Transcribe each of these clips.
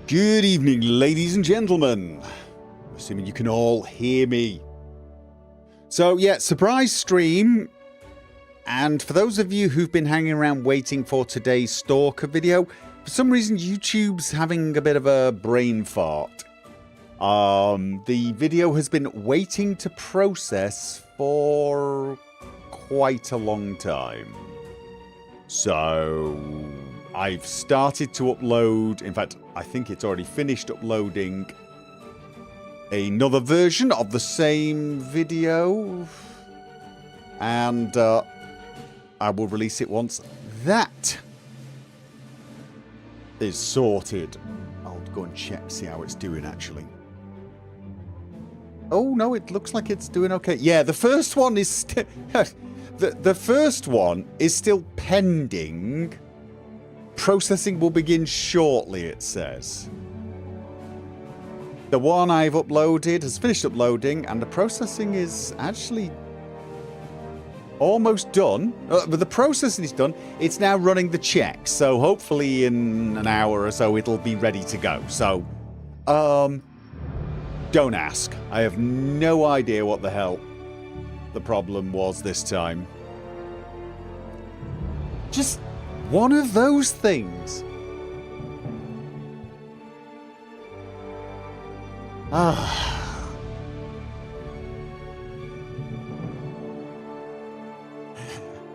Good evening, ladies and gentlemen. Assuming you can all hear me. So yeah, surprise stream. And for those of you who've been hanging around waiting for today's Stalker video, for some reason YouTube's having a bit of a brain fart. The video has been waiting to process for quite a long time. So I've started to upload, in fact, I think it's already finished uploading another version of the same video. And I will release it once that is sorted. I'll go and check, see how it's doing actually. Oh no, it looks like it's doing okay. Yeah, the first one is the first one is still pending. Processing will begin shortly, it says. The one I've uploaded has finished uploading, and the processing is actually almost done. But the processing is done. It's now running the checks, so hopefully in an hour or so it'll be ready to go. So, don't ask. I have no idea what the hell the problem was this time. Just one of those things.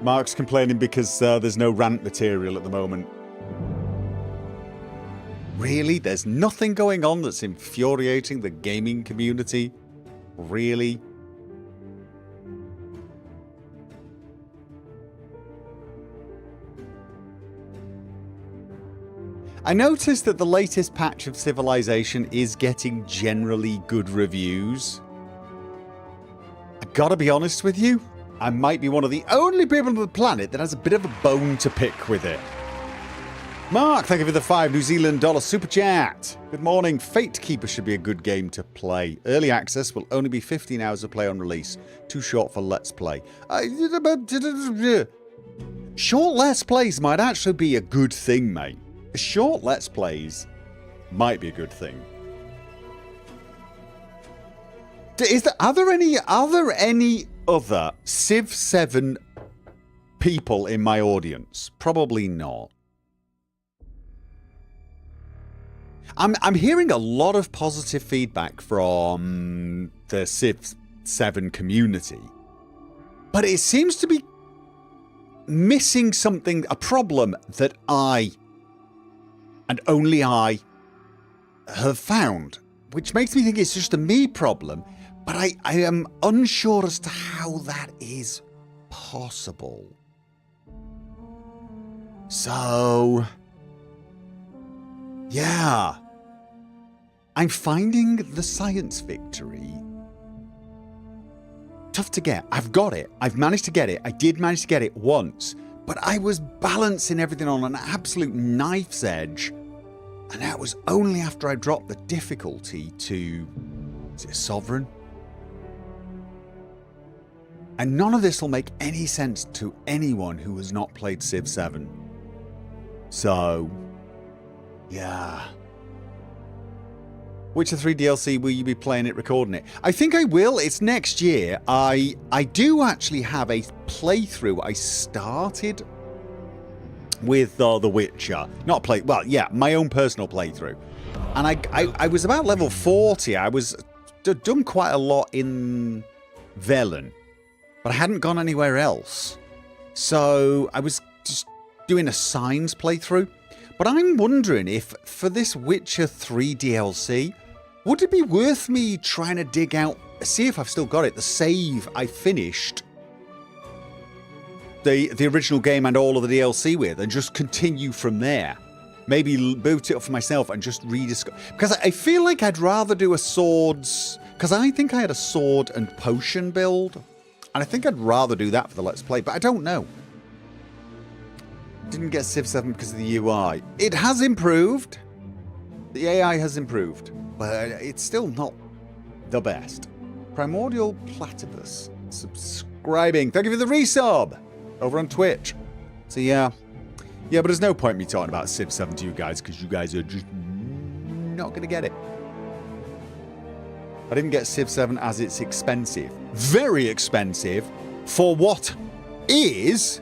Mark's complaining because there's no rant material at the moment. Really? There's nothing going on that's infuriating the gaming community? Really? I noticed that the latest patch of Civilization is getting generally good reviews. I gotta be honest with you, I might be one of the only people on the planet that has a bit of a bone to pick with it. Mark, thank you for the $5 New Zealand super chat. Good morning. Fate Keeper should be a good game to play. Early access will only be 15 hours of play on release. Too short for Let's Play. Short Let's Plays might actually be a good thing, mate. Short Let's Plays might be a good thing. Are there any other Civ 7 people in my audience? Probably not. I'm hearing a lot of positive feedback from the Civ 7 community, but it seems to be missing something, a problem that I and only I have found, which makes me think it's just a me problem, but I am unsure as to how that is possible. So, yeah, I'm finding the science victory tough to get. I've got it. I've managed to get it. I did manage to get it once. But I was balancing everything on an absolute knife's edge, and that was only after I dropped the difficulty to, is it Sovereign? And none of this will make any sense to anyone who has not played Civ 7. So, yeah. Witcher 3 DLC, will you be playing it, recording it? I think I will. It's next year. I do actually have a playthrough I started with The Witcher. Not play, well, yeah, my own personal playthrough. And I was about level 40. I was done quite a lot in Velen, but I hadn't gone anywhere else. So I was just doing a Signs playthrough. But I'm wondering if for this Witcher 3 DLC, would it be worth me trying to dig out, see if I've still got it, the save I finished the original game and all of the DLC with, and just continue from there. Maybe boot it up for myself and just rediscover. Because I feel like I'd rather do a swords, because I think I had a sword and potion build, and I think I'd rather do that for the Let's Play, but I don't know. Didn't get Civ 7 because of the UI. It has improved. The AI has improved, but it's still not the best. Primordial Platypus subscribing. Thank you for the resub over on Twitch. So yeah, but there's no point me talking about Civ 7 to you guys because you guys are just not going to get it. I didn't get Civ 7 as it's expensive. Very expensive for what is,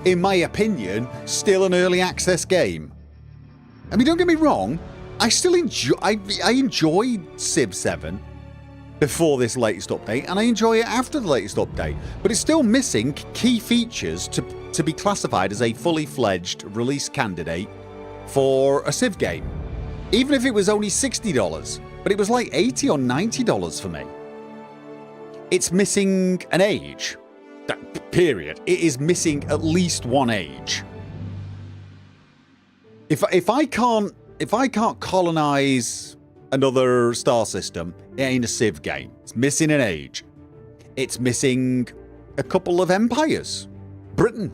in my opinion, still an early access game. I mean, don't get me wrong, I still enjoy I enjoyed Civ 7 before this latest update, and I enjoy it after the latest update, but it's still missing key features to be classified as a fully fledged release candidate for a Civ game. Even if it was only $60, but it was like $80 or $90 for me. It's missing an age. Period. It is missing at least one age. If I can't colonize another star system, it ain't a Civ game. It's missing an age. It's missing a couple of empires. Britain,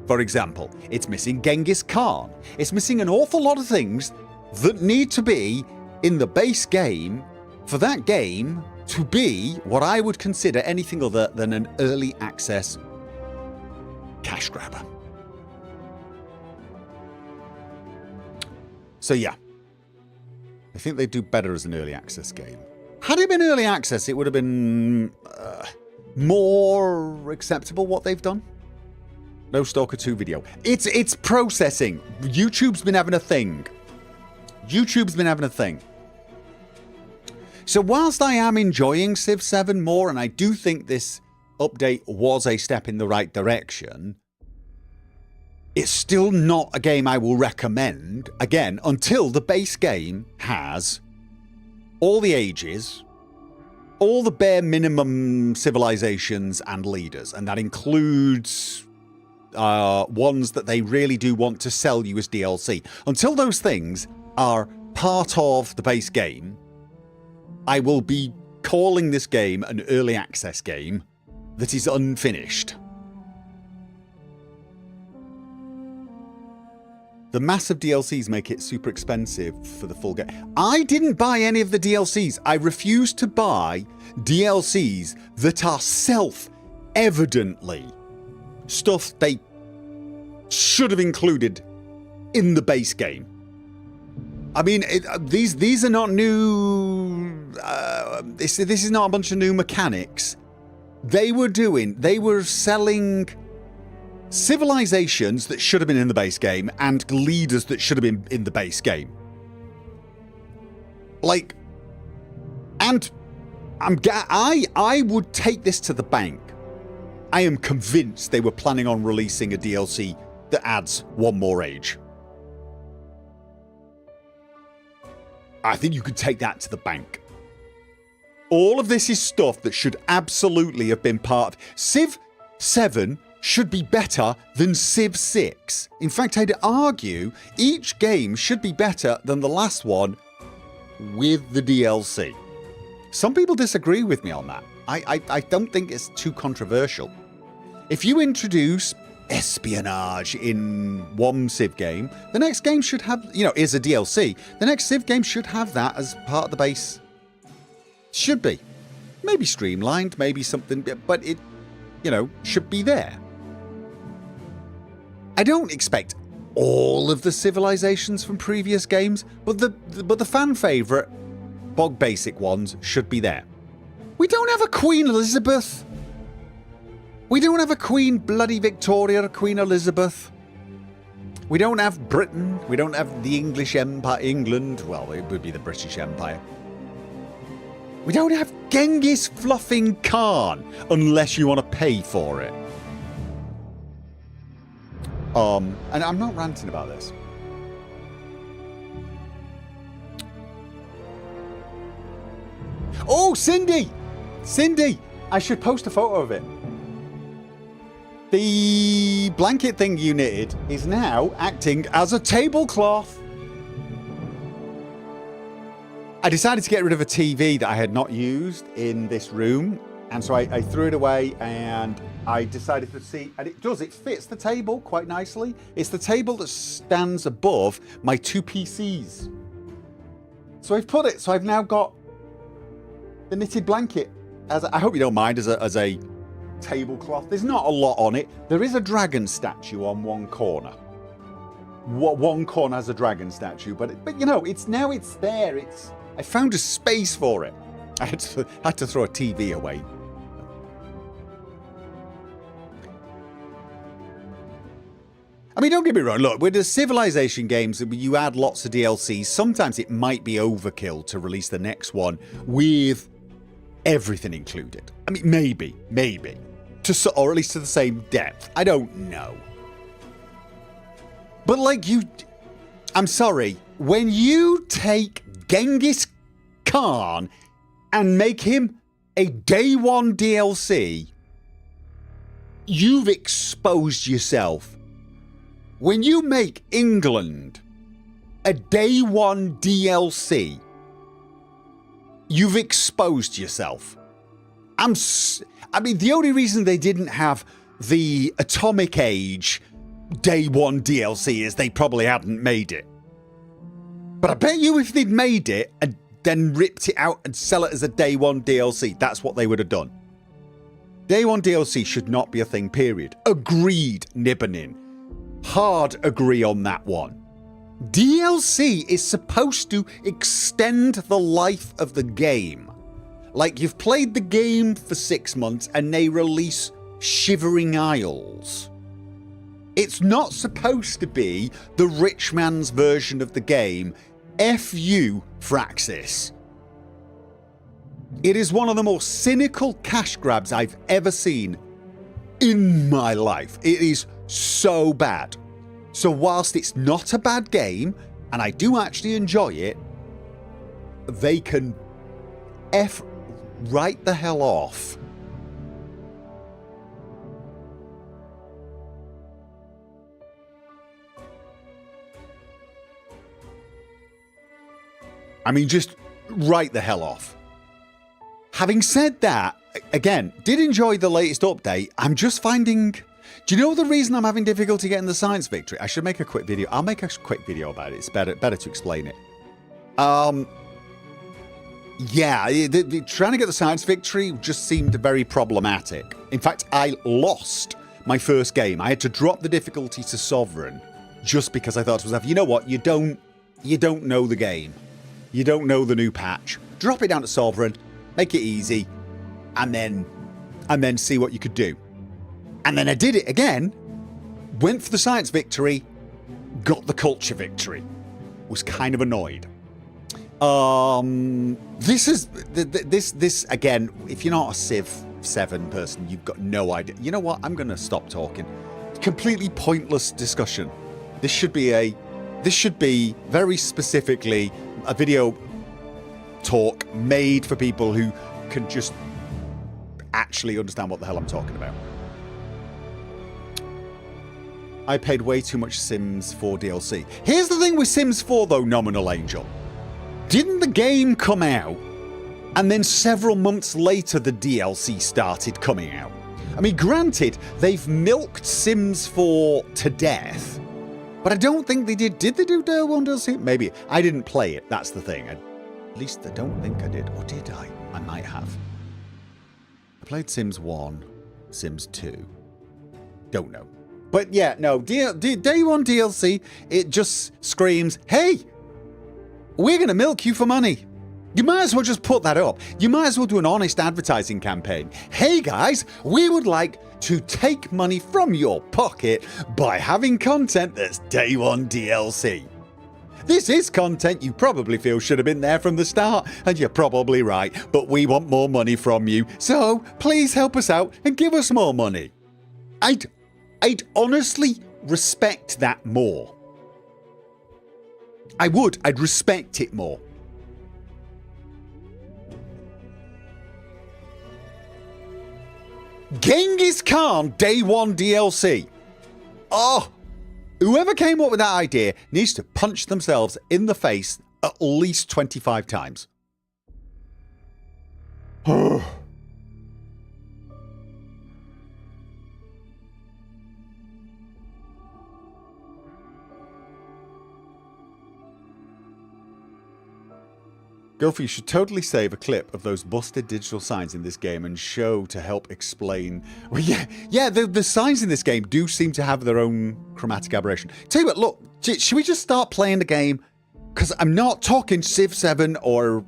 for example. It's missing Genghis Khan. It's missing an awful lot of things that need to be in the base game for that game to be what I would consider anything other than an early access cash grabber. So yeah, I think they do better as an early access game. Had it been early access, it would have been more acceptable what they've done. No Stalker 2 video. It's processing. YouTube's been having a thing. So whilst I am enjoying Civ 7 more, and I do think this update was a step in the right direction, it's still not a game I will recommend, again, until the base game has all the ages, all the bare minimum civilizations and leaders, and that includes ones that they really do want to sell you as DLC. Until those things are part of the base game, I will be calling this game an early access game that is unfinished. The massive DLCs make it super expensive for the full game. I didn't buy any of the DLCs. I refused to buy DLCs that are self-evidently stuff they should have included in the base game. I mean, these are not new. This is not a bunch of new mechanics. They were selling civilizations that should have been in the base game and leaders that should have been in the base game. Like, and I would take this to the bank. I am convinced they were planning on releasing a DLC that adds one more age. I think you could take that to the bank. All of this is stuff that should absolutely have been part of Civ 7 should be better than Civ 6. In fact, I'd argue each game should be better than the last one with the DLC. Some people disagree with me on that. I don't think it's too controversial. If you introduce espionage in one Civ game, the next game should have, is a DLC. The next Civ game should have that as part of the base. Should be. Maybe streamlined, maybe something, but it, should be there. I don't expect all of the civilizations from previous games, but the fan favourite, bog basic ones should be there. We don't have a Queen Elizabeth. We don't have a Queen bloody Victoria, Queen Elizabeth. We don't have Britain. We don't have the English Empire, England. Well, it would be the British Empire. We don't have Genghis fluffing Khan unless you want to pay for it. And I'm not ranting about this. Oh, Cindy! Cindy! I should post a photo of it. The blanket thing you knitted is now acting as a tablecloth. I decided to get rid of a TV that I had not used in this room, and so I threw it away, and I decided to see, and it fits the table quite nicely. It's the table that stands above my two PCs. So I've now got the knitted blanket, I hope you don't mind, as a tablecloth. There's not a lot on it. There is a dragon statue on one corner. one corner has a dragon statue, but you know, it's there. I found a space for it. I had to throw a TV away. I mean, don't get me wrong, look, with the Civilization games, you add lots of DLCs. Sometimes it might be overkill to release the next one with everything included. I mean, maybe. Or at least to the same depth. I don't know. But like I'm sorry, when you take Genghis Khan and make him a day one DLC, you've exposed yourself. When you make England a day one DLC, you've exposed yourself. I mean, the only reason they didn't have the Atomic Age day one DLC is they probably hadn't made it. But I bet you if they'd made it and then ripped it out and sell it as a day one DLC, that's what they would have done. Day one DLC should not be a thing, period. Agreed, Nibbanin. Hard agree on that one. DLC is supposed to extend the life of the game. Like you've played the game for 6 months and they release Shivering Isles. It's not supposed to be the rich man's version of the game. F you, Fraxis. It is one of the most cynical cash grabs I've ever seen in my life. It is so bad. So whilst it's not a bad game, and I do actually enjoy it, they can F right the hell off. I mean, just right the hell off. Having said that, again, did enjoy the latest update. I'm just finding... Do you know the reason I'm having difficulty getting the science victory? I should make a quick video. I'll make a quick video about it. It's better to explain it. Yeah, trying to get the science victory just seemed very problematic. In fact, I lost my first game. I had to drop the difficulty to Sovereign just because I thought to myself, you know what? You don't know the game. You don't know the new patch. Drop it down to Sovereign, make it easy, and then see what you could do. And then I did it again, went for the science victory, got the culture victory. Was kind of annoyed. This again, if you're not a Civ 7 person, you've got no idea. You know what? I'm going to stop talking. Completely pointless discussion. This should be very specifically a video talk made for people who can just actually understand what the hell I'm talking about. I paid way too much Sims 4 DLC. Here's the thing with Sims 4 though, Nominal Angel. Didn't the game come out and then several months later the DLC started coming out? I mean, granted, they've milked Sims 4 to death, but I don't think they did. Did they do Day 1 DLC? Maybe. I didn't play it, that's the thing. At least I don't think I did. Or did I? I might have. I played Sims 1, Sims 2. Don't know. But yeah, no, Day 1 DLC, it just screams, hey, we're going to milk you for money. You might as well just put that up. You might as well do an honest advertising campaign. Hey guys, we would like to take money from your pocket by having content that's Day 1 DLC. This is content you probably feel should have been there from the start, and you're probably right, but we want more money from you, so please help us out and give us more money. I'd honestly respect that more. I would. I'd respect it more. Genghis Khan Day 1 DLC. Oh, whoever came up with that idea needs to punch themselves in the face at least 25 times. Gopher, you should totally save a clip of those busted digital signs in this game and show to help explain. Well, yeah, the signs in this game do seem to have their own chromatic aberration. Tell you what, look, Should we just start playing the game? Because I'm not talking Civ 7 or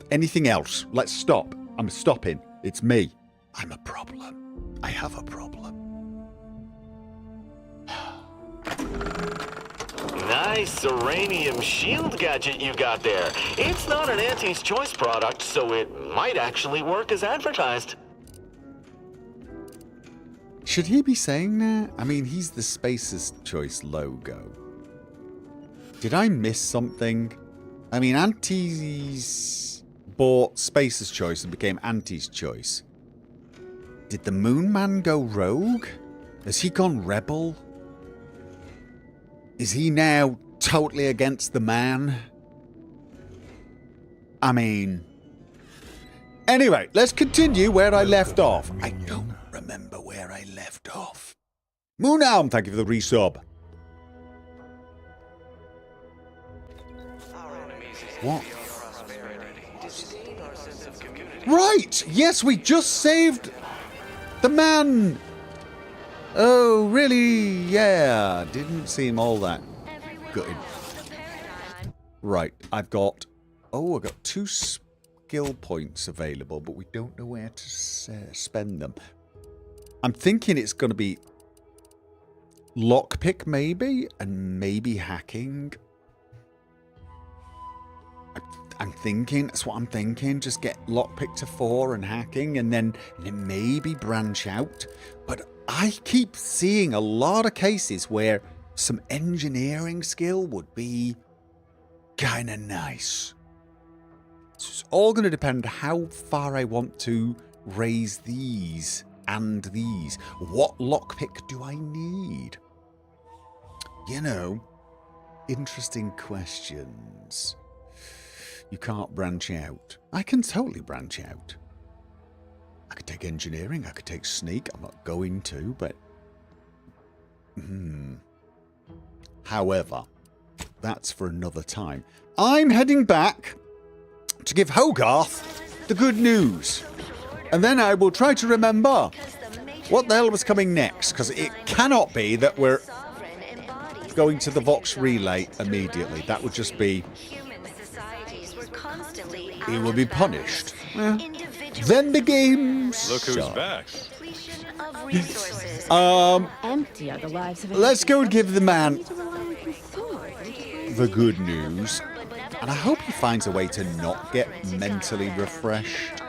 anything else. Let's stop. I'm stopping. It's me. I'm a problem. I have a problem. Nice uranium shield gadget you got there. It's not an Auntie's Choice product, so it might actually work as advertised. Should he be saying that? I mean, he's the Spacer's Choice logo. Did I miss something? I mean, Auntie's bought Spacer's Choice and became Auntie's Choice. Did the Moon Man go rogue? Has he gone rebel? Is he now totally against the man? I mean... Anyway, let's continue where I left off. I don't remember where I left off. Moonarm, thank you for the resub. What? Right! Yes, we just saved the man! Oh, really? Yeah. Didn't seem all that good. Right, I've got 2 skill points available, but we don't know where to spend them. I'm thinking it's going to be lockpick maybe, and maybe hacking. I'm thinking, that's what I'm thinking, just get lockpick to 4 and hacking, and then maybe branch out. But I keep seeing a lot of cases where some engineering skill would be kind of nice. So it's all going to depend how far I want to raise these and these. What lockpick do I need? You know, interesting questions. You can't branch out. I can totally branch out. I could take engineering, I could take sneak. I'm not going to, but... However, that's for another time. I'm heading back to give Hogarth the good news. And then I will try to remember what the hell was coming next, because it cannot be that we're going to the Vox Relay immediately. That would just be... He will be punished. Then the games. Look who's back. Empty are the lives of Let's go and give the man the good news. And I hope he finds a way to not get mentally refreshed.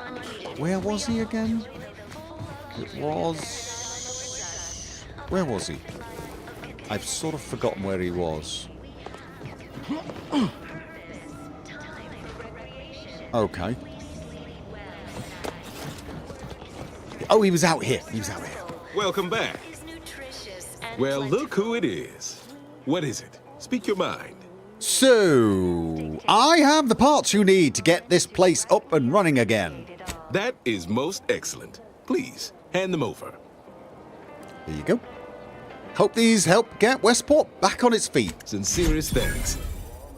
Where was he again? It was... Where was he? I've sort of forgotten where he was. Okay. Oh, he was out here. He was out here. Welcome back. Well, look who it is. What is it? Speak your mind. So, I have the parts you need to get this place up and running again. That is most excellent. Please, hand them over. There you go. Hope these help get Westport back on its feet. Sincerest thanks.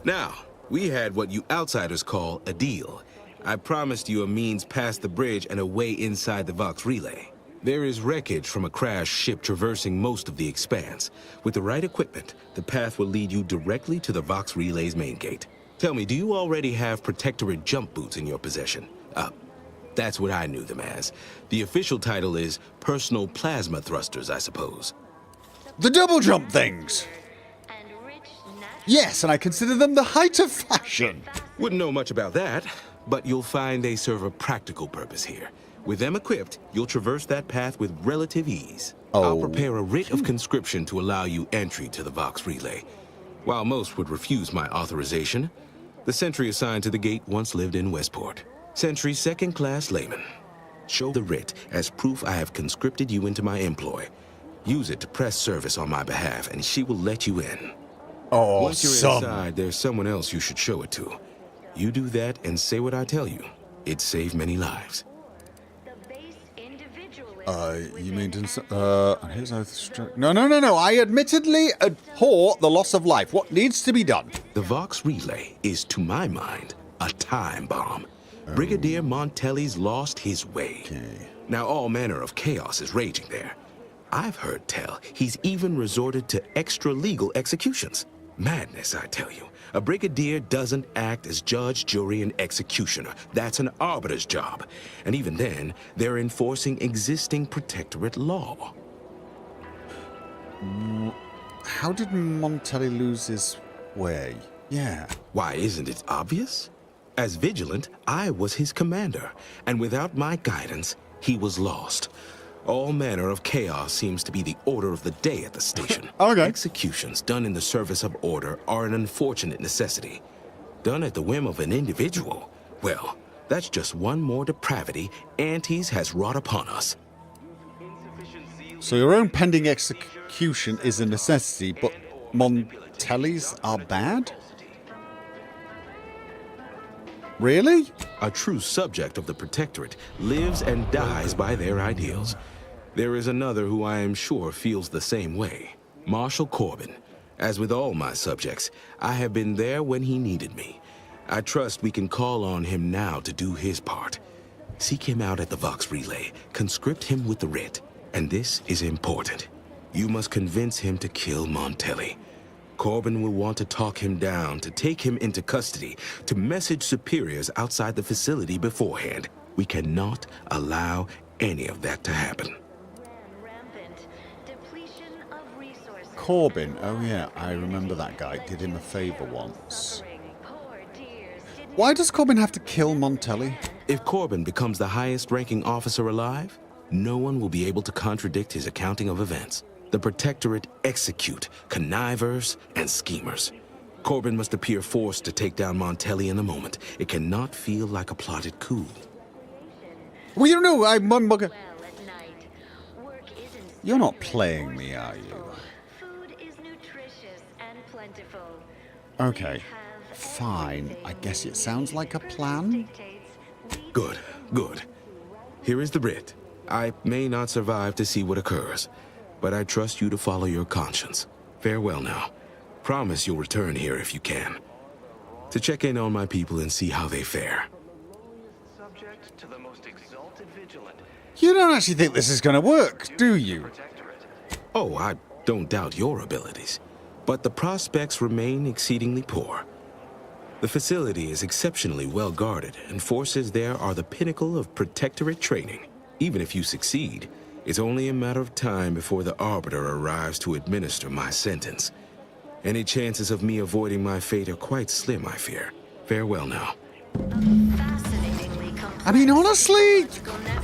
Now, we had what you outsiders call a deal. I promised you a means past the bridge and a way inside the Vox Relay. There is wreckage from a crashed ship traversing most of the expanse. With the right equipment, the path will lead you directly to the Vox Relay's main gate. Tell me, do you already have Protectorate jump boots in your possession? That's what I knew them as. The official title is Personal Plasma Thrusters, I suppose. The double jump things! Yes, and I consider them the height of fashion. Wouldn't know much about that, but you'll find they serve a practical purpose here. With them equipped, you'll traverse that path with relative ease. I'll prepare a writ of conscription to allow you entry to the Vox Relay. While most would refuse my authorization, the sentry assigned to the gate once lived in Westport. Sentry second-class layman. Show the writ as proof I have conscripted you into my employ. Use it to press service on my behalf, and she will let you in. Once you're inside, there's someone else you should show it to. You do that and say what I tell you. It saved many lives. You mean to... here's No. I admittedly abhor the loss of life. What needs to be done? The Vox Relay is, to my mind, a time bomb. Brigadier Montelli's lost his way. Okay. Now all manner of chaos is raging there. I've heard tell he's even resorted to extra-legal executions. Madness, I tell you. A brigadier doesn't act as judge, jury, and executioner. That's an arbiter's job. And even then, they're enforcing existing protectorate law. How did Montelli lose his way? Yeah. Why, isn't it obvious? As vigilant, I was his commander, and without my guidance, he was lost. All manner of chaos seems to be the order of the day at the station. Okay. Executions done in the service of order are an unfortunate necessity. Done at the whim of an individual, well, that's just one more depravity Antes has wrought upon us. So your own pending execution is a necessity, but Montelli's are bad? Really? A true subject of the Protectorate lives and dies by their ideals. There is another who I am sure feels the same way. Marshal Corbin. As with all my subjects, I have been there when he needed me. I trust we can call on him now to do his part. Seek him out at the Vox Relay, conscript him with the writ. And this is important. You must convince him to kill Montelli. Corbin will want to talk him down, to take him into custody, to message superiors outside the facility beforehand. We cannot allow any of that to happen. Corbin, oh yeah, I remember that guy. Did him a favor once. Why does Corbin have to kill Montelli? If Corbin becomes the highest-ranking officer alive, no one will be able to contradict his accounting of events. The Protectorate execute connivers and schemers. Corbin must appear forced to take down Montelli in a moment. It cannot feel like a plotted coup. Well, you know, you're not playing me, are you? Okay, fine. I guess it sounds like a plan. Good, good. Here is the writ. I may not survive to see what occurs, but I trust you to follow your conscience. Farewell now. Promise you'll return here if you can, to check in on my people and see how they fare. Subject to the most exalted vigilant. You don't actually think this is going to work, do you? Oh, I don't doubt your abilities, but the prospects remain exceedingly poor. The facility is exceptionally well guarded, and forces there are the pinnacle of Protectorate training. Even if you succeed, it's only a matter of time before the Arbiter arrives to administer my sentence. Any chances of me avoiding my fate are quite slim, I fear. Farewell now. I mean, honestly,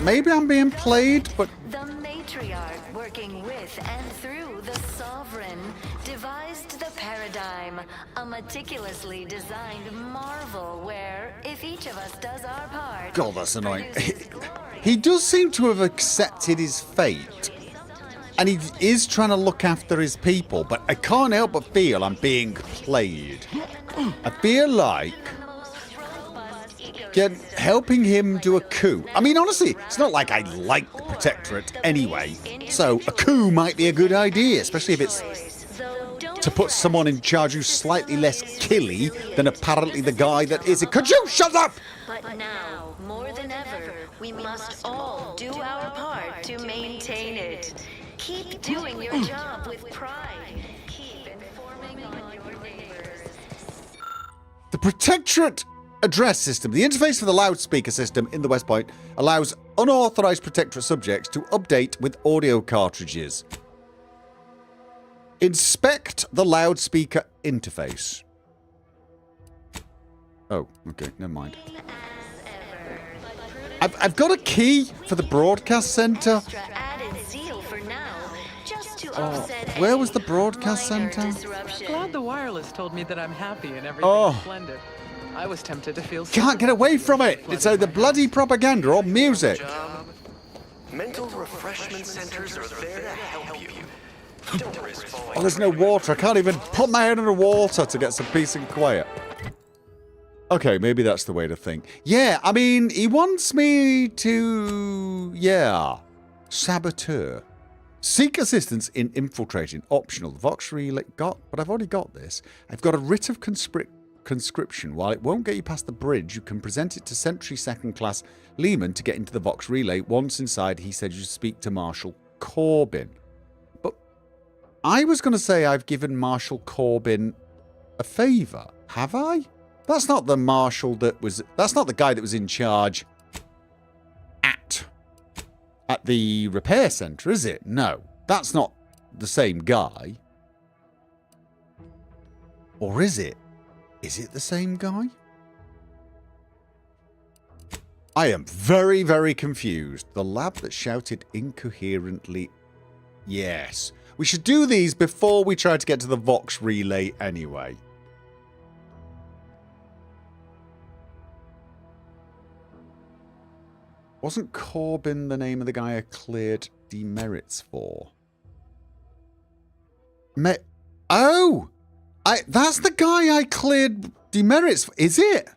maybe I'm being played, but... The matriarch working with and through the sovereign devised the paradigm, a meticulously designed marvel where, if each of us does our part... God, that's annoying. He does seem to have accepted his fate. And he is trying to look after his people, but I can't help but feel I'm being played. I feel like helping him do a coup. I mean, honestly, it's not like I like the Protectorate anyway, so a coup might be a good idea, especially if it's to put someone in charge who's slightly less killy than apparently the guy that is it. Could you shut up? But now, more than ever, we must all do our part to maintain it. Keep doing your job with pride. Keep informing on your neighbors. The Protectorate address system, the interface for the loudspeaker system in the West Point, allows unauthorized Protectorate subjects to update with audio cartridges. Inspect the loudspeaker interface. Oh, okay, never mind. I've got a key for the broadcast center. Where was the broadcast center? Glad the wireless told me that I'm happy and everything's splendid. I was tempted to feel Can't get away from it. It's either bloody propaganda or music. Mental refreshment centers are there to help you. Don't risk falling. Oh, there's no water. I can't even put my head under water to get some peace and quiet. Okay, maybe that's the way to think. Yeah, I mean, he wants me to... Yeah. Saboteur. Seek assistance in infiltrating. Optional. Vox Relay. But I've already got this. I've got a writ of conscription. While it won't get you past the bridge, you can present it to Sentry Second Class Lehman to get into the Vox Relay. Once inside, he said you speak to Marshal Corbin. But I was going to say I've given Marshal Corbin a favour. Have I? That's not the marshal that was... That's not the guy that was in charge at the repair centre, is it? No. That's not the same guy. Or is it? Is it the same guy? I am very, very confused. The lab that shouted incoherently. Yes. We should do these before we try to get to the Vox relay anyway. Wasn't Corbin the name of the guy I cleared demerits for? Oh! That's the guy I cleared demerits for. Is it?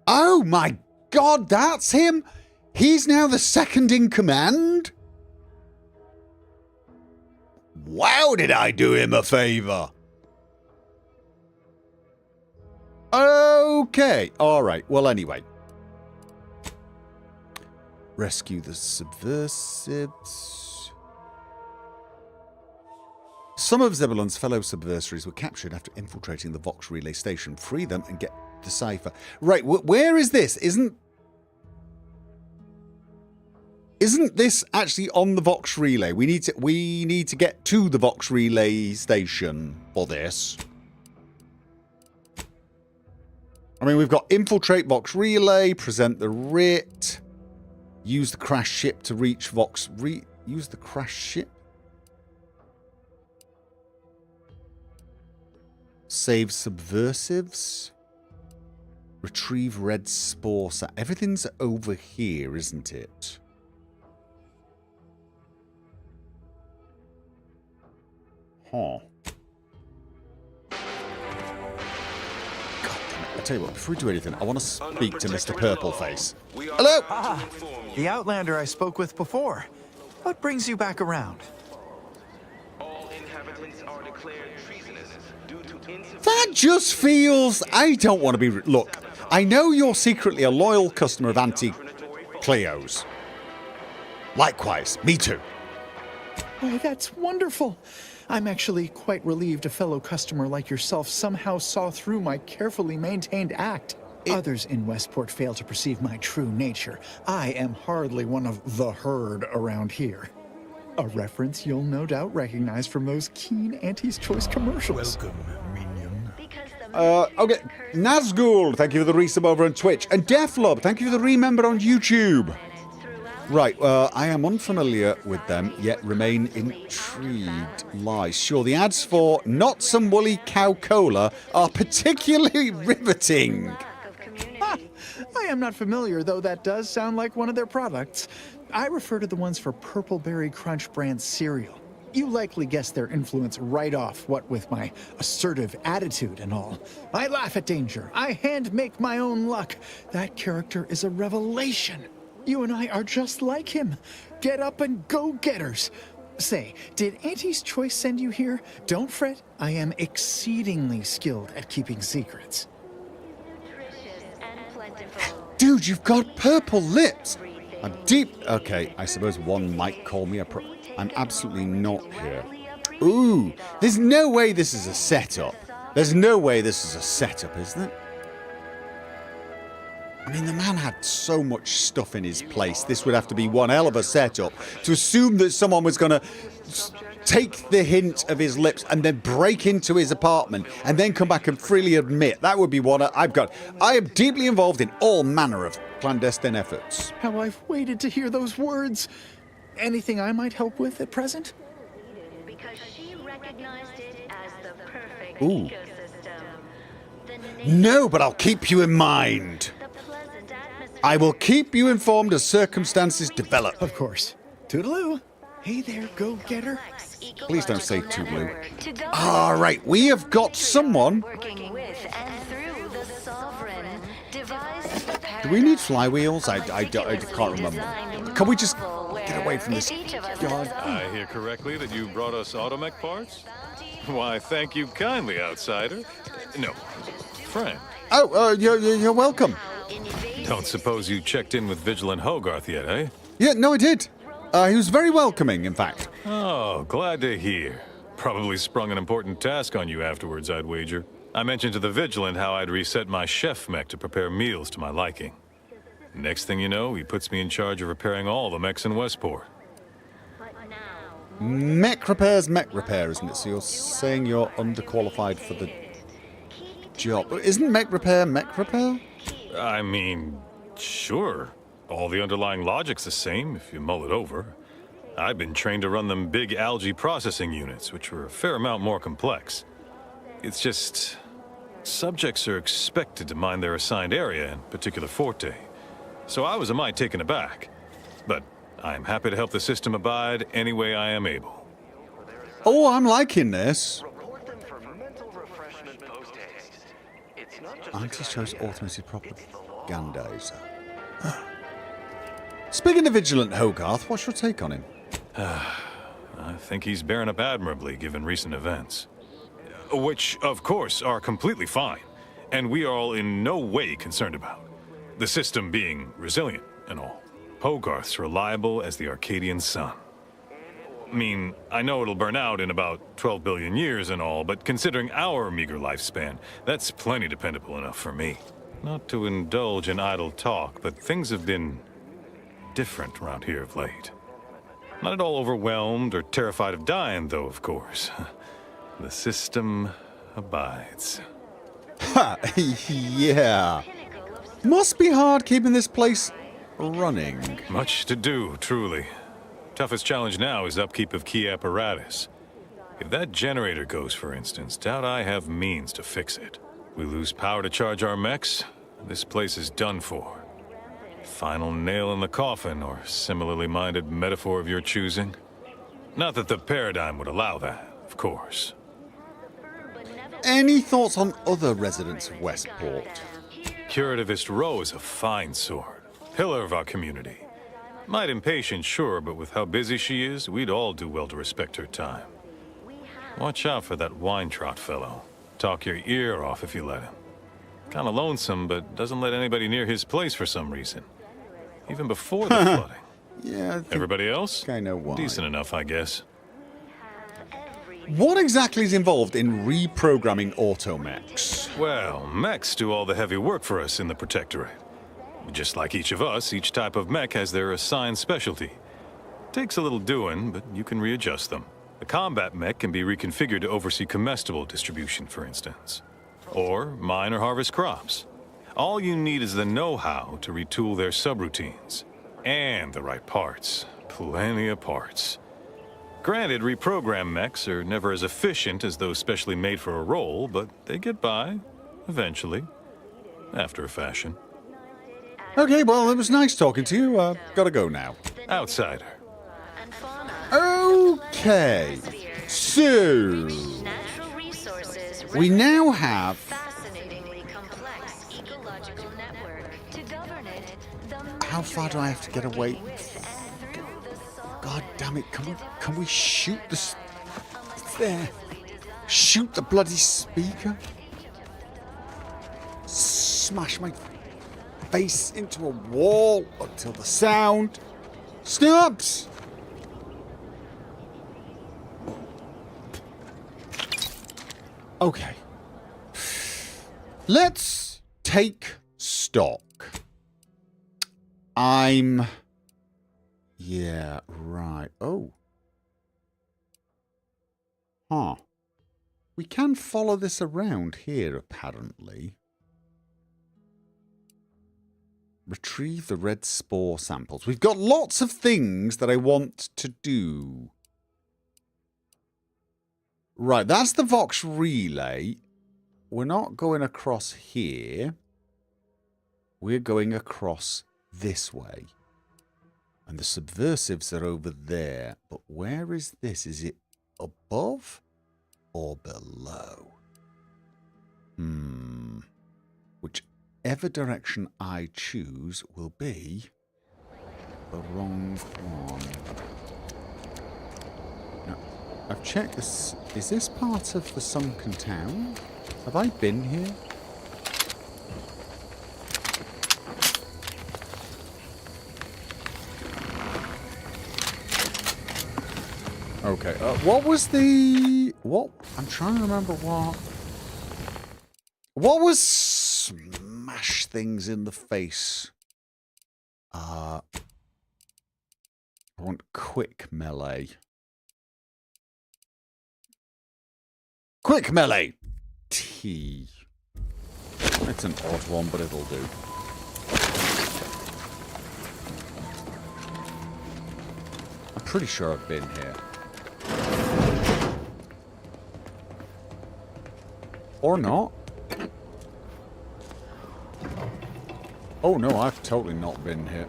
Oh my god, that's him? He's now the second in command? Wow, did I do him a favour? Okay, alright. Well, anyway. Rescue the subversives. Some of Zebulon's fellow subversaries were captured after infiltrating the Vox relay station. Free them and get the cipher. Right, where is this? Isn't this actually on the Vox relay? We need to get to the Vox relay station for this. I mean, we've got infiltrate Vox relay, present the writ, use the crash ship to reach Vox. Use the crash ship. Save subversives. Retrieve red spore. Everything's over here, isn't it? Huh. I'll tell you what, before we do anything, I want to speak to Mr. Purpleface. Hello! Ah, the Outlander I spoke with before. What brings you back around? All inhabitants are declared treasonous due to That just feels... I don't want to be... Look, I know you're secretly a loyal customer of Auntie Cleo's. Likewise, me too. Oh, that's wonderful. I'm actually quite relieved a fellow customer like yourself somehow saw through my carefully maintained act. Others in Westport fail to perceive my true nature. I am hardly one of the herd around here. A reference you'll no doubt recognize from those keen Auntie's Choice commercials. Welcome, minion. Okay. Nazgul, thank you for the resub over on Twitch. And Deflob, thank you for the remember on YouTube. Right, I am unfamiliar with them, yet remain intrigued. Lies. Sure, the ads for Not Some Woolly Cow Cola are particularly riveting. I am not familiar, though that does sound like one of their products. I refer to the ones for Purple Berry Crunch brand cereal. You likely guessed their influence right off, what with my assertive attitude and all. I laugh at danger. I hand make my own luck. That character is a revelation. You and I are just like him. Get up and go-getters. Say, did Auntie's Choice send you here? Don't fret. I am exceedingly skilled at keeping secrets. Dude, you've got purple lips. I'm deep... Okay, I suppose one might call me a pro... I'm absolutely not here. Ooh, there's no way this is a setup. There's no way this is a setup, isn't it? I mean, the man had so much stuff in his place. This would have to be one hell of a setup. To assume that someone was going to take the hint of his lips and then break into his apartment and then come back and freely admit. That would be what I've got. I am deeply involved in all manner of clandestine efforts. How I've waited to hear those words. Anything I might help with at present? Because she recognized it as the perfect Ooh. ecosystem. No, but I'll keep you in mind. I will keep you informed as circumstances develop. Of course. Toodaloo. Hey there, go-getter. Please don't say toodaloo. All right, we have got someone. Working with and through the sovereign, devised the Do we need flywheels? I can't remember. Can we just get away from this? God. I hear correctly that you brought us automech parts? Why, thank you kindly, outsider. No, friend. Oh, you're welcome. Don't suppose you checked in with Vigilant Hogarth yet, eh? Yeah, no, I did. He was very welcoming, in fact. Oh, glad to hear. Probably sprung an important task on you afterwards, I'd wager. I mentioned to the Vigilant how I'd reset my chef mech to prepare meals to my liking. Next thing you know, he puts me in charge of repairing all the mechs in Westport. Mech repair, isn't it? So you're saying you're underqualified for the job. Isn't mech repair? I mean, sure. All the underlying logic's the same if you mull it over. I've been trained to run them big algae processing units, which are a fair amount more complex. It's just... subjects are expected to mind their assigned area and particular forte. So I was a mite taken aback. But I'm happy to help the system abide any way I am able. Oh, I'm liking this. Anti-choice automated propagandizer. Speaking of Vigilant Hogarth, what's your take on him? I think he's bearing up admirably given recent events. Which, of course, are completely fine, and we are all in no way concerned about. The system being resilient and all. Hogarth's reliable as the Arcadian sun. I mean, I know it'll burn out in about 12 billion years and all, but considering our meager lifespan, that's plenty dependable enough for me. Not to indulge in idle talk, but things have been different around here of late. Not at all overwhelmed or terrified of dying, though, of course. The system abides. Ha! Yeah. Must be hard keeping this place running. Much to do, truly. Toughest challenge now is upkeep of key apparatus. If that generator goes, for instance, doubt I have means to fix it. We lose power to charge our mechs, this place is done for. Final nail in the coffin, or similarly minded metaphor of your choosing. Not that the paradigm would allow that, of course. Any thoughts on other residents of Westport? Curativist Row is a fine sword. Pillar of our community. Might impatient, sure, but with how busy she is, we'd all do well to respect her time. Watch out for that wine trot fellow. Talk your ear off if you let him. Kinda lonesome, but doesn't let anybody near his place for some reason. Even before the flooding. Yeah, Everybody else? I know why. Decent enough, I guess. What exactly is involved in reprogramming automechs? Well, mechs do all the heavy work for us in the Protectorate. Just like each of us, each type of mech has their assigned specialty. Takes a little doing, but you can readjust them. The combat mech can be reconfigured to oversee comestible distribution, for instance. Or mine or harvest crops. All you need is the know-how to retool their subroutines. And the right parts. Plenty of parts. Granted, reprogrammed mechs are never as efficient as those specially made for a role, but they get by, eventually. After a fashion. Okay, well, it was nice talking to you. Gotta go now. Outsider. Okay. So... we now have... how far do I have to get away? God damn it, can we shoot this? It's there. Shoot the bloody speaker. Smash my face into a wall until the sound stops. Okay. Let's take stock. Yeah, right. Oh. Huh. We can follow this around here, apparently. Retrieve the red spore samples. We've got lots of things that I want to do. Right, that's the Vox relay. We're not going across here. We're going across this way. And the subversives are over there. But where is this? Is it above or below? Whichever direction I choose will be the wrong one. Now, I've checked this. Is this part of the sunken town? Have I been here? Okay, what was the What? I'm trying to remember what. What was smash things in the face? I want quick melee. Quick melee! T. It's an odd one, but it'll do. I'm pretty sure I've been here. Or not. Oh no, I've totally not been here.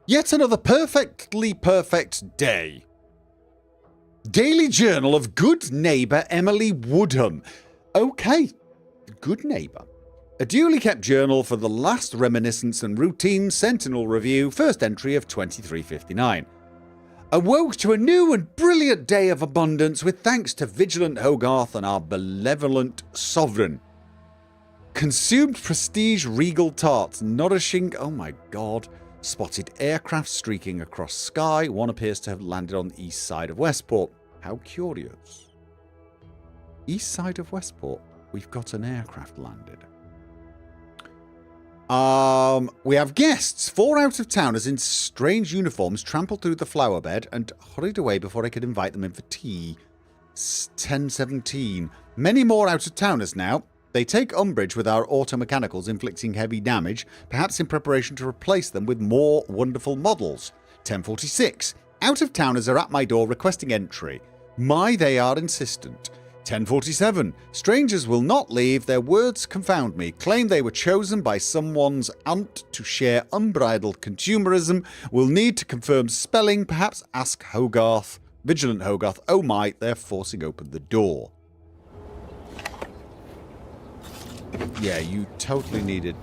Yet another perfectly perfect day. Daily Journal of Good Neighbour Emily Woodham. Okay, good neighbour. A duly kept journal for the last reminiscence and routine Sentinel review, first entry of 2359. Awoke to a new and brilliant day of abundance with thanks to Vigilant Hogarth and our benevolent sovereign. Consumed prestige regal tarts, nourishing, oh my god, spotted aircraft streaking across sky. One appears to have landed on the east side of Westport. How curious. East side of Westport, we've got an aircraft landed. We have guests. 4 out-of-towners in strange uniforms trampled through the flower bed and hurried away before I could invite them in for tea. 10:17. Many more out-of-towners now. They take umbrage with our auto-mechanicals inflicting heavy damage, perhaps in preparation to replace them with more wonderful models. 10:46. Out-of-towners are at my door requesting entry. My, they are insistent. 10:47. Strangers will not leave. Their words confound me. Claim they were chosen by someone's aunt to share unbridled consumerism. Will need to confirm spelling. Perhaps ask Hogarth. Vigilant Hogarth. Oh my, they're forcing open the door. Yeah, you totally needed...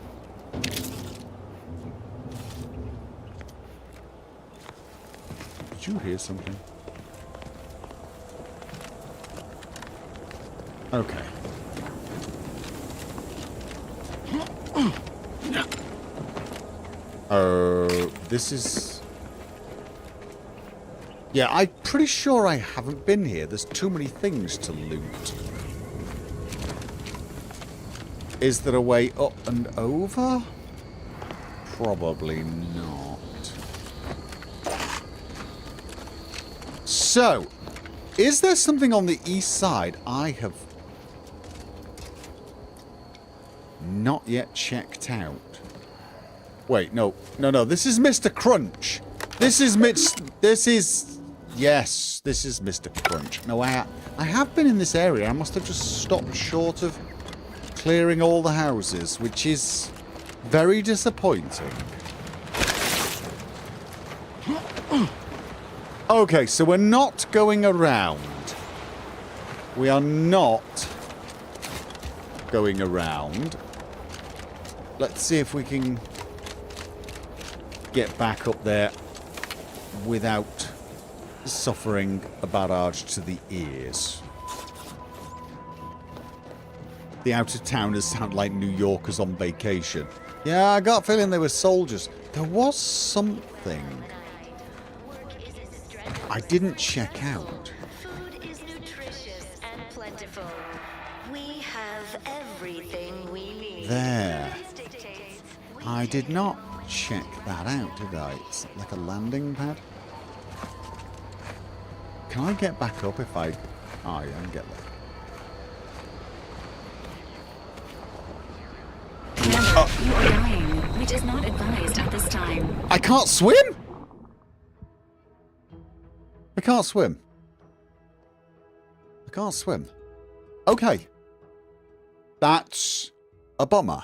Did you hear something? Okay. This is... Yeah, I'm pretty sure I haven't been here. There's too many things to loot. Is there a way up and over? Probably not. So, is there something on the east side I have not yet checked out? Wait, no. This is Mr. Crunch. This is yes, this is Mr. Crunch. No, I have been in this area. I must have just stopped short of clearing all the houses, which is very disappointing. Okay, so we're not going around. We are not going around. Let's see if we can get back up there without suffering a barrage to the ears. The out-of-towners sound like New Yorkers on vacation. Yeah, I got a feeling they were soldiers. There was something I didn't check out. Food is nutritious and plentiful. We have everything we need. There. I did not check that out, did I? It's like a landing pad. Can I get back up if I... Oh, yeah, I can get there. Remember, you are dying, which is not advised at this time. I can't swim? I can't swim. I can't swim. Okay. That's a bummer.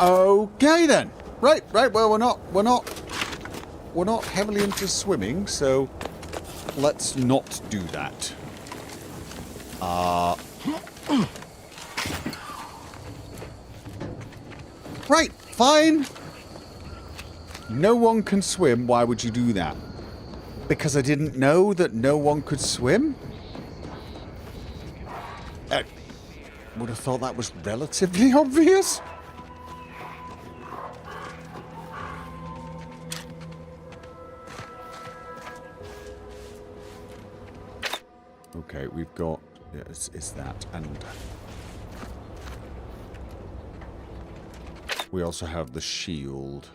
Okay then. Right. Well, we're not heavily into swimming, so let's not do that. Right, fine. No one can swim. Why would you do that? Because I didn't know that no one could swim? I would have thought that was relatively obvious. Okay, we've got... Yeah, it's that. And we also have the shield.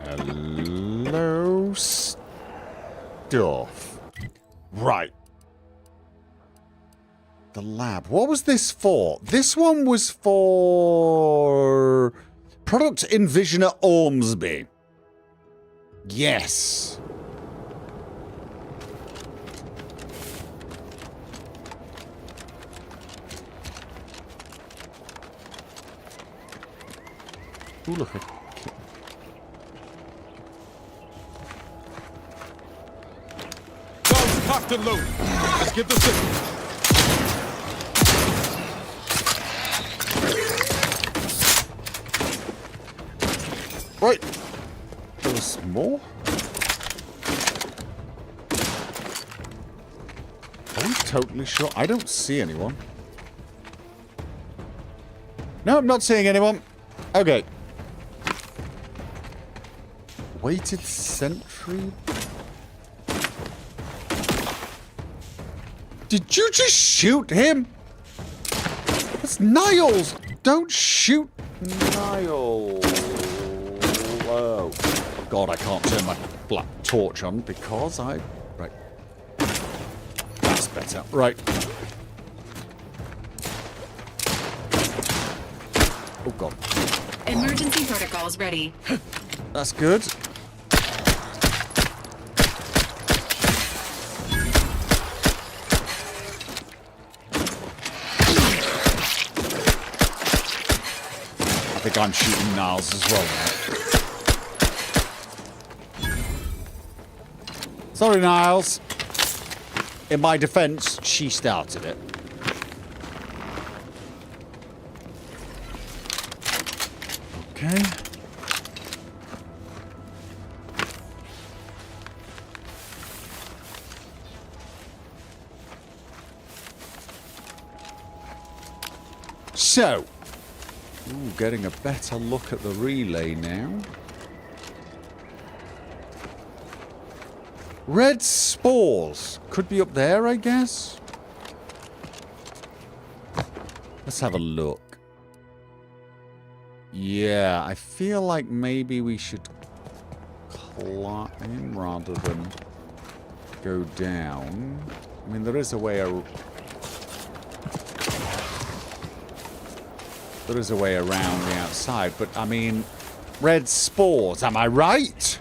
Hello, stuff. Right. The lab. What was this for? This one was for... Product Envisioner Ormsby. Yes. Ooh, look. Guns cocked and loaded. Let's give the signal. Right. There was more? Are we totally sure? I don't see anyone. No, I'm not seeing anyone. Okay. Weighted sentry? Did you just shoot him? That's Niles! Don't shoot Niles. Oh, God, I can't turn my black torch on because I... Right. That's better. Right. Oh, God. Emergency protocols ready. That's good. I think I'm shooting Niles as well now. Sorry, Niles. In my defense, she started it. Okay. So, ooh, getting a better look at the relay now. Red spores. Could be up there, I guess. Let's have a look. Yeah, I feel like maybe we should climb rather than go down. I mean, there is a way around the outside, but I mean, red spores, am I right?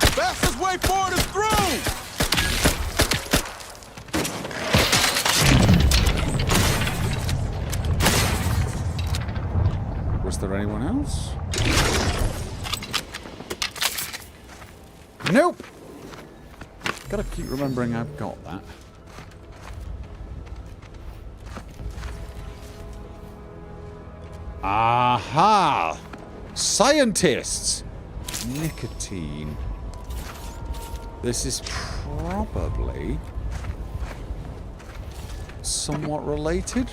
Fastest way forward is through! Was there anyone else? Nope. Gotta keep remembering I've got that. Aha! Scientists! Nicotine. This is probably somewhat related.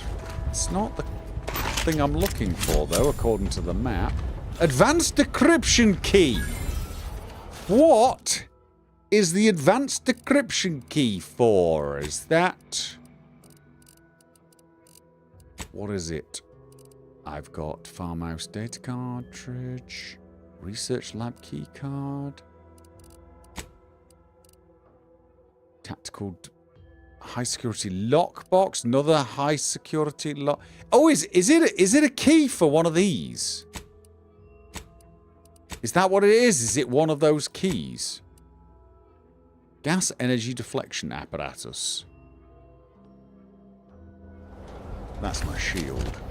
It's not the thing I'm looking for, though, according to the map. Advanced decryption key. What is the advanced decryption key for? Is that... What is it? I've got farmhouse data cartridge, research lab key card, tactical high security lockbox, another high security lock. Oh, is it a key for one of these? Is that what it is? Is it one of those keys? Gas energy deflection apparatus. That's my shield.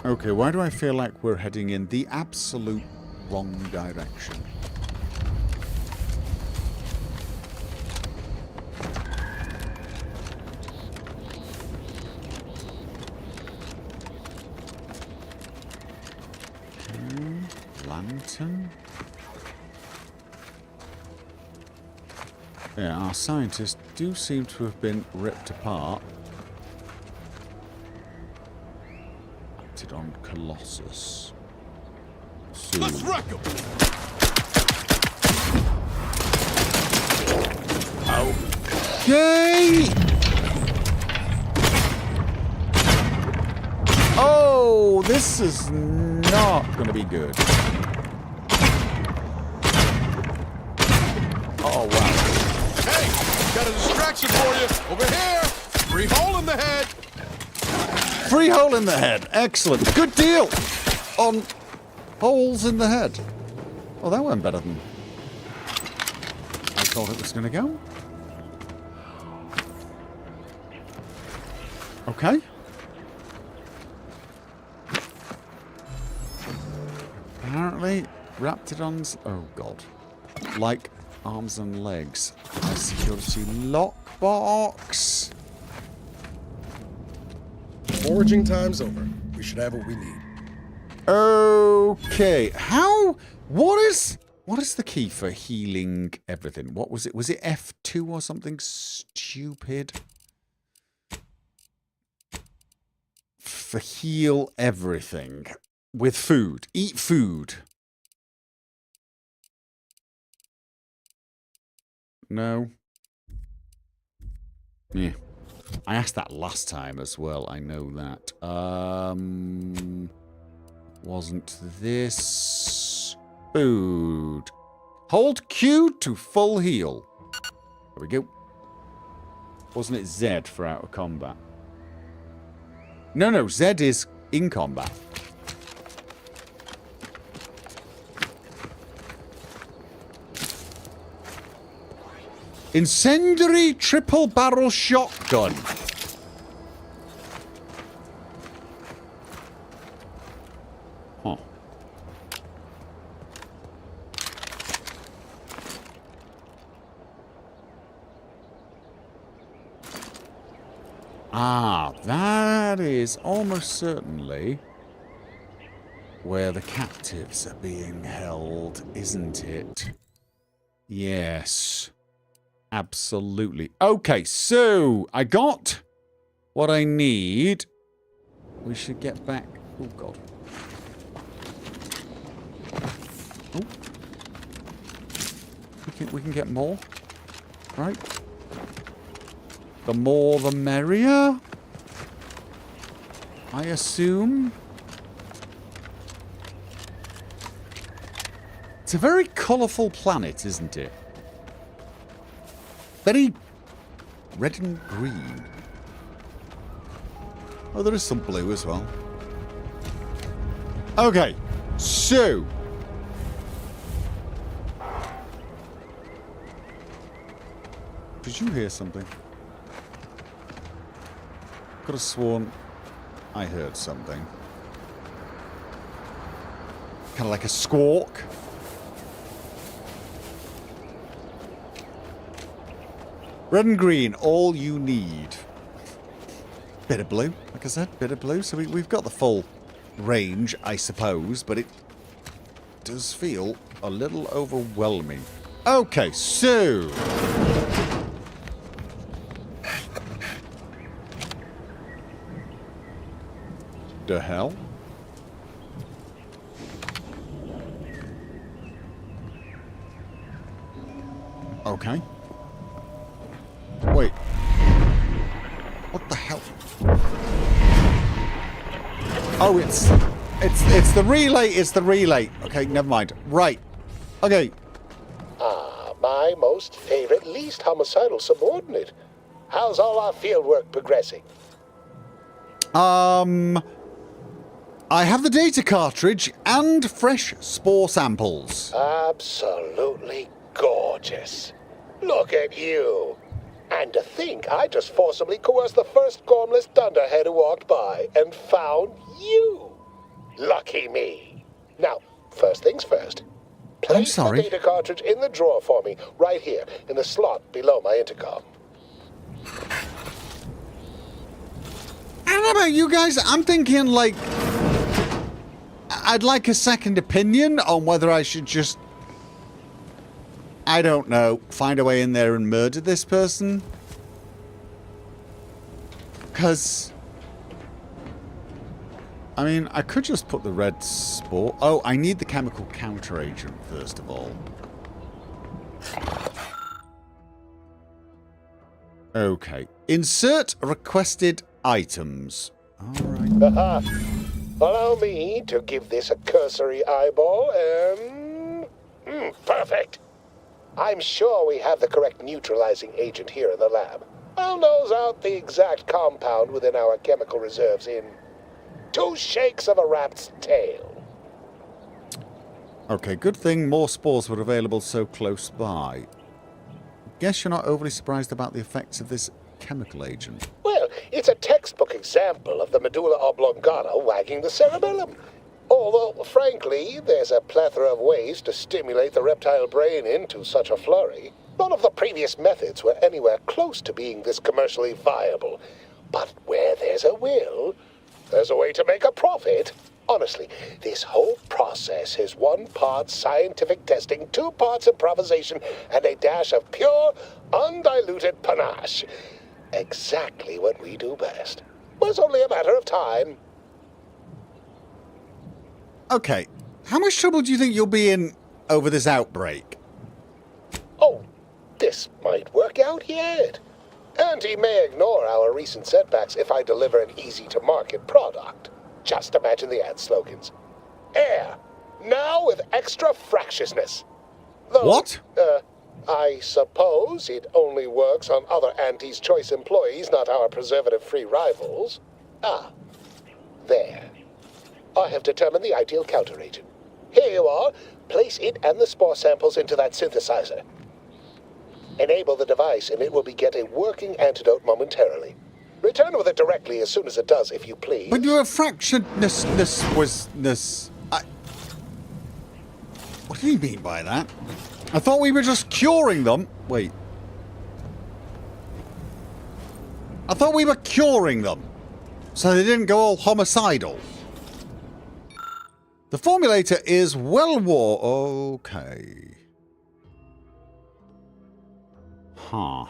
Okay, why do I feel like we're heading in the absolute wrong direction? lantern. Yeah, our scientists do seem to have been ripped apart. Acted on Colossus. So. Let's wreck him! Yay! Oh, this is not going to be good. Oh, wow. Hey, got a distraction for you. Over here. Free hole in the head. Free hole in the head. Excellent. Good deal on holes in the head. Oh, that went better than I thought it was going to go. Okay. Apparently, Raptidons, oh god, like arms and legs. A security lockbox. Foraging time's over. We should have what we need. Okay, what is the key for healing everything? What was it? Was it F2 or something stupid? For heal everything. With food. Eat food. No. Yeah. I asked that last time as well. I know that. Wasn't this food? Hold Q to full heal. There we go. Wasn't it Z for out of combat? No, Z is in combat. Incendiary triple barrel shotgun. Huh. Ah, that is almost certainly where the captives are being held, isn't it? Yes. Absolutely. Okay, so I got what I need. We should get back. Oh, God. Oh. We can get more. Right. The more the merrier. I assume. It's a very colourful planet, isn't it? Very red and green. Oh, there is some blue as well. Okay, so. Did you hear something? Could have sworn I heard something. Kind of like a squawk. Red and green, all you need. Bit of blue, like I said, bit of blue. So we've got the full range, I suppose, but it does feel a little overwhelming. Okay, so. The hell? Okay. Wait. What the hell? Oh, it's the relay. It's the relay. Okay, never mind. Right. Okay. Ah, my most favorite, least homicidal subordinate. How's all our field work progressing? I have the data cartridge and fresh spore samples. Absolutely gorgeous. Look at you. And to think I just forcibly coerced the first gormless dunderhead who walked by and found you. Lucky me. Now, first things first. Place the data cartridge in the drawer for me, right here, in the slot below my intercom. I don't know about you guys. I'm thinking like I'd like a second opinion on whether I should just, I don't know, find a way in there and murder this person. Because, I mean, I could just put the red spore. Oh, I need the chemical counter agent first of all. Okay. Insert requested items. Alright. Allow me to give this a cursory eyeball and... perfect. I'm sure we have the correct neutralizing agent here in the lab. I'll nose out the exact compound within our chemical reserves in 2 shakes of a rat's tail. Okay, good thing more spores were available so close by. Guess you're not overly surprised about the effects of this chemical agent. Well, it's a textbook example of the medulla oblongata wagging the cerebellum. Although, frankly, there's a plethora of ways to stimulate the reptile brain into such a flurry. None of the previous methods were anywhere close to being this commercially viable. But where there's a will, there's a way to make a profit. Honestly, this whole process is 1 part scientific testing, 2 parts improvisation, and a dash of pure, undiluted panache. Exactly what we do best. But it's only a matter of time. Okay, how much trouble do you think you'll be in over this outbreak? Oh, this might work out yet. And he may ignore our recent setbacks if I deliver an easy-to-market product. Just imagine the ad slogans. Air, now with extra fractiousness. Though, what? I suppose it only works on other Auntie's Choice employees, not our preservative-free rivals. Ah, there. I have determined the ideal counteragent. Here you are. Place it and the spore samples into that synthesizer. Enable the device and it will beget a working antidote momentarily. Return with it directly as soon as it does, if you please. But your fractionedness was... What do you mean by that? I thought we were just curing them. Wait. I thought we were curing them. So they didn't go all homicidal. The formulator is well worn. Okay. Huh.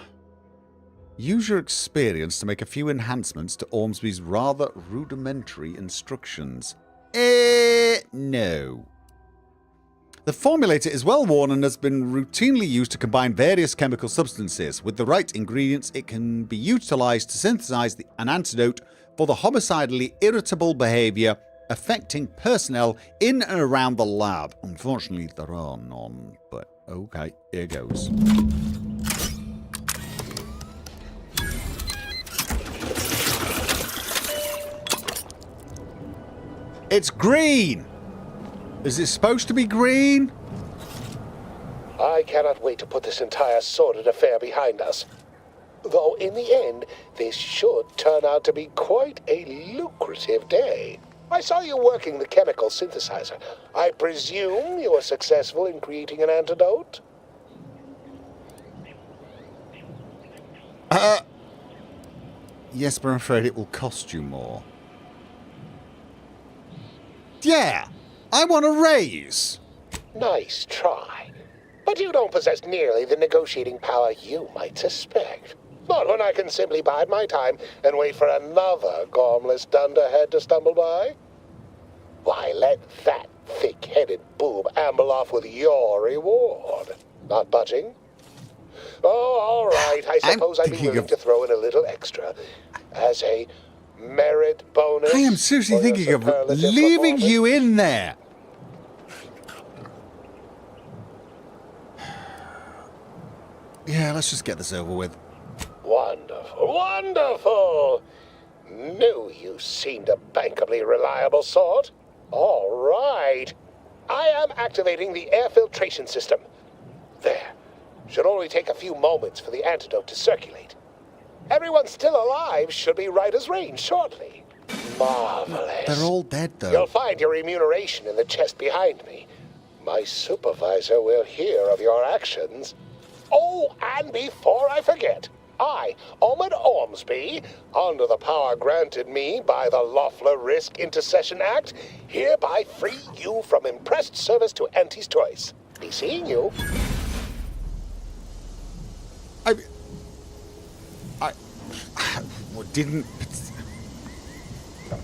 Use your experience to make a few enhancements to Ormsby's rather rudimentary instructions. No. The formulator is well worn and has been routinely used to combine various chemical substances. With the right ingredients, it can be utilized to synthesize an antidote for the homicidally irritable behavior affecting personnel in and around the lab. Unfortunately, there are none, but okay, here goes. It's green! Is it supposed to be green? I cannot wait to put this entire sordid affair behind us. Though in the end, this should turn out to be quite a lucrative day. I saw you working the chemical synthesizer. I presume you were successful in creating an antidote? Yes, but I'm afraid it will cost you more. Yeah, I want a raise. Nice try. But you don't possess nearly the negotiating power you might suspect. Not when I can simply bide my time and wait for another gormless dunderhead to stumble by. Why, let that thick-headed boob amble off with your reward. Not budging? Oh, all right. I suppose I'd be willing to throw in a little extra as a merit bonus. I am seriously thinking of leaving you in there. Yeah, let's just get this over with. Wonderful, wonderful! Knew you seemed a bankably reliable sort. All right. I am activating the air filtration system. There. Should only take a few moments for the antidote to circulate. Everyone still alive should be right as rain shortly. Marvelous. They're all dead, though. You'll find your remuneration in the chest behind me. My supervisor will hear of your actions. Oh, and before I forget, I, Ahmed Ormsby, under the power granted me by the Loeffler Risk Intercession Act, hereby free you from impressed service to Auntie's Choice. Be seeing you.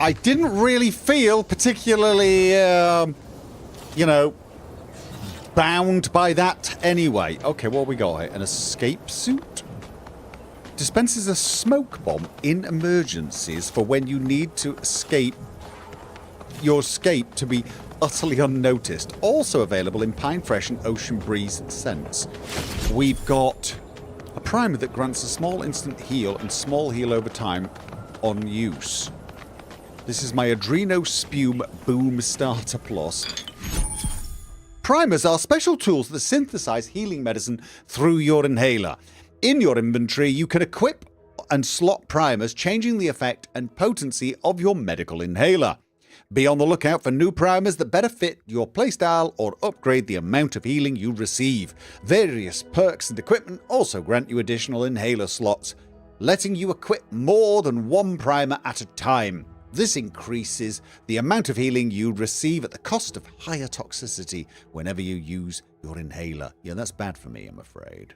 I didn't really feel particularly, bound by that anyway. Okay, what we got here? An escape suit? Dispenses a smoke bomb in emergencies for when you need to escape. Your escape to be utterly unnoticed. Also available in Pine Fresh and Ocean Breeze scents. We've got a primer that grants a small instant heal and small heal over time on use. This is my Adreno Spume Boom Starter Plus. Primers are special tools that synthesize healing medicine through your inhaler. In your inventory, you can equip and slot primers, changing the effect and potency of your medical inhaler. Be on the lookout for new primers that better fit your playstyle or upgrade the amount of healing you receive. Various perks and equipment also grant you additional inhaler slots, letting you equip more than one primer at a time. This increases the amount of healing you receive at the cost of higher toxicity whenever you use your inhaler. Yeah, that's bad for me, I'm afraid.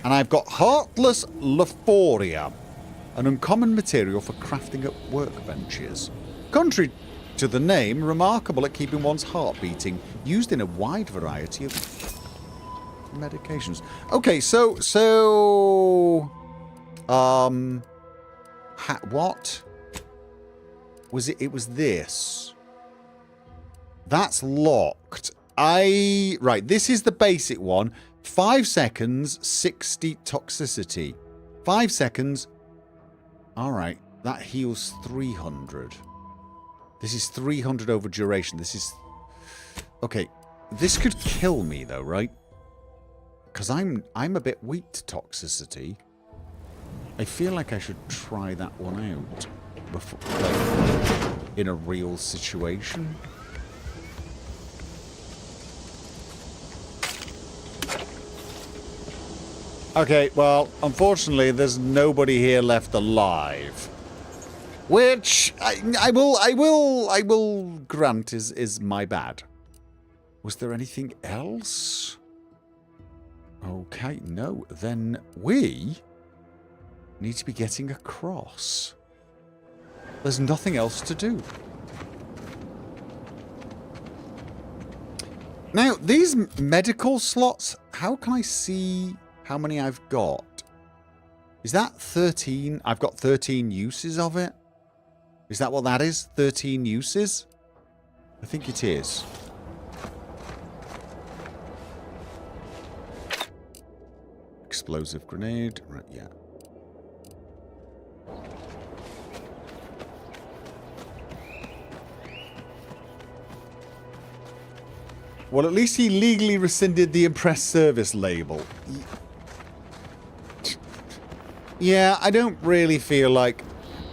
And I've got Heartless Lephoria, an uncommon material for crafting up workbenches. Contrary to the name, remarkable at keeping one's heart beating, used in a wide variety of medications. Okay, what was it? It was this. That's locked. Right, this is the basic one. 5 seconds, 60 toxicity. 5 seconds. Alright, that heals 300. This is 300 over duration. This is... Okay, this could kill me though, right? Because I'm a bit weak to toxicity. I feel like I should try that one out before, like, in a real situation. Okay, well, unfortunately, there's nobody here left alive, which I will grant is my bad. Was there anything else? Okay, no. Then we need to be getting across. There's nothing else to do. Now, these medical slots, how can I see how many I've got? Is that 13? I've got 13 uses of it. Is that what that is? 13 uses? I think it is. Explosive grenade. Right, yeah. Well, at least he legally rescinded the impressed service label. Yeah, I don't really feel like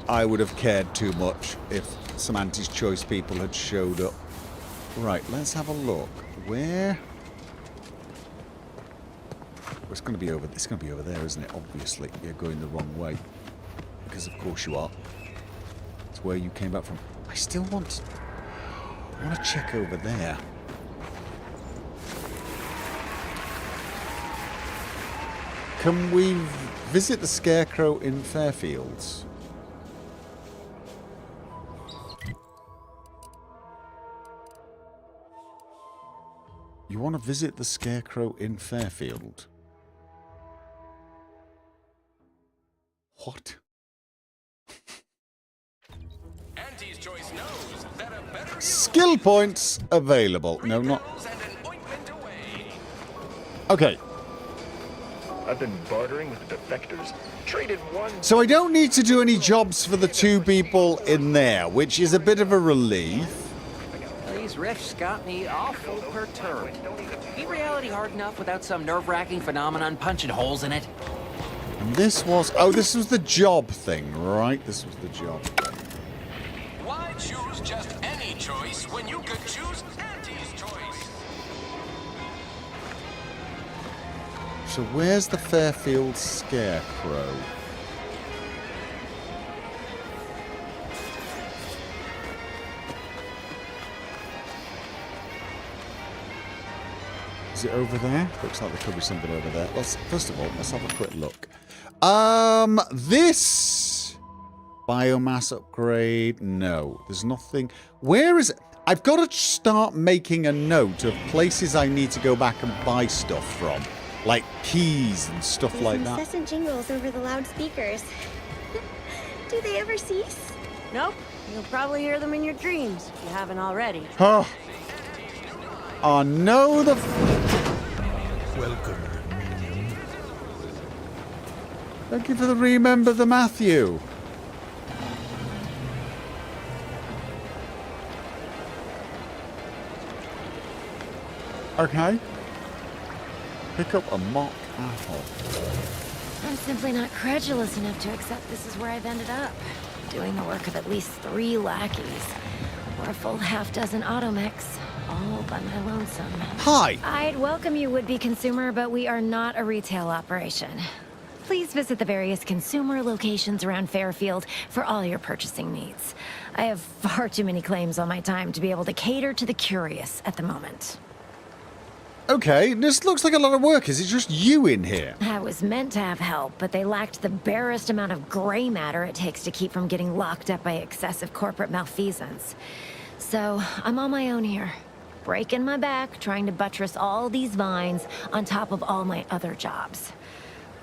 I would have cared too much if some Auntie's Choice people had showed up. Right, let's have a look. Where? Well, it's going to be over. It's going to be over there, isn't it? Obviously, you're going the wrong way, because of course you are. It's where you came back from. I still want. I want to check over there. Can we visit the Scarecrow in Fairfields? You want to visit the Scarecrow in Fairfield? What? Auntie's Choice knows that a better Skill points available. No, not. Okay. I've been bartering with the defectors. Traded one. So I don't need to do any jobs for the two people in there, which is a bit of a relief. These rifts got me awful perturbed. Ain't reality hard enough without some nerve-wracking phenomenon punching holes in it? And this was... Oh, this was the job thing, right? This was the job. Why choose just any choice when you could choose Auntie's Choice? So where's the Fairfield Scarecrow? Is it over there? Looks like there could be something over there. First of all, let's have a quick look. This biomass upgrade. No, there's nothing. Where is it? I've got to start making a note of places I need to go back and buy stuff from, like keys and stuff like that. Incessant jingles over the loudspeakers. Do they ever cease? Nope. You'll probably hear them in your dreams if you haven't already. Oh. Oh no, the. Welcome. Thank you for the remember the Matthew. Okay. Pick up a mock apple. I'm simply not credulous enough to accept this is where I've ended up. Doing the work of at least 3 lackeys. Or a full half-dozen automechs. All by my lonesome. Hi! I'd welcome you, would-be consumer, but we are not a retail operation. Please visit the various consumer locations around Fairfield for all your purchasing needs. I have far too many claims on my time to be able to cater to the curious at the moment. Okay, this looks like a lot of work. Is it just you in here? I was meant to have help, but they lacked the barest amount of gray matter it takes to keep from getting locked up by excessive corporate malfeasance. So, I'm on my own here. Breaking my back, trying to buttress all these vines on top of all my other jobs.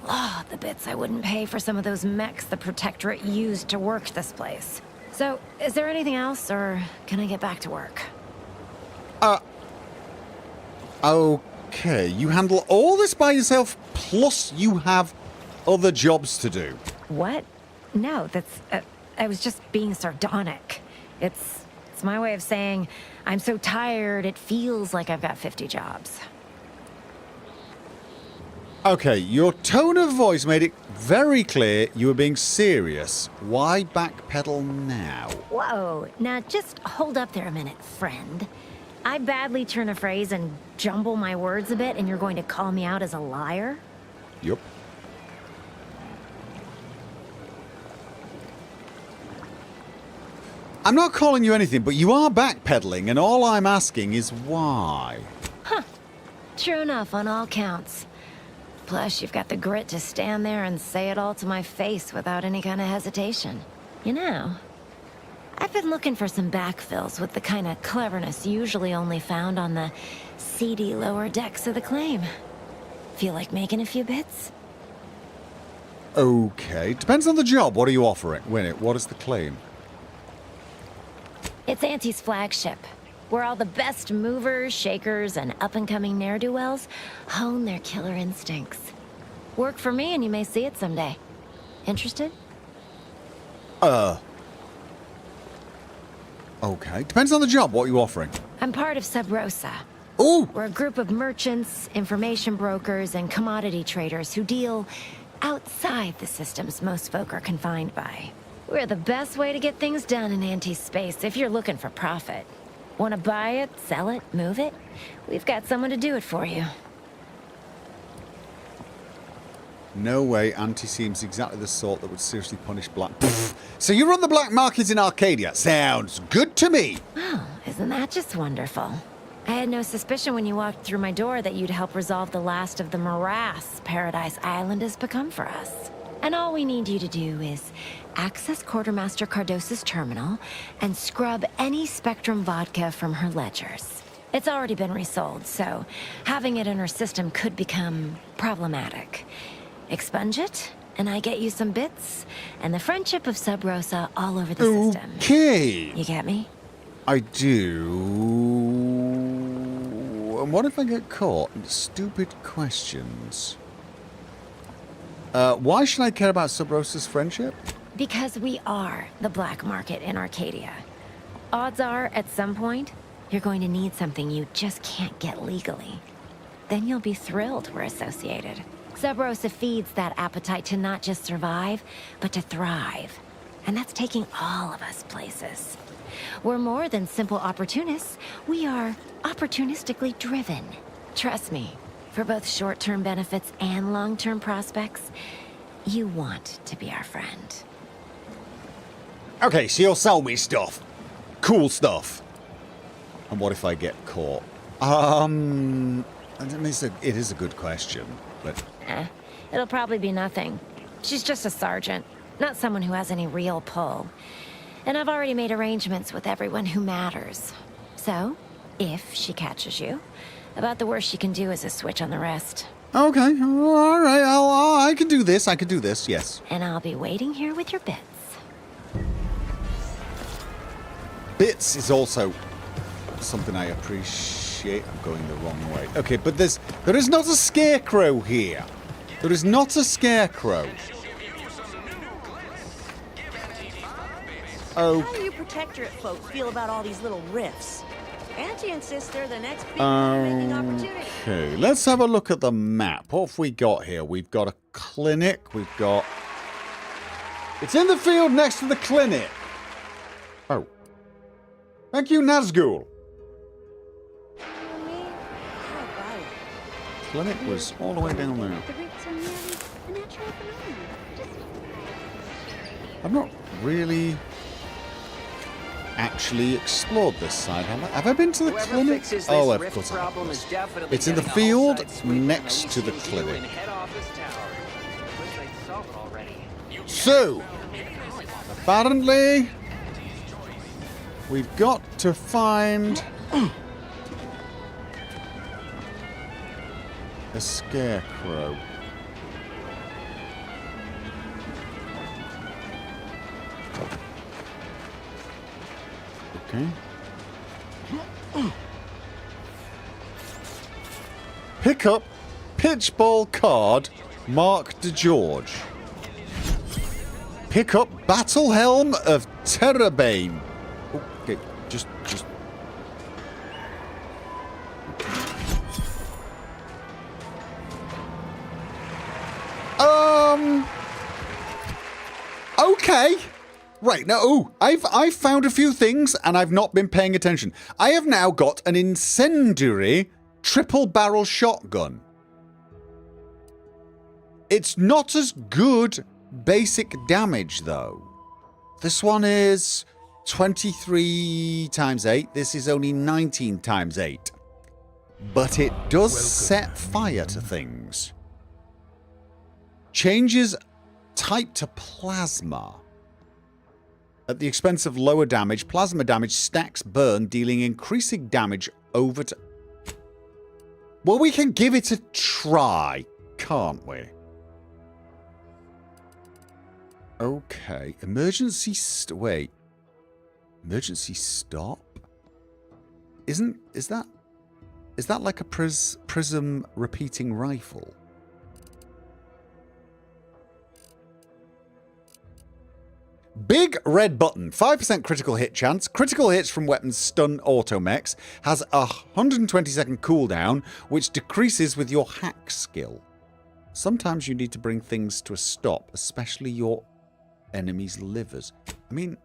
Oh, the bits I wouldn't pay for some of those mechs the Protectorate used to work this place. So, is there anything else, or can I get back to work? Okay, you handle all this by yourself, plus you have other jobs to do. What? No, that's... I was just being sardonic. It's my way of saying, I'm so tired, it feels like I've got 50 jobs. Okay, your tone of voice made it very clear you were being serious. Why backpedal now? Whoa, now just hold up there a minute, friend. I badly turn a phrase and jumble my words a bit, and you're going to call me out as a liar? Yup. I'm not calling you anything, but you are backpedaling, and all I'm asking is why. Huh. True enough on all counts. Plus, you've got the grit to stand there and say it all to my face without any kind of hesitation. You know, I've been looking for some backfills with the kind of cleverness usually only found on the seedy lower decks of the claim. Feel like making a few bits? Okay, depends on the job. What are you offering? What is the claim? It's Auntie's flagship, where all the best movers, shakers, and up-and-coming ne'er-do-wells hone their killer instincts. Work for me and you may see it someday. Interested? Okay, depends on the job. What are you offering? I'm part of Sub Rosa. Ooh! We're a group of merchants, information brokers, and commodity traders who deal outside the systems most folk are confined by. We're the best way to get things done in anti-space if you're looking for profit. Want to buy it, sell it, move it? We've got someone to do it for you. No way, Auntie seems exactly the sort that would seriously punish black... Pfft. So you run the black market in Arcadia. Sounds good to me. Oh, isn't that just wonderful? I had no suspicion when you walked through my door that you'd help resolve the last of the morass Paradise Island has become for us. And all we need you to do is access Quartermaster Cardos's terminal and scrub any Spectrum vodka from her ledgers. It's already been resold, so having it in her system could become problematic. Expunge it, and I get you some bits, and the friendship of Sub Rosa all over the system. Okay. You get me? I do. And what if I get caught? Stupid questions. Why should I care about Sub Rosa's friendship? Because we are the black market in Arcadia. Odds are, at some point, you're going to need something you just can't get legally. Then you'll be thrilled we're associated. Sub Rosa feeds that appetite to not just survive, but to thrive. And that's taking all of us places. We're more than simple opportunists. We are opportunistically driven. Trust me, For both short-term benefits and long-term prospects, you want to be our friend. Okay, so you'll sell me stuff. Cool stuff. And what if I get caught? It is a good question, but... It'll probably be nothing. She's just a sergeant, not someone who has any real pull. And I've already made arrangements with everyone who matters. So, if she catches you, about the worst she can do is a switch on the wrist. Okay, all right, I can do this, yes. And I'll be waiting here with your bits. Bits is also something I appreciate. I'm going the wrong way. Okay, but there is not a scarecrow here. There is not a scarecrow. Oh. How do you protectorate folk feel about all these little rifts? Auntie insists they're the next big making opportunity. Okay, let's have a look at the map. What have we got here? We've got a clinic. We've got... It's in the field next to the clinic. Oh. Thank you, Nazgul. Clinic was all the way down there. I've not really actually explored this side, have I? Have I been to the clinic? Oh, of course I have. It's in the field next to the clinic. So, apparently, we've got to find a scarecrow. Okay. Pick up pitchball card Mark DeGeorge. Pick up Battle Helm of Terrabane. Okay, just... Okay. Right, now, I've found a few things and I've not been paying attention. I have now got an incendiary triple barrel shotgun. It's not as good basic damage, though. This one is 23 times 8. This is only 19 times 8. But it does set fire to things. Changes type to plasma. At the expense of lower damage, plasma damage stacks burn, dealing increasing damage over to... Well, we can give it a try, can't we? Okay, emergency... Wait. Emergency stop? Is that like a prism repeating rifle? Big red button, 5% critical hit chance. Critical hits from weapons stun automechs. Has a 120-second cooldown, which decreases with your hack skill. Sometimes you need to bring things to a stop, especially your enemies' livers. I mean...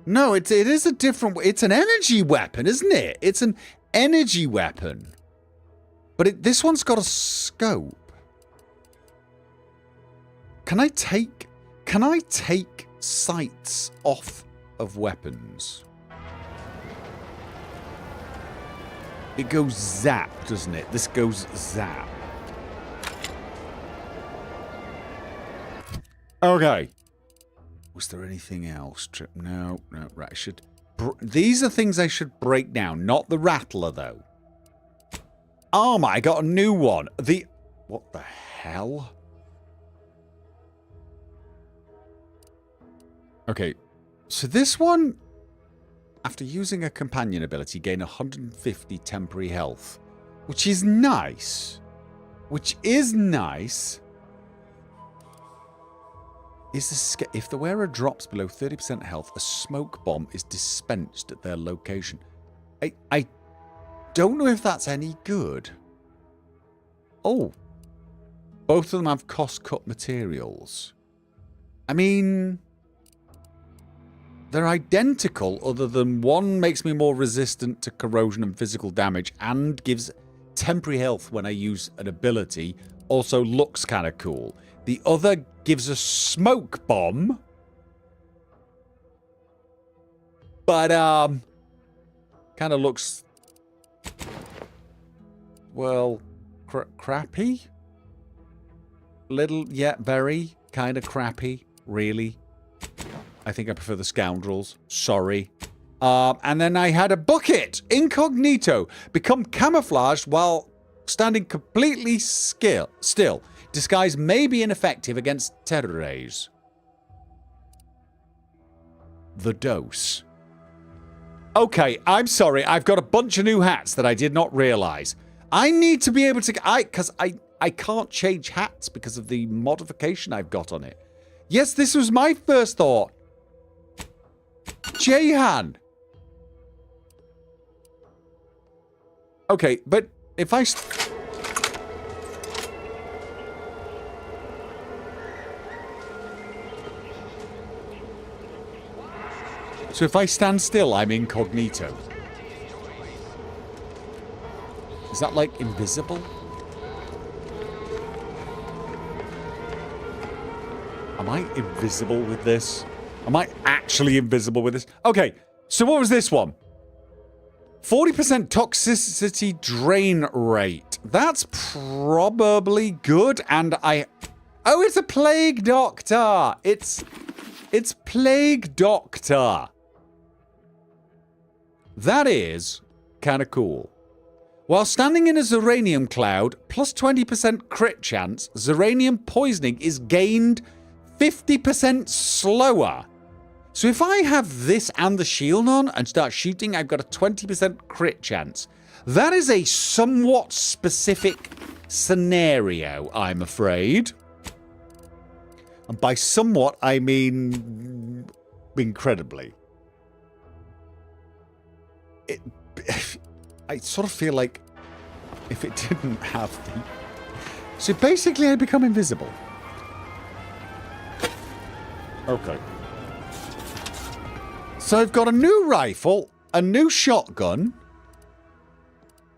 No, it is a different... It's an energy weapon, isn't it? It's an energy weapon. But this one's got a scope. Can I take sights off of weapons? It goes zap, doesn't it? This goes zap. Okay. Was there anything else? No, right. These are things I should break down, not the rattler, though. Armor, I got a new one. What the hell? Okay, so this one, after using a companion ability, gain 150 temporary health, which is nice. If the wearer drops below 30% health, a smoke bomb is dispensed at their location. I don't know if that's any good. Oh, both of them have cost cut materials. I mean... They're identical, other than one makes me more resistant to corrosion and physical damage and gives temporary health when I use an ability. Also looks kind of cool. The other gives a smoke bomb. But, kind of looks, well, crappy? Yeah, very kind of crappy, really. I think I prefer the scoundrels. Sorry. And then I had a bucket. Incognito. Become camouflaged while standing completely still. Disguise may be ineffective against terrors. The dose. Okay, I'm sorry. I've got a bunch of new hats that I did not realize. I need to be able to... Because I can't change hats because of the modification I've got on it. Yes, this was my first thought. Jehan. Okay, but if I... So if I stand still, I'm incognito. Is that like invisible? Am I invisible with this? Am I actually invisible with this? Okay, so what was this one? 40% toxicity drain rate. That's probably good, and I... Oh, it's a plague doctor! It's plague doctor. That is kind of cool. While standing in a Zeranium cloud, plus 20% crit chance, Zeranium poisoning is gained 50% slower. So if I have this and the shield on and start shooting, I've got a 20% crit chance. That is a somewhat specific scenario, I'm afraid. And by somewhat, I mean incredibly. I sort of feel like if it didn't have the... So basically I become invisible. Okay. So I've got a new rifle, a new shotgun,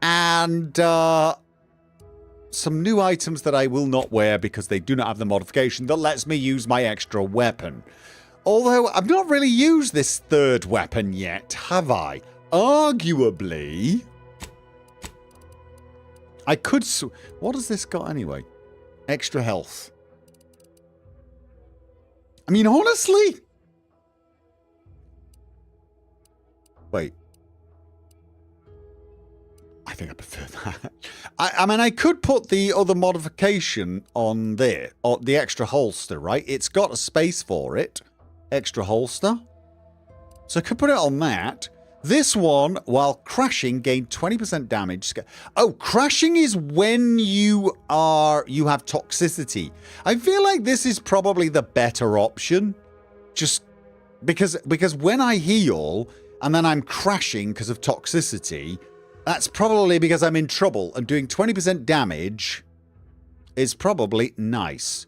and some new items that I will not wear because they do not have the modification that lets me use my extra weapon. Although I've not really used this third weapon yet, have I? Arguably, I could... What has this got anyway? Extra health. I mean, honestly... Wait. I think I prefer that. I mean, I could put the other modification on there, or the extra holster, right? It's got a space for it. Extra holster. So I could put it on that. This one, while crashing, gained 20% damage. Oh, crashing is when you have toxicity. I feel like this is probably the better option. Just because when I heal and then I'm crashing because of toxicity, that's probably because I'm in trouble, and doing 20% damage is probably nice.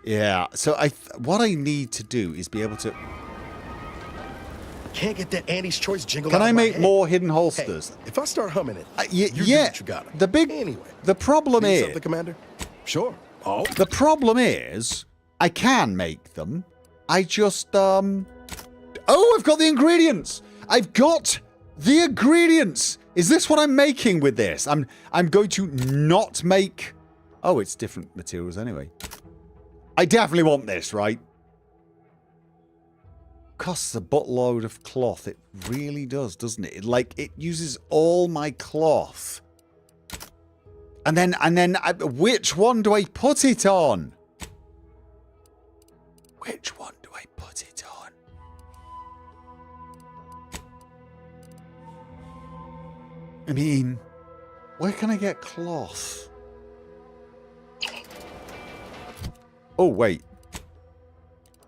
Yeah, so what I need to do is be able to... Can't get that Andy's Choice jingle Can out I of my make head. more hidden holsters? Hey, if I start humming it, you do yeah, what you got. the problem Need is... something, Commander? Sure. Oh. The problem is, I can make them. I just, Oh, I've got the ingredients! I've got the ingredients! Is this what I'm making with this? I'm going to not make... Oh, it's different materials anyway. I definitely want this, right? Costs a buttload of cloth. It really does, doesn't it? It uses all my cloth. And then, which one do I put it on? Which one do I put it on? I mean, where can I get cloth? Oh, wait.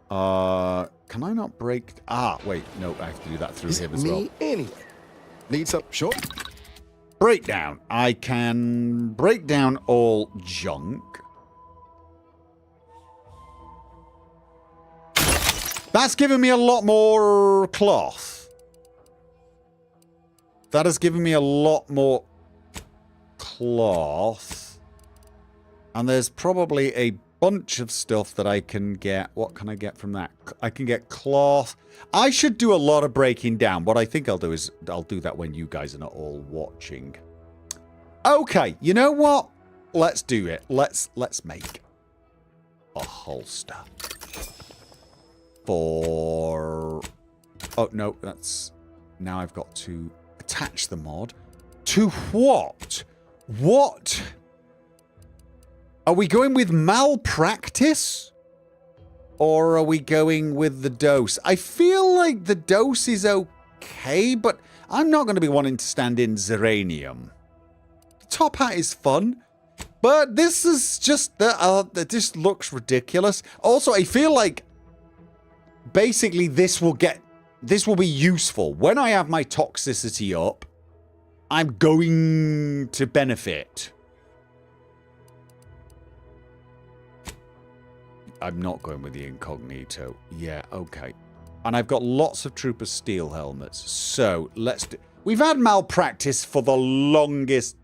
Can I not break... Ah, wait. No, I have to do that through him as well. Anyway. Need some... Sure. Breakdown. I can break down all junk. That's given me a lot more cloth. That has given me a lot more cloth. And there's probably a bunch of stuff that I can get. What can I get from that? I can get cloth. I should do a lot of breaking down. What I think I'll do is I'll do that when you guys are not all watching. Okay, you know what? Let's do it. Let's make a holster for... Oh, no, that's... Now I've got to attach the mod. To what? What? Are we going with malpractice? Or are we going with the dose? I feel like the dose is okay, but I'm not going to be wanting to stand in Zeranium. The top hat is fun, but this is just... this looks ridiculous. Also, I feel like basically this will be useful. When I have my toxicity up, I'm going to benefit. I'm not going with the incognito. Yeah, okay. And I've got lots of Trooper steel helmets. So, let's do... We've had malpractice for the longest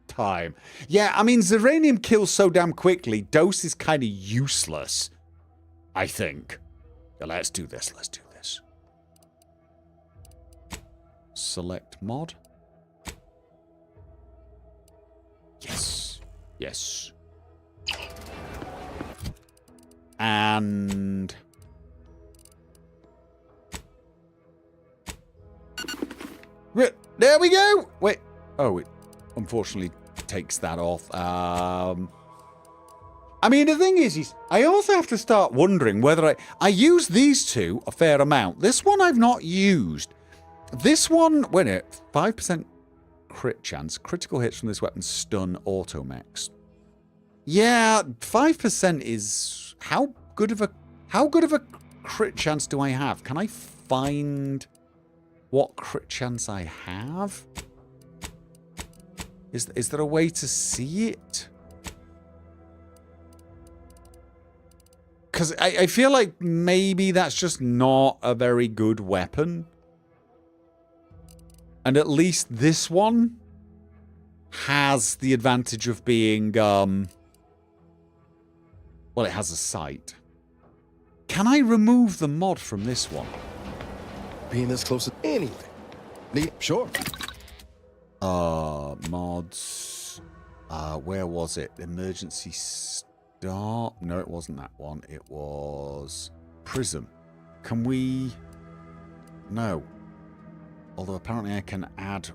time. Yeah, I mean, Zeranium kills so damn quickly. Dose is kind of useless, I think. Let's do this. Let's do this. Select mod. Yes. Yes. And... There we go! Wait. Oh, it unfortunately takes that off. I mean, the thing is I also have to start wondering whether I use these two a fair amount. This one I've not used. This one, wait a minute, 5% crit chance. Critical hits from this weapon stun automechs. Yeah, 5% is... How good of a crit chance do I have? Can I find what crit chance I have? Is there a way to see it? Because I feel like maybe that's just not a very good weapon. And at least this one has the advantage of being... Well, it has a sight. Can I remove the mod from this one? Being this close anyway. Sure. Mods. Where was it? Emergency start? No, it wasn't that one. It was Prism. Can we... No. Although apparently I can add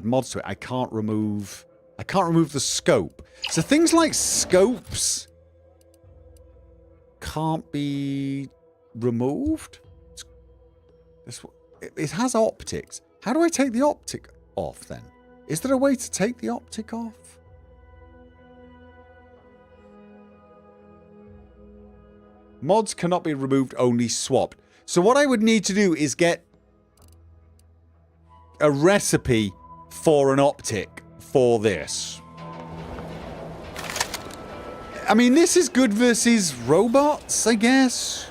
mods to it. I can't remove the scope. So things like scopes can't be removed. It has optics. How do I take the optic off then? Is there a way to take the optic off? Mods cannot be removed, only swapped. So what I would need to do is get a recipe for an optic for this. I mean, this is good versus robots, I guess.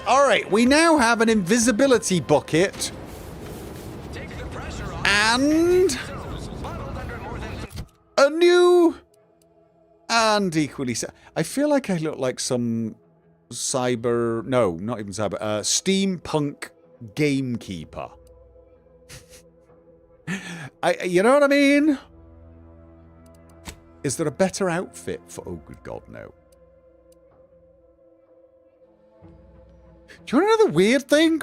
Alright, we now have an invisibility bucket. And... a new... and equally... I feel like I look like some cyber... No, not even cyber. Steampunk gamekeeper. You know what I mean? Is there a better outfit for... Oh, good God, no. Do you want another weird thing?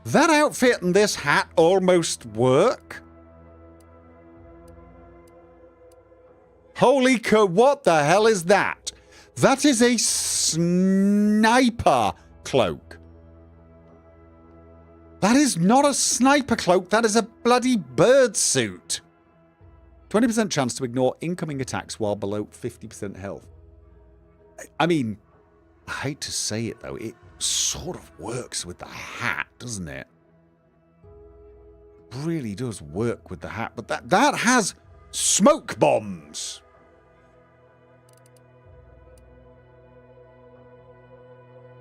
That outfit and this hat almost work. Holy what the hell is that? That is a sniper cloak. That is not a sniper cloak. That is a bloody bird suit. 20% chance to ignore incoming attacks while below 50% health. I mean, I hate to say it though, it sort of works with the hat, doesn't it? Really does work with the hat, but that has smoke bombs.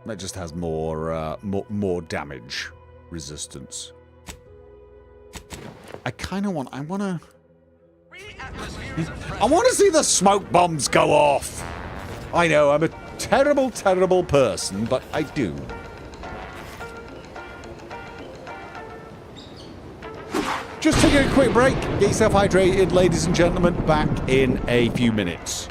That just has more damage resistance. I want to see the smoke bombs go off. I know, I'm a terrible, terrible person, but I do. Just taking a quick break. Get yourself hydrated, ladies and gentlemen. Back in a few minutes.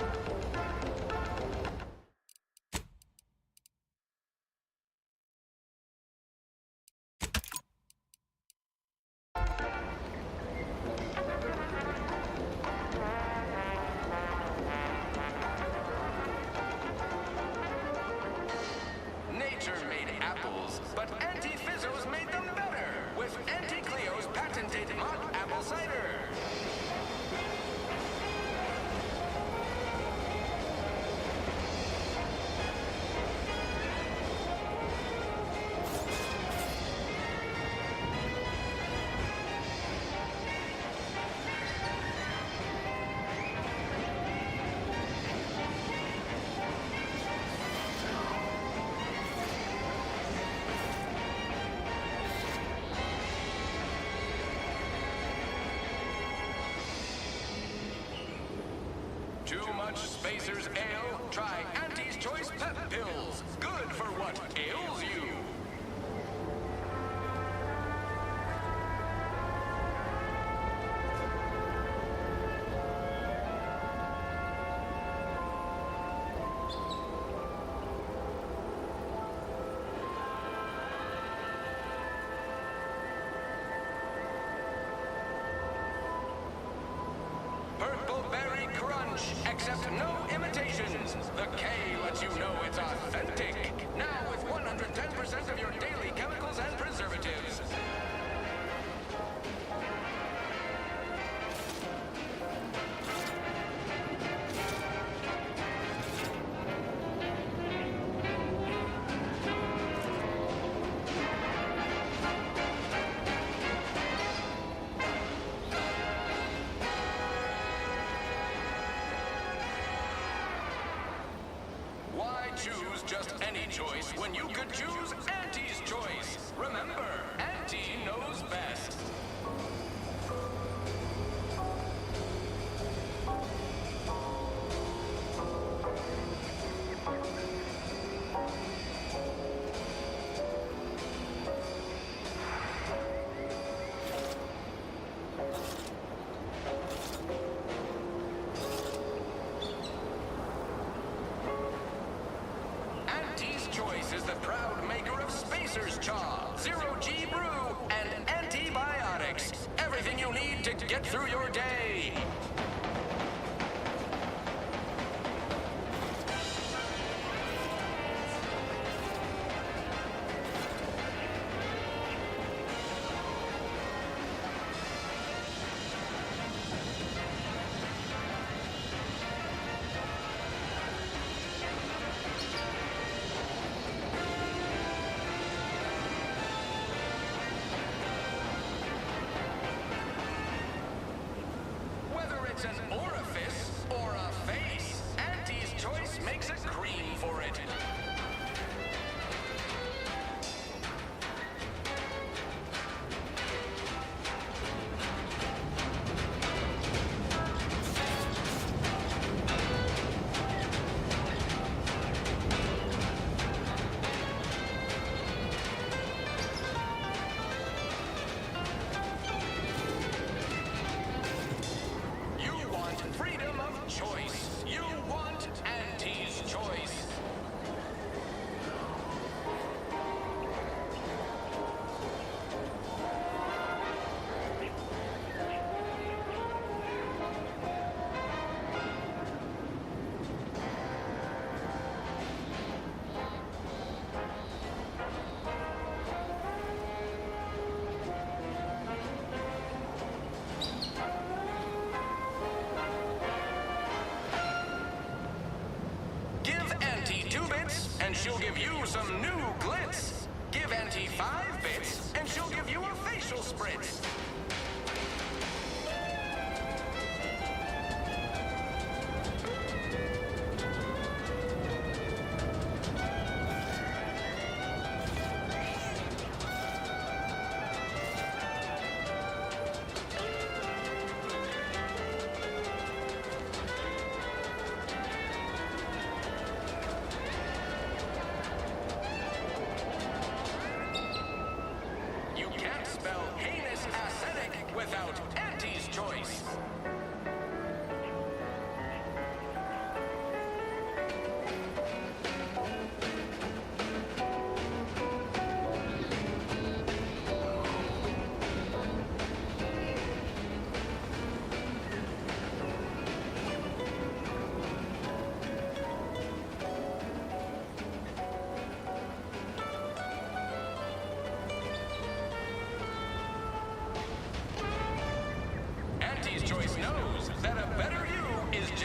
Nature made apples, but Auntie Fizzo's made them better with Auntie Cleo's patented mock apple cider. Too much Spacer's Ale? Try Auntie's Choice Pep Pills. Good for what ails you. Purple Berry Crunch. Accept no imitations. The K lets you know it's authentic. Now with 110% of your daily chemicals and preservatives. Why choose just any choice when you could choose Auntie's Choice? Remember, Auntie knows best. Auntie's Choice is the proud maker of Spacer's Chaw, Zero G Brew, and antibiotics. Everything you need to get through your day. Whether it's an orifice or a face, Auntie's Choice makes a cream for it. You want freedom of choice. You want Auntie's Choice. Give Auntie 2 bits, and she'll give you some new glitz. Give Auntie 5 bits, and she'll give you a facial spritz.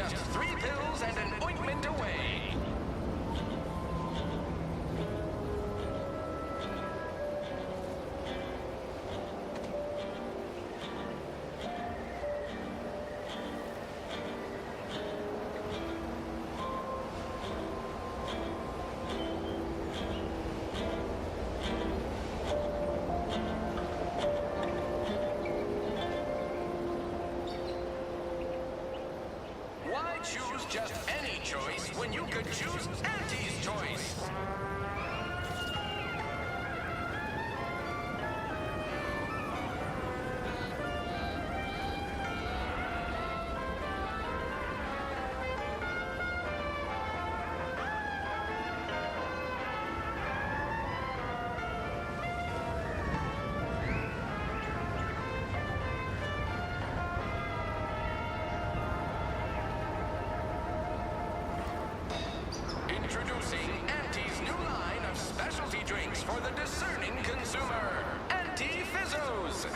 just 3 pills and an ointment away. Why choose just any choice when you could choose Auntie's choice? Introducing Auntie's new line of specialty drinks for the discerning consumer. Auntie Fizzos.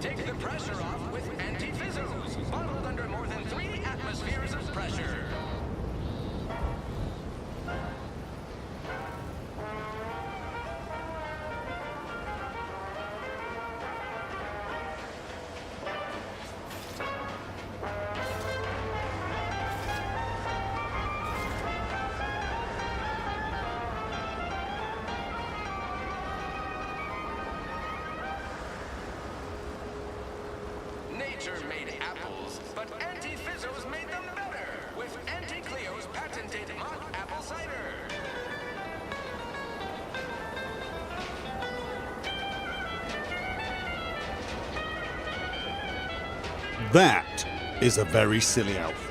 Take the pressure off with Auntie Fizzos, bottled under more than 3 atmospheres of pressure. Nature made apples, but Auntie Fizzos made them better with Auntie Cleo's patented mock apple cider. That is a very silly outfit.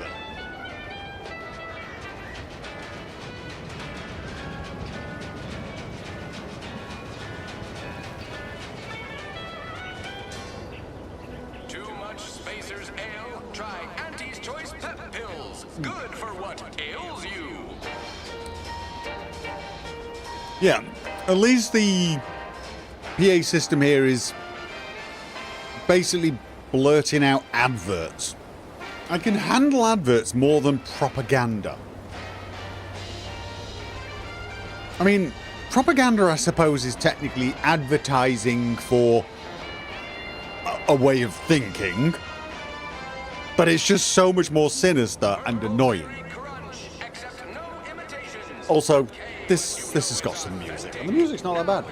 Too much Spacer's Ale? Try Auntie's Choice Pep Pills. Good for what ails you. Yeah, at least the PA system here is basically blurting out adverts. I can handle adverts more than propaganda. I mean, propaganda, I suppose, is technically advertising for a way of thinking, but it's just so much more sinister and annoying. Also, this has got some music, and the music's not that bad.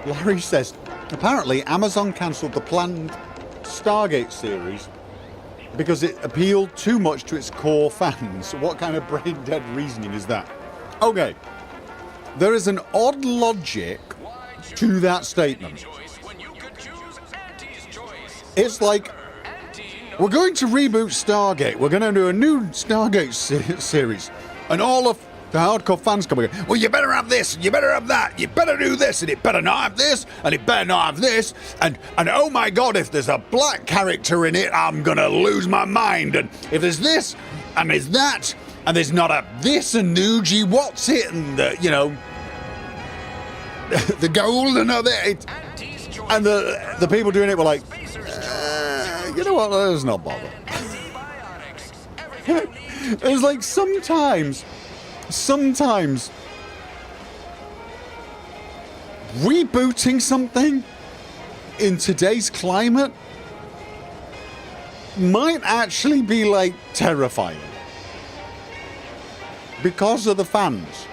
Larry says, apparently Amazon cancelled the planned Stargate series because it appealed too much to its core fans. What kind of brain-dead reasoning is that? Okay, there is an odd logic to that statement. It's like, we're going to reboot Stargate, we're going to do a new Stargate series, and all of the hardcore fans come again. Well, you better have this, you better have that, you better do this, and it better not have this, and it better not have this, and oh my god, if there's a black character in it, I'm gonna lose my mind, and if there's this, and there's that, and there's not a this, and Nuji, what's it, and the, you know, the gold and other, and the people doing it were like, you know what, let's not bother. It's like sometimes rebooting something in today's climate might actually be like terrifying because of the fans.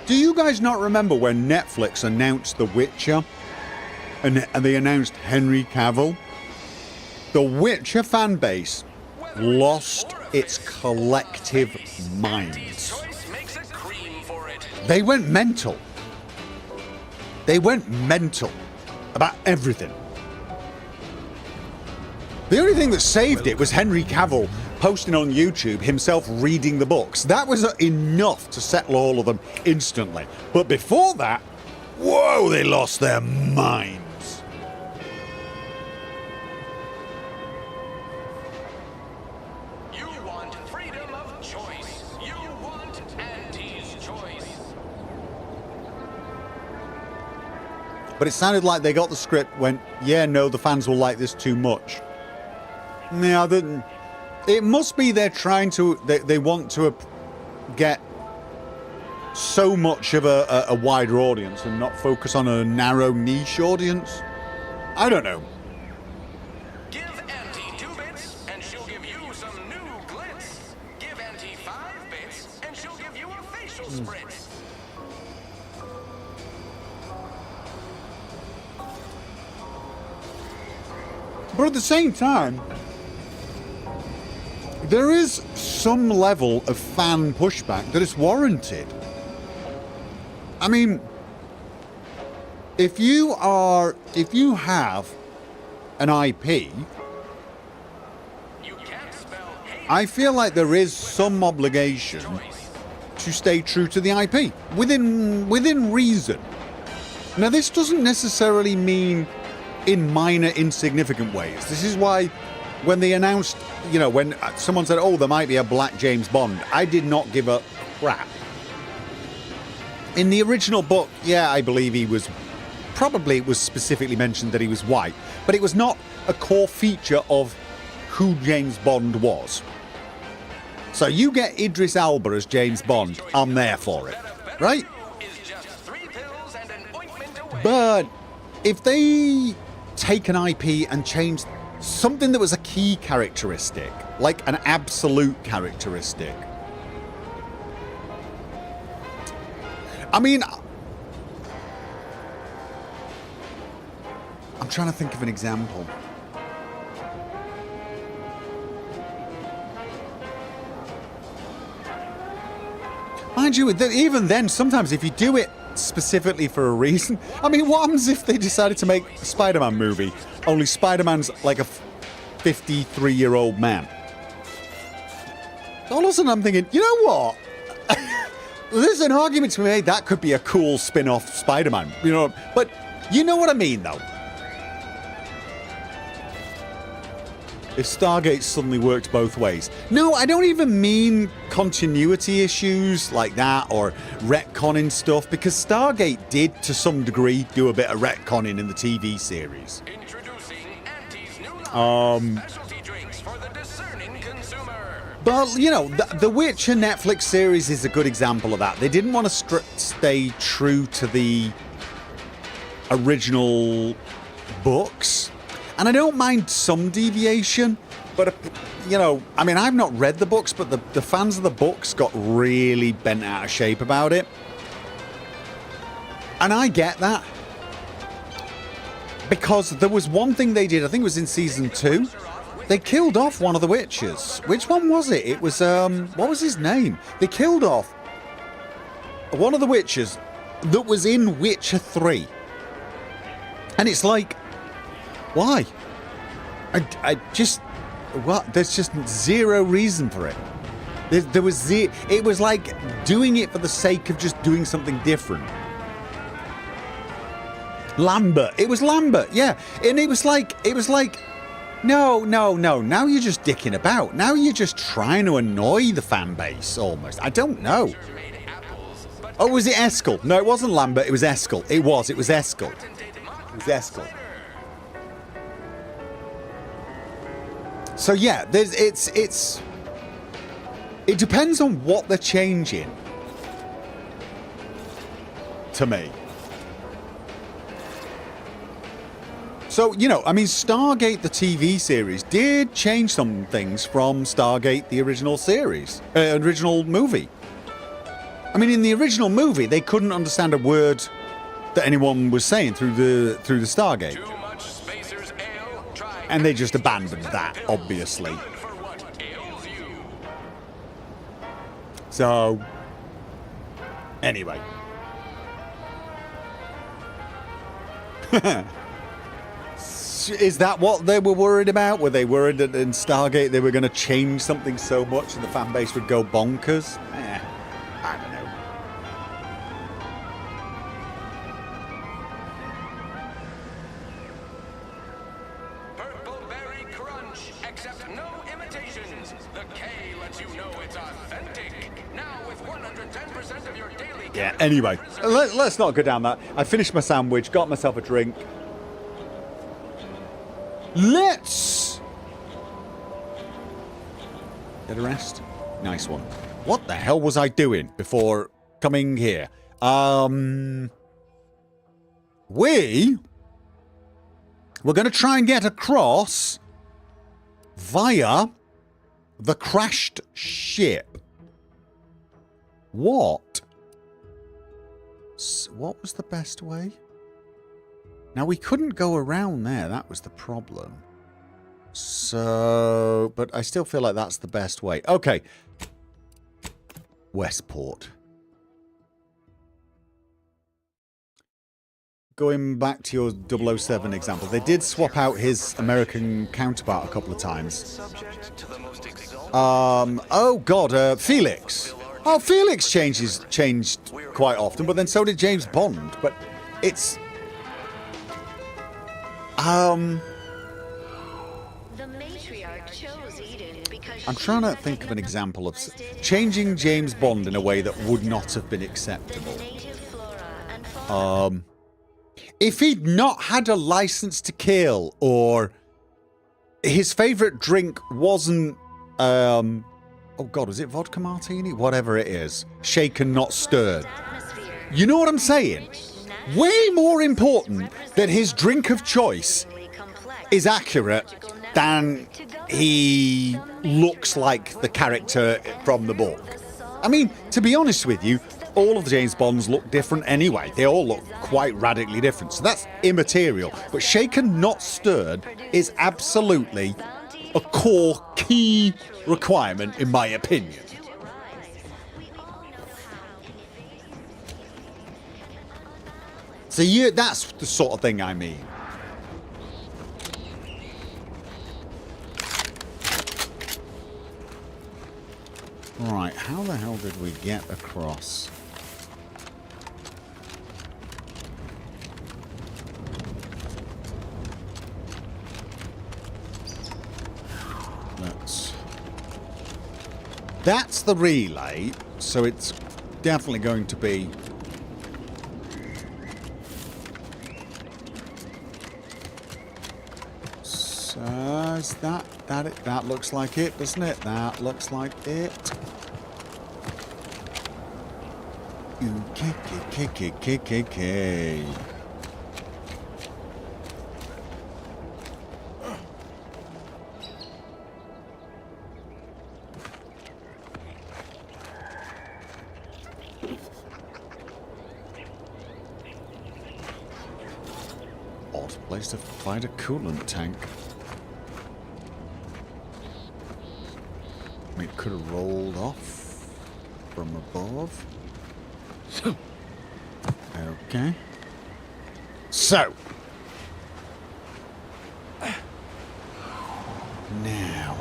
Do Do you guys not remember when Netflix announced The Witcher? And they announced Henry Cavill? The Witcher fan base lost its collective minds. They went mental. They went mental about everything. The only thing that saved it was Henry Cavill posting on YouTube himself reading the books. That was enough to settle all of them instantly. But before that, whoa, they lost their minds. You want freedom of choice. You want Auntie's choice. But it sounded like they got the script, went, yeah, no, the fans will like this too much. No, it must be they're trying to, they want to get so much of a wider audience and not focus on a narrow niche audience. I don't know. Give Auntie 2 bits and she'll give you some new glitz. Give Auntie 5 bits and she'll give you a facial spritz. But at the same time, there is some level of fan pushback that is warranted. I mean, if you have an IP, I feel like there is some obligation to stay true to the IP within reason. Now, this doesn't necessarily mean in minor, insignificant ways. This is why when they announced, when someone said, oh, there might be a black James Bond, I did not give a crap. In the original book, yeah, I believe he was, probably it was specifically mentioned that he was white, but it was not a core feature of who James Bond was. So you get Idris Elba as James Bond, I'm there for it, right? But if they take an IP and change something that was a key characteristic, like an absolute characteristic, I mean, I'm trying to think of an example. Mind you, even then, sometimes if you do it specifically for a reason, I mean, what happens if they decided to make a Spider-Man movie, only Spider-Man's like a 53-year-old man? All of a sudden I'm thinking, you know what? There's an argument to be made that could be a cool spin-off Spider-Man, but you know what I mean, though. If Stargate suddenly worked both ways. No, I don't even mean continuity issues like that or retconning stuff, because Stargate did, to some degree, do a bit of retconning in the TV series. But, the Witcher Netflix series is a good example of that. They didn't want to stay true to the original books. And I don't mind some deviation, but, I mean, I've not read the books, but the fans of the books got really bent out of shape about it. And I get that. Because there was one thing they did, I think it was in season 2. They killed off one of the witches. Which one was it? It was, what was his name? They killed off one of the witches that was in Witcher 3. And it's like, why? I just, what? There's just zero reason for it. There was it was like doing it for the sake of just doing something different. Lambert. It was Lambert, yeah. And it was like, no. Now you're just dicking about. Now you're just trying to annoy the fan base, almost. I don't know. Oh, was it Eskel? No, it wasn't Lambert. It was Eskel. It was Eskel. It was Eskel. So yeah, it depends on what they're changing. To me. So, I mean, Stargate, the TV series, did change some things from Stargate, the original series, original movie. I mean, in the original movie, they couldn't understand a word that anyone was saying through the Stargate. And they just abandoned that, obviously. So, anyway. Is that what they were worried about? Were they worried that in Stargate they were going to change something so much and the fan base would go bonkers? I don't know. Purple Berry Crunch. Accept no imitations. The K lets you know it's authentic. Now with 110% of your daily... Yeah, anyway. Let's not go down that. I finished my sandwich, got myself a drink. Let's get a rest. Nice one. What the hell was I doing before coming here? We're going to try and get across via the crashed ship. What was the best way? Now, we couldn't go around there. That was the problem. So, but I still feel like that's the best way. Okay. Westport. Going back to your 007 example, they did swap out his American counterpart a couple of times. Oh God, Felix. Oh, Felix changed quite often, but then so did James Bond. But it's... I'm trying to think of an example of changing James Bond in a way that would not have been acceptable. If he'd not had a license to kill, or his favourite drink wasn't, oh God, was it vodka martini? Whatever it is. Shaken, not stirred. You know what I'm saying? Way more important that his drink of choice is accurate than he looks like the character from the book. I mean, to be honest with you, all of the James Bonds look different anyway. They all look quite radically different. So that's immaterial. But shaken, not stirred is absolutely a core key requirement in my opinion. So that's the sort of thing I mean. Right, how the hell did we get across? That's the relay, so it's definitely going to be... So, is that looks like it, doesn't it? That looks like it. Okay. Odd place to find a coolant tank. It could have rolled off from above. Okay. So. Now.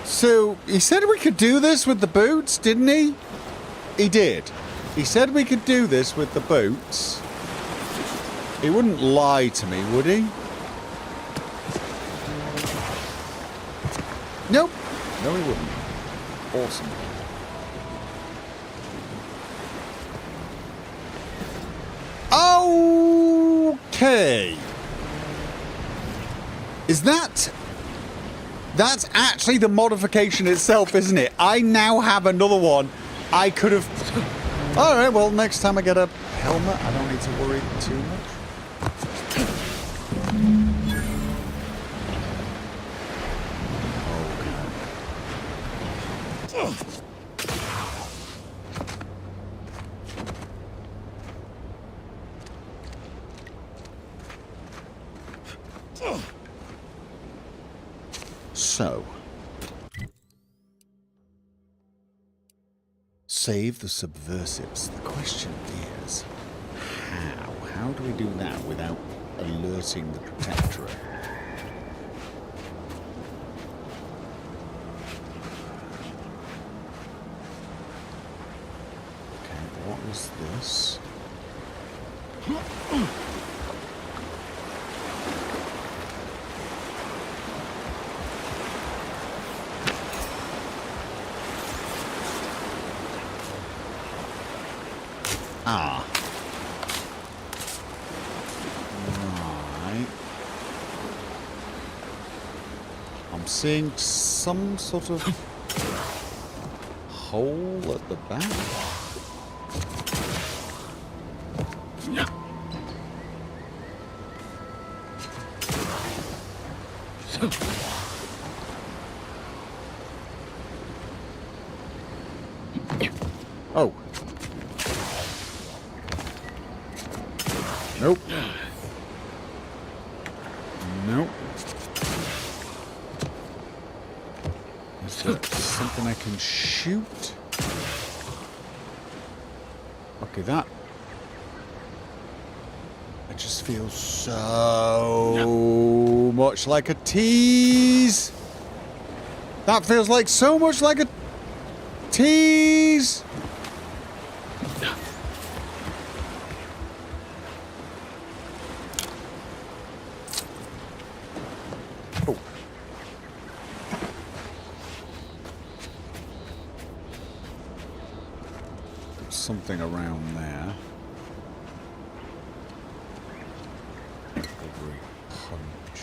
So, he said we could do this with the boots, didn't he? He did. He said we could do this with the boots. He wouldn't lie to me, would he? Nope. No, he wouldn't. Awesome. Okay. Is that... That's actually the modification itself, isn't it? I now have another one. I could have... Alright, well, next time I get a helmet, I don't need to worry too much. So, save the subversives. The question is, how? How do we do that without alerting the Protectorate? Okay, what is this? Ah. Right. I'm seeing some sort of hole at the back. Oh. Nope. Nope. Is there something I can shoot? Okay, that... It just feels so much like a tease. That feels like so much like a tease. Something around there. Every punch.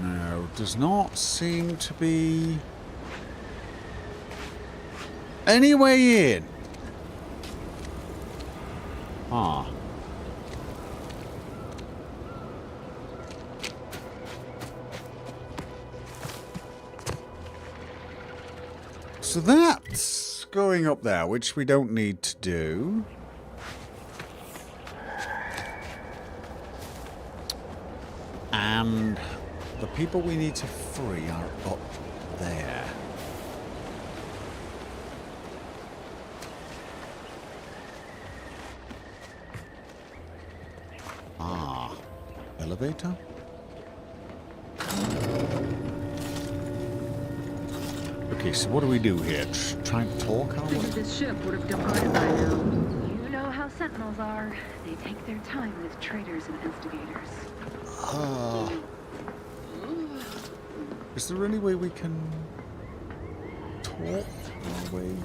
No, does not seem to be any way in. Ah. So that's going up there, which we don't need to do. And the people we need to free are up there. Ah, elevator? Okay, so what do we do here? Try and talk our way? Figured this ship would have departed by now. You know how Sentinels are. They take their time with traitors and instigators. Is there any way we can talk our way?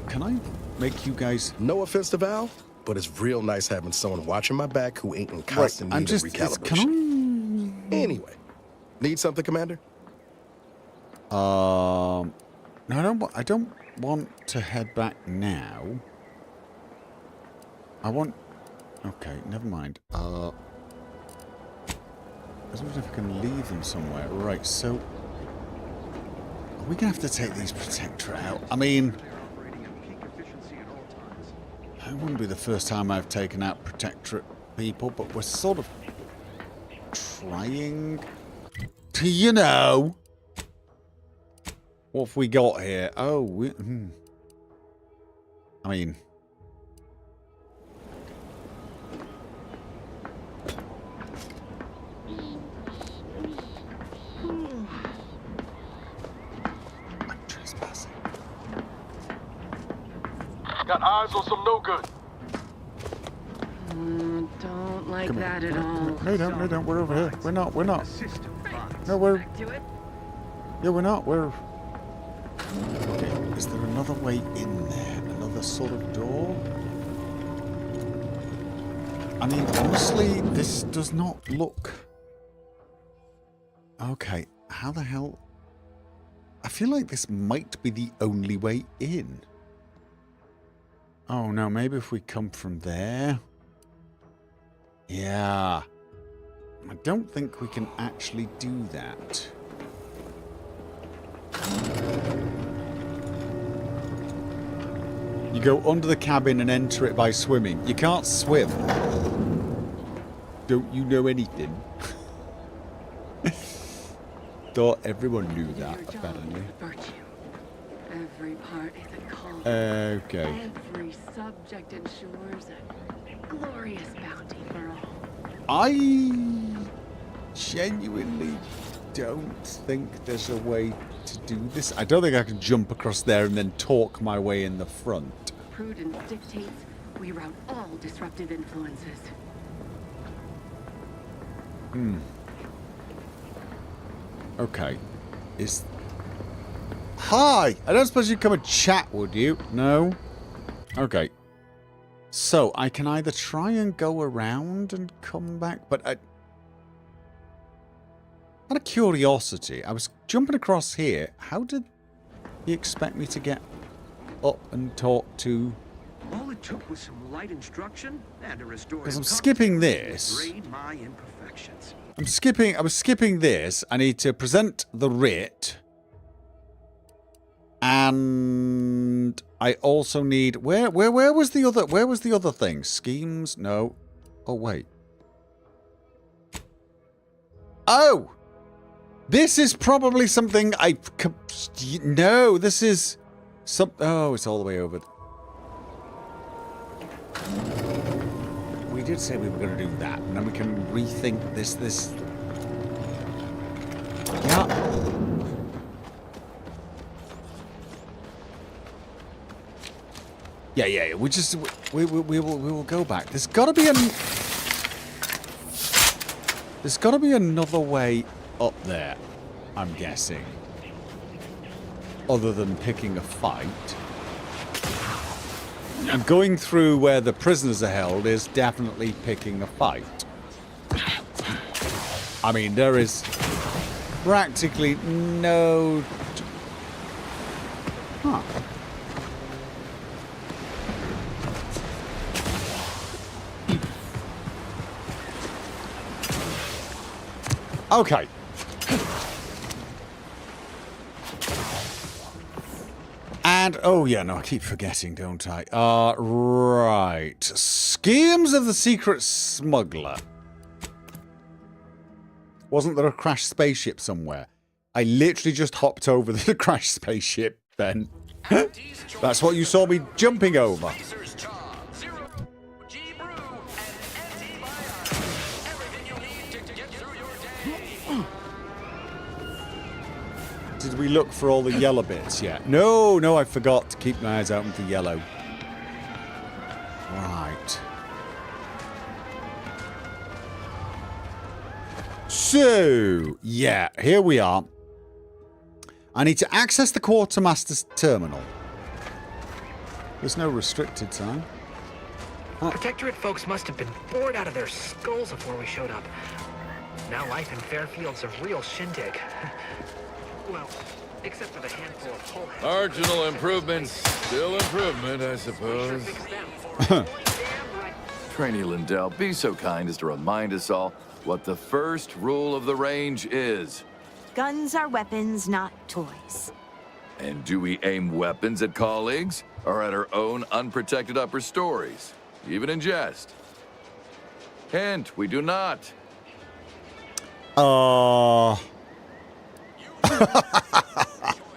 Can I make you guys... No offense to Val, but it's real nice having someone watching my back who ain't in constant need of recalibration. Anyway, need something, Commander? No, I don't want to head back now. I want... Okay, never mind. I was wondering if I can leave them somewhere. Right, so... Are we going to have to take these Protectorate out? I mean... It wouldn't be the first time I've taken out Protectorate people, but we're sort of... trying... to, you know... What have we got here? Oh, I mean... I'm trespassing. Got eyes on some no good. Don't like Come that here. at all. No, don't. We're over here. We're not. No, we're... Yeah, we're not. We're... Okay, is there another way in there? Another sort of door? I mean, honestly, this does not look... Okay, How the hell? I feel like this might be the only way in. Oh no, maybe if we come from there. Yeah. I don't think we can actually do that. You go under the cabin and enter it by swimming. You can't swim. Don't you know anything? Thought everyone knew that, apparently. Every party that calls. Okay. Every subject ensures a glorious bounty for all. I genuinely don't think there's a way to do this. I don't think I can jump across there and then talk my way in the front. Prudence dictates we rout all disruptive influences. Okay. Hi! I don't suppose you'd come and chat, would you? No? Okay. So, I can either try and go around and come back, but out of curiosity, I was jumping across here. How did he expect me to get up and talk to... All it took was some light instruction and a restorative. Because I'm skipping this. My imperfections. I was skipping this. I need to present the writ. And I also need where was the other thing? Schemes? No. Oh wait. Oh! This is probably something no, this is some oh, it's all the way over. We did say we were going to do that, and then we can rethink this. Yeah. Yeah. We will go back. There's got to be another way up there, I'm guessing. Other than picking a fight. And going through where the prisoners are held is definitely picking a fight. I mean, there is practically no... Huh. Okay. And, oh yeah, no, I keep forgetting, don't I? Right. Schemes of the Secret Smuggler. Wasn't there a crashed spaceship somewhere? I literally just hopped over the crashed spaceship, Ben. That's what you saw me jumping over. Did we look for all the yellow bits yet? No, I forgot to keep my eyes open for yellow. Right. So, yeah, here we are. I need to access the Quartermaster's terminal. There's no restricted time. Protectorate folks must have been bored out of their skulls before we showed up. Now life in Fairfield's a real shindig. Well, except for the handful of whole marginal improvements, still improvement, I suppose. Trainee Lindell, be so kind as to remind us all what the first rule of the range is. Guns are weapons, not toys. And do we aim weapons at colleagues or at our own unprotected upper stories, even in jest? Hint, we do not.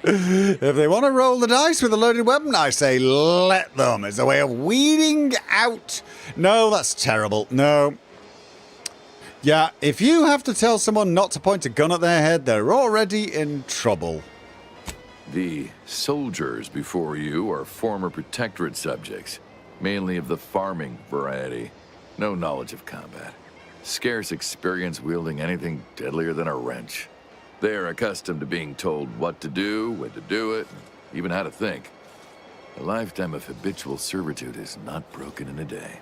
If they want to roll the dice with a loaded weapon, I say let them. It's a way of weeding out. No, that's terrible. No. Yeah, if you have to tell someone not to point a gun at their head, they're already in trouble. The soldiers before you are former Protectorate subjects, mainly of the farming variety. No knowledge of combat. Scarce experience wielding anything deadlier than a wrench. They're accustomed to being told what to do, when to do it, and even how to think. A lifetime of habitual servitude is not broken in a day.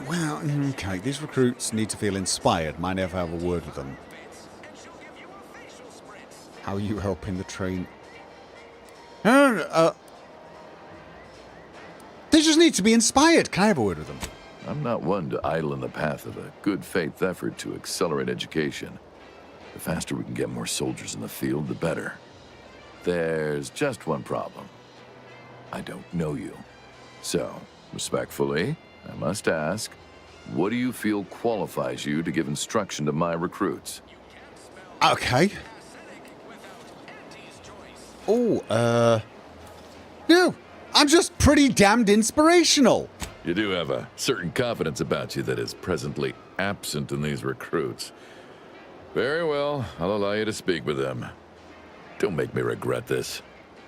Well, okay, these recruits need to feel inspired. Might never have a word with them. How are you helping the train? No. They just need to be inspired. Can I have a word with them? I'm not one to idle in the path of a good faith effort to accelerate education. The faster we can get more soldiers in the field, the better. There's just one problem. I don't know you. So, respectfully, I must ask, what do you feel qualifies you to give instruction to my recruits? Okay. Oh, no, I'm just pretty damned inspirational. You do have a certain confidence about you that is presently absent in these recruits. Very well, I'll allow you to speak with them. Don't make me regret this.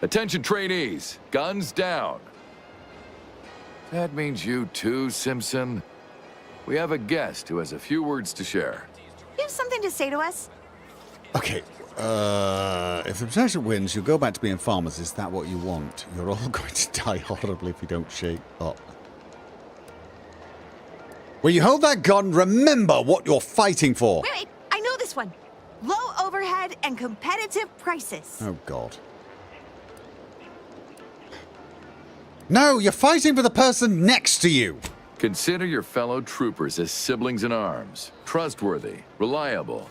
Attention trainees, guns down. That means you too, Simpson. We have a guest who has a few words to share. You have something to say to us? Okay, if the protectorate wins, you'll go back to being farmers. Is that what you want? You're all going to die horribly if you don't shake up. When you hold that gun, remember what you're fighting for. Wait, I know this one. Low overhead and competitive prices. Oh, God. No, you're fighting for the person next to you. Consider your fellow troopers as siblings in arms. Trustworthy, reliable.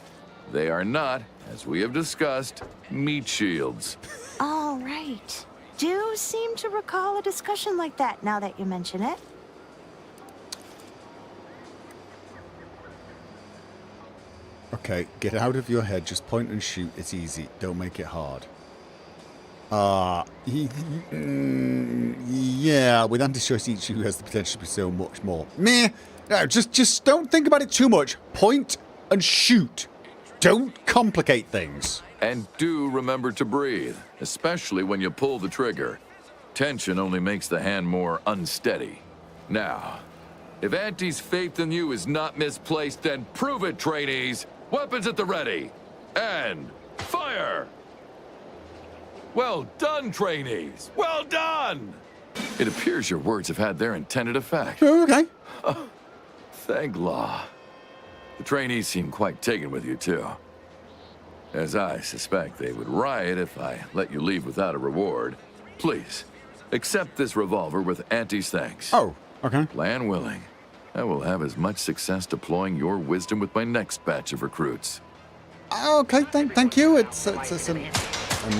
They are not, as we have discussed, meat shields. All right. Do seem to recall a discussion like that now that you mention it. Okay, get out of your head. Just point and shoot. It's easy. Don't make it hard. Yeah, with anti-choice, each of you has the potential to be so much more. Meh. No, just don't think about it too much. Point and shoot. Don't complicate things. And do remember to breathe, especially when you pull the trigger. Tension only makes the hand more unsteady. Now, if Auntie's faith in you is not misplaced, then prove it, trainees. Weapons at the ready. And fire! Well done, trainees. Well done! It appears your words have had their intended effect. Okay. Oh, thank law. The trainees seem quite taken with you, too. As I suspect they would riot if I let you leave without a reward. Please, accept this revolver with Auntie's thanks. Oh, okay. Plan willing. I will have as much success deploying your wisdom with my next batch of recruits. Okay, thank you. It's a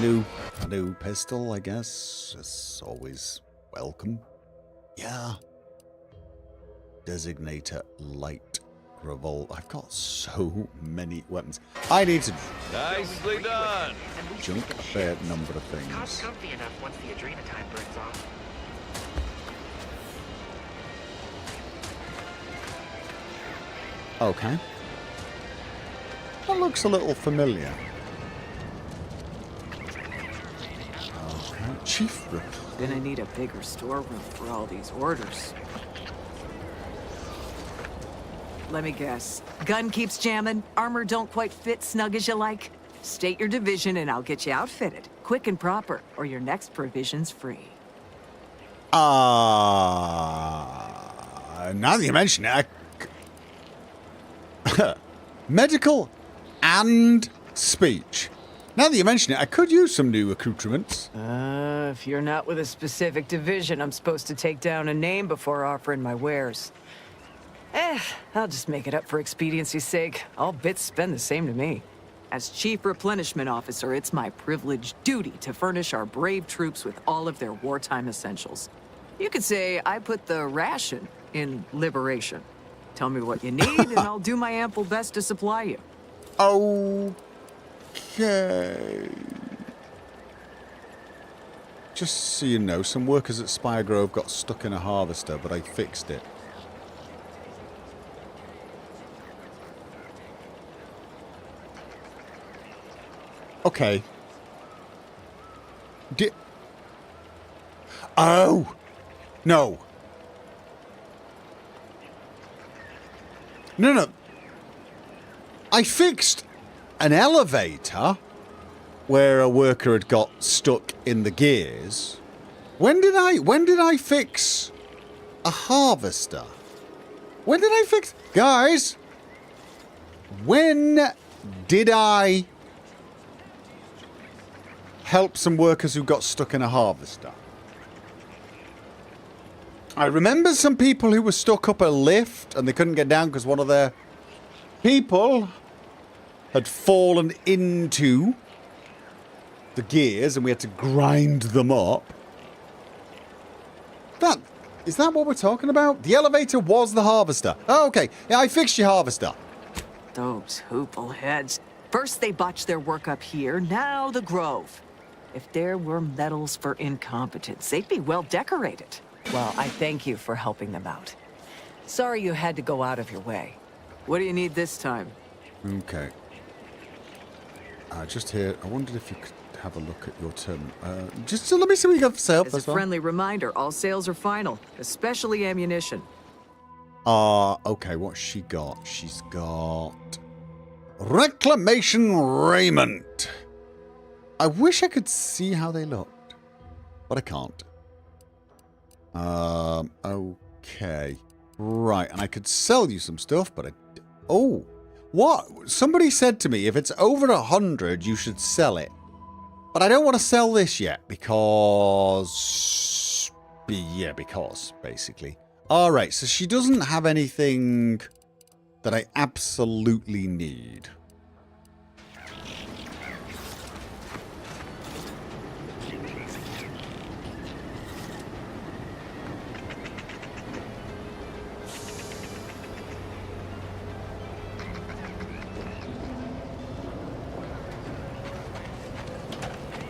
new pistol, I guess. It's always welcome. Yeah. Designator light revolver. I've got so many weapons. I need to Nicely done. junk a fair number of things. Comfy enough once the adrenatine burns off. Okay. That looks a little familiar. Okay. Chief Gonna need a bigger storeroom for all these orders. Let me guess. Gun keeps jamming, armor don't quite fit snug as you like. State your division and I'll get you outfitted. Quick and proper, or your next provision's free. Now that you mention it, medical and speech. Now that you mention it, I could use some new accoutrements. If you're not with a specific division, I'm supposed to take down a name before offering my wares. I'll just make it up for expediency's sake. All bits spend the same to me. As Chief Replenishment Officer, it's my privileged duty to furnish our brave troops with all of their wartime essentials. You could say I put the ration in liberation. Tell me what you need, and I'll do my ample best to supply you. Okay. Just so you know, some workers at Spiregrove got stuck in a harvester, but I fixed it. Okay. Oh! No. No. I fixed an elevator where a worker had got stuck in the gears. When did I fix a harvester? When did I fix... Guys! When did I help some workers who got stuck in a harvester. I remember some people who were stuck up a lift and they couldn't get down because one of their people had fallen into the gears and we had to grind them up. Is that what we're talking about? The elevator was the harvester. Oh, okay. Yeah, I fixed your harvester. Those hoople heads. First they botched their work up here, now the Grove. If there were medals for incompetence, they'd be well decorated. Well, I thank you for helping them out. Sorry you had to go out of your way. What do you need this time? Okay. Just here, I wondered if you could have a look at your terminal. Just so let me see what you got for sale. As a friendly reminder, all sales are final, especially ammunition. Okay, what's she got? She's got Reclamation Raiment. I wish I could see how they looked, but I can't. Okay. Right, and I could sell you some stuff, but oh, what? Somebody said to me, if it's over 100, you should sell it. But I don't want to sell this yet, because... Yeah, because, basically. Alright, so she doesn't have anything that I absolutely need.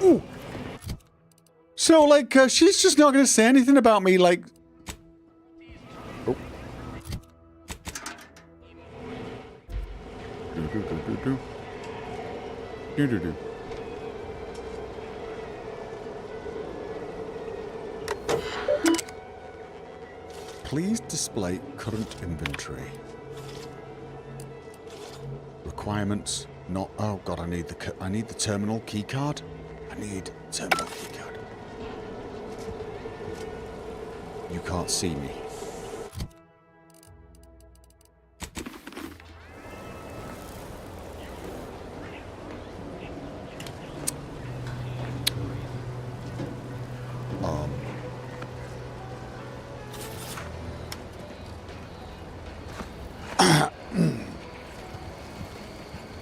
Ooh. So, like, she's just not going to say anything about me, like... Oh. Do. Please display current inventory. Requirements not... Oh god, I need the terminal key card. I need terminal key card. You can't see me.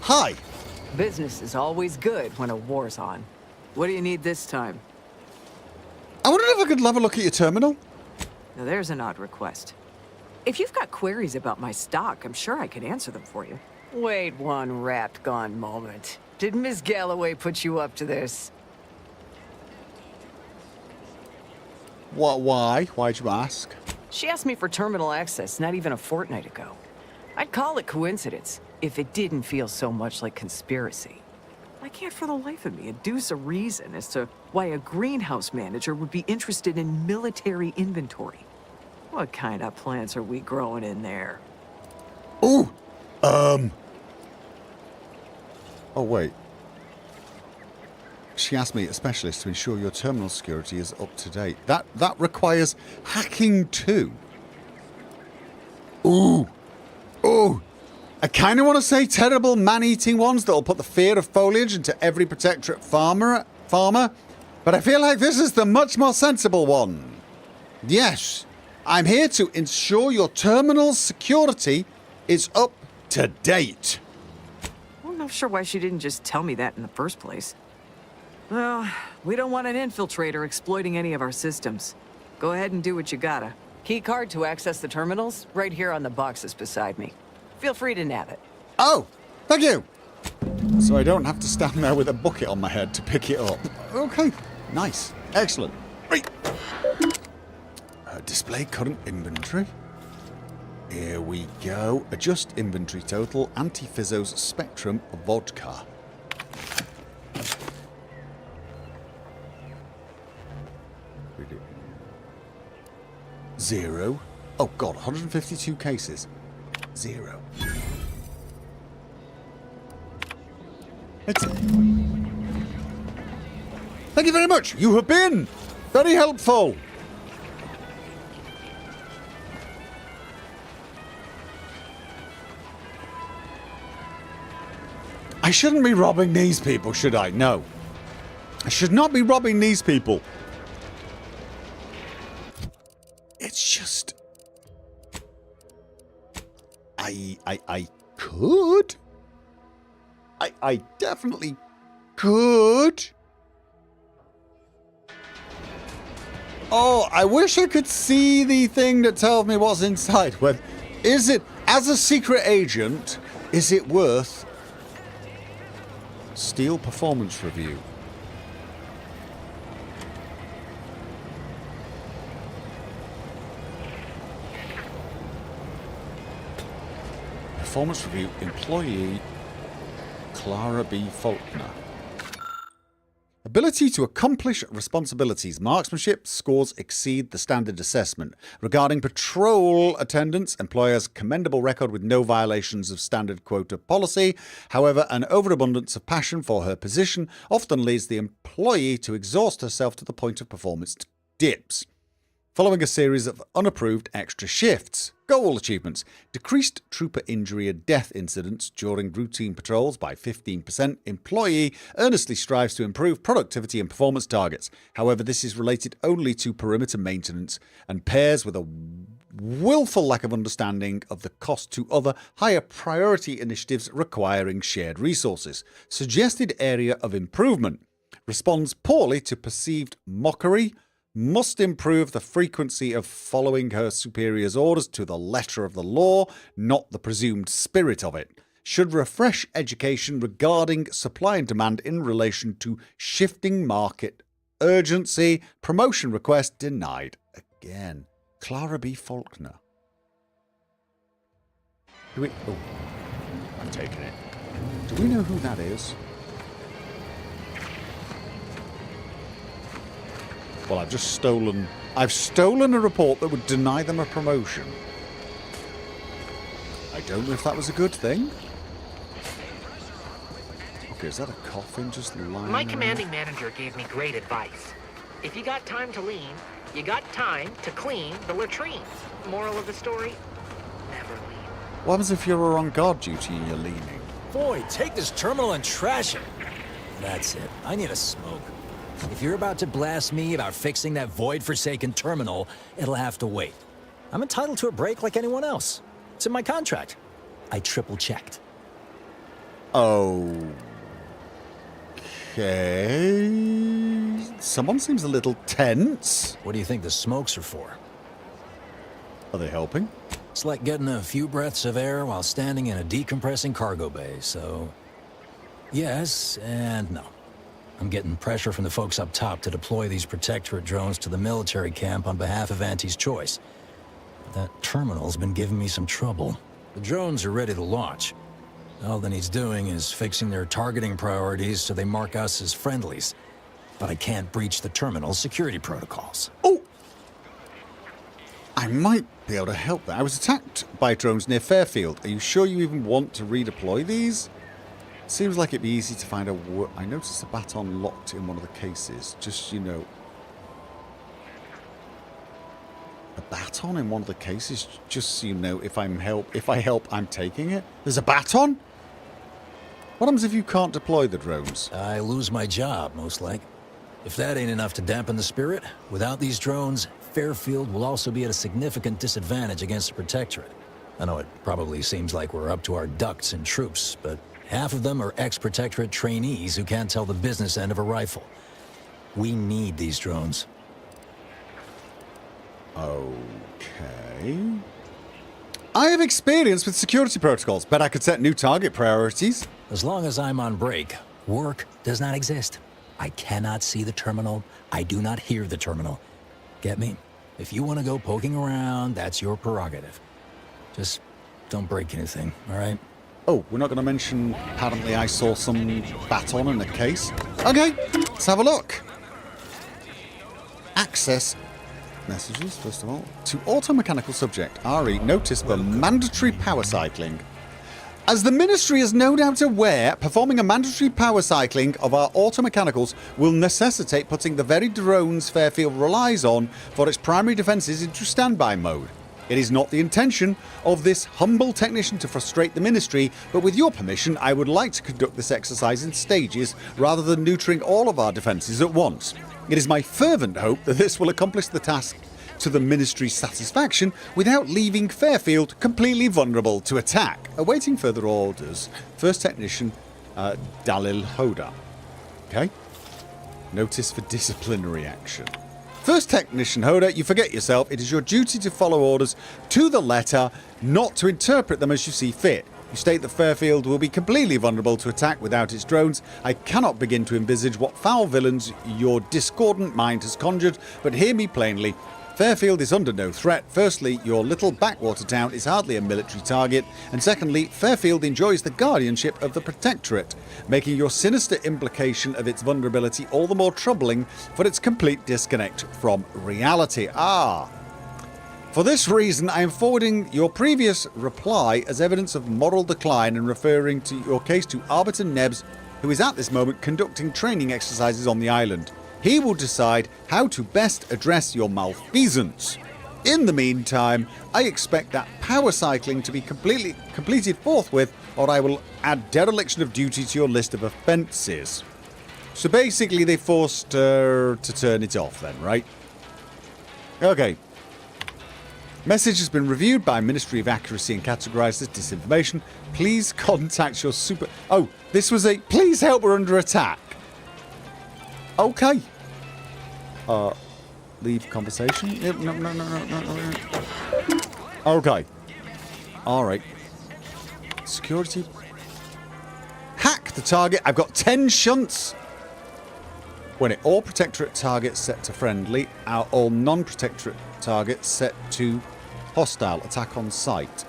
Hi. Business is always good when a war's on. What do you need this time? I wondered if I could have a look at your terminal. Now there's an odd request. If you've got queries about my stock, I'm sure I could answer them for you. Wait one rapt-gone moment. Did Miss Galloway put you up to this? What? Why? Why'd you ask? She asked me for terminal access not even a fortnight ago. I'd call it coincidence if it didn't feel so much like conspiracy. I can't for the life of me adduce a reason as to why a greenhouse manager would be interested in military inventory. What kind of plants are we growing in there? Ooh! Oh, wait. She asked me, a specialist, to ensure your terminal security is up to date. That requires hacking too. Ooh! Ooh! I kind of want to say terrible man-eating ones that'll put the fear of foliage into every protectorate farmer, but I feel like this is the much more sensible one. Yes, I'm here to ensure your terminal's security is up to date. I'm not sure why she didn't just tell me that in the first place. Well, we don't want an infiltrator exploiting any of our systems. Go ahead and do what you gotta. Key card to access the terminals, right here on the boxes beside me. Feel free to nab it. Oh, thank you. So I don't have to stand there with a bucket on my head to pick it up. Okay, nice. Excellent. Right. Display current inventory. Here we go. Adjust inventory total. Anti-Fizzo's Spectrum Vodka. Zero. Oh god, 152 cases. Zero. Thank you very much. You have been very helpful. I shouldn't be robbing these people, should I? No. I should not be robbing these people. It's just... I could. I definitely could. Oh, I wish I could see the thing that tells me what's inside. When, is it, as a secret agent, is it worth... Steel performance review. Performance review, employee Clara B. Faulkner. Ability to accomplish responsibilities. Marksmanship scores exceed the standard assessment. Regarding patrol attendance, employer's commendable record with no violations of standard quota policy. However, an overabundance of passion for her position often leads the employee to exhaust herself to the point of performance dips. Following a series of unapproved extra shifts. Goal achievements. Decreased trooper injury and death incidents during routine patrols by 15%. Employee earnestly strives to improve productivity and performance targets. However, this is related only to perimeter maintenance and pairs with a willful lack of understanding of the cost to other higher priority initiatives requiring shared resources. Suggested area of improvement. Responds poorly to perceived mockery. Must improve the frequency of following her superior's orders to the letter of the law, not the presumed spirit of it. Should refresh education regarding supply and demand in relation to shifting market urgency. Promotion request denied again. Clara B. Faulkner. Oh, I'm taking it. Do we know who that is? Well, I've stolen a report that would deny them a promotion. I don't know if that was a good thing. Okay, is that a coffin just lying My there? commanding manager gave me great advice. If you got time to lean, you got time to clean the latrines. Moral of the story? Never lean. What happens if you're on guard duty and you're leaning? Boy, take this terminal and trash it. That's it. I need a smoke. If you're about to blast me about fixing that void-forsaken terminal, it'll have to wait. I'm entitled to a break like anyone else. It's in my contract. I triple-checked. Okay. Someone seems a little tense. What do you think the smokes are for? Are they helping? It's like getting a few breaths of air while standing in a decompressing cargo bay, so... yes and no. I'm getting pressure from the folks up top to deploy these Protectorate drones to the military camp on behalf of Auntie's choice. That terminal's been giving me some trouble. The drones are ready to launch. All that needs doing is fixing their targeting priorities so they mark us as friendlies. But I can't breach the terminal's security protocols. Oh! I might be able to help that. I was attacked by drones near Fairfield. Are you sure you even want to redeploy these? Seems like it'd be easy to find a... I noticed a baton locked in one of the cases. Just, you know... A baton in one of the cases? Just so you know, if I help, I'm taking it? There's a baton? What happens if you can't deploy the drones? I lose my job, most like. If that ain't enough to dampen the spirit, without these drones, Fairfield will also be at a significant disadvantage against the Protectorate. I know it probably seems like we're up to our ducks in troops, but... half of them are ex-Protectorate trainees who can't tell the business end of a rifle. We need these drones. Okay. I have experience with security protocols. Bet I could set new target priorities. As long as I'm on break, work does not exist. I cannot see the terminal. I do not hear the terminal. Get me? If you want to go poking around, that's your prerogative. Just don't break anything, all right? Oh, we're not going to mention, apparently I saw some baton in the case. Okay, let's have a look. Access messages, first of all. To auto-mechanical subject, RE, notice for mandatory power cycling. As the Ministry is no doubt aware, performing a mandatory power cycling of our auto-mechanicals will necessitate putting the very drones Fairfield relies on for its primary defences into standby mode. It is not the intention of this humble technician to frustrate the Ministry, but with your permission, I would like to conduct this exercise in stages rather than neutering all of our defences at once. It is my fervent hope that this will accomplish the task to the Ministry's satisfaction without leaving Fairfield completely vulnerable to attack. Awaiting further orders. First Technician, Dalil Hoda. Okay. Notice for disciplinary action. First Technician Hoda, you forget yourself. It is your duty to follow orders to the letter, not to interpret them as you see fit. You state that Fairfield will be completely vulnerable to attack without its drones. I cannot begin to envisage what foul villains your discordant mind has conjured, but hear me plainly. Fairfield is under no threat. Firstly, your little backwater town is hardly a military target, and secondly, Fairfield enjoys the guardianship of the Protectorate, making your sinister implication of its vulnerability all the more troubling for its complete disconnect from reality. For this reason, I am forwarding your previous reply as evidence of moral decline and referring to your case to Arbiter Nebs, who is at this moment conducting training exercises on the island. He will decide how to best address your malfeasance. In the meantime, I expect that power cycling to be completed forthwith, or I will add dereliction of duty to your list of offences. So basically they forced her to turn it off then, right? Okay. Message has been reviewed by Ministry of Accuracy and categorised as disinformation. Please contact your super... Oh, this was a... Please help, we're under attack. Okay. Leave conversation. No. Okay. Alright. Security. Hack the target. I've got 10 shunts. When it all Protectorate targets set to friendly, all non-Protectorate targets set to hostile. Attack on sight.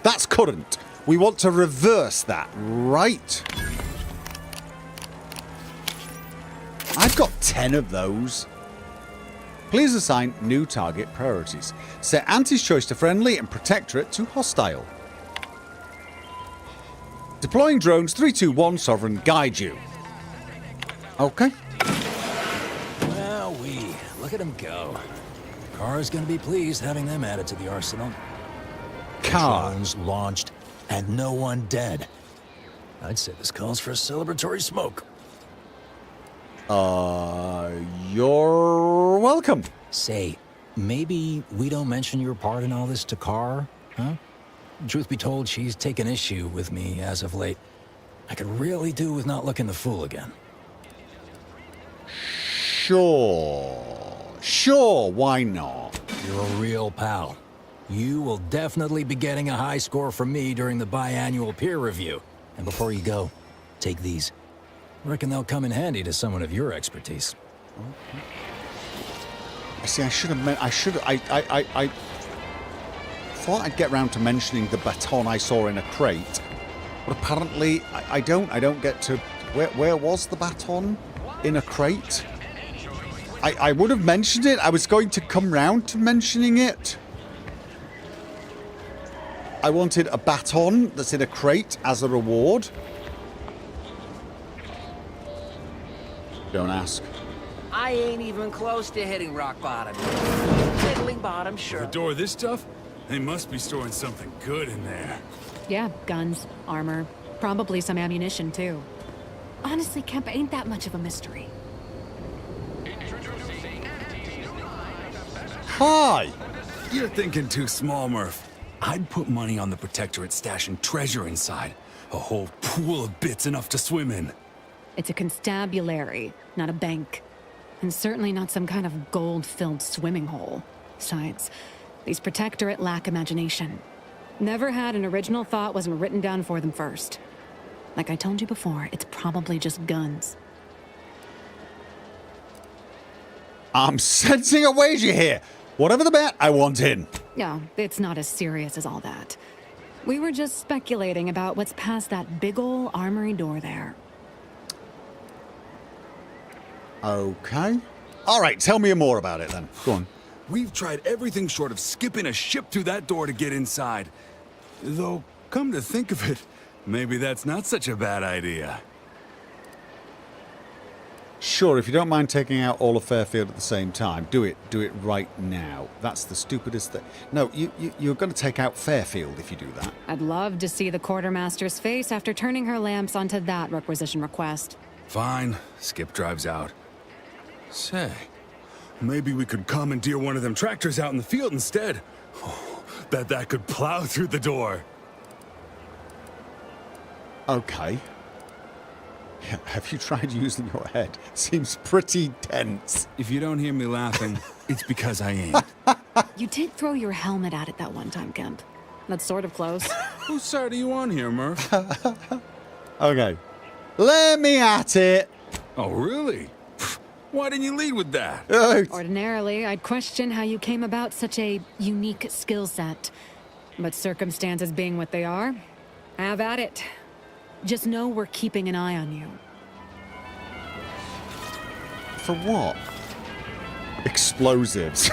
That's current. We want to reverse that, right? I've got 10 of those. Please assign new target priorities. Set Auntie's choice to friendly and Protectorate to hostile. Deploying drones 321 Sovereign guide you. Okay. Well, look at them go. Car's gonna be pleased having them added to the arsenal. Drones launched and no one dead. I'd say this calls for a celebratory smoke. You're welcome. Say, maybe we don't mention your part in all this to Carr, huh? Truth be told, she's taken issue with me as of late. I could really do with not looking the fool again. Sure, why not? You're a real pal. You will definitely be getting a high score from me during the biannual peer review. And before you go, take these. Reckon they'll come in handy to someone of your expertise. I see, I thought I'd get round to mentioning the baton I saw in a crate. But apparently, I don't get to... Where was the baton? In a crate? I would have mentioned it. I was going to come round to mentioning it. I wanted a baton that's in a crate as a reward. Don't ask. I ain't even close to hitting rock bottom. Middling bottom, sure. The door this tough? They must be storing something good in there. Yeah, guns, armor, probably some ammunition too. Honestly, Kemp ain't that much of a mystery. Hi! You're thinking too small, Murph. I'd put money on the Protectorate stashing treasure inside. A whole pool of bits enough to swim in. It's a constabulary, not a bank. And certainly not some kind of gold-filled swimming hole. Besides, these Protectorate lack imagination. Never had an original thought wasn't written down for them first. Like I told you before, it's probably just guns. I'm sensing a wager here. Whatever the bet, I want in. No, it's not as serious as all that. We were just speculating about what's past that big ol' armory door there. Okay. All right, tell me more about it then. Go on. We've tried everything short of skipping a ship through that door to get inside. Though, come to think of it, maybe that's not such a bad idea. Sure, if you don't mind taking out all of Fairfield at the same time, do it. Do it right now. That's the stupidest thing. No, you're going to take out Fairfield if you do that. I'd love to see the quartermaster's face after turning her lamps onto that requisition request. Fine. Skip drives out. Say, maybe we could commandeer one of them tractors out in the field instead. Oh, bet that could plow through the door. Okay. Have you tried using your head? Seems pretty tense. If you don't hear me laughing, it's because I ain't. You did throw your helmet at it that one time, Kemp. That's sort of close. Whose side are you on here, Murph? Okay. Let me at it. Oh, really? Why didn't you lead with that? Ordinarily, I'd question how you came about such a unique skill set. But circumstances being what they are, have at it. Just know we're keeping an eye on you. For what? Explosives.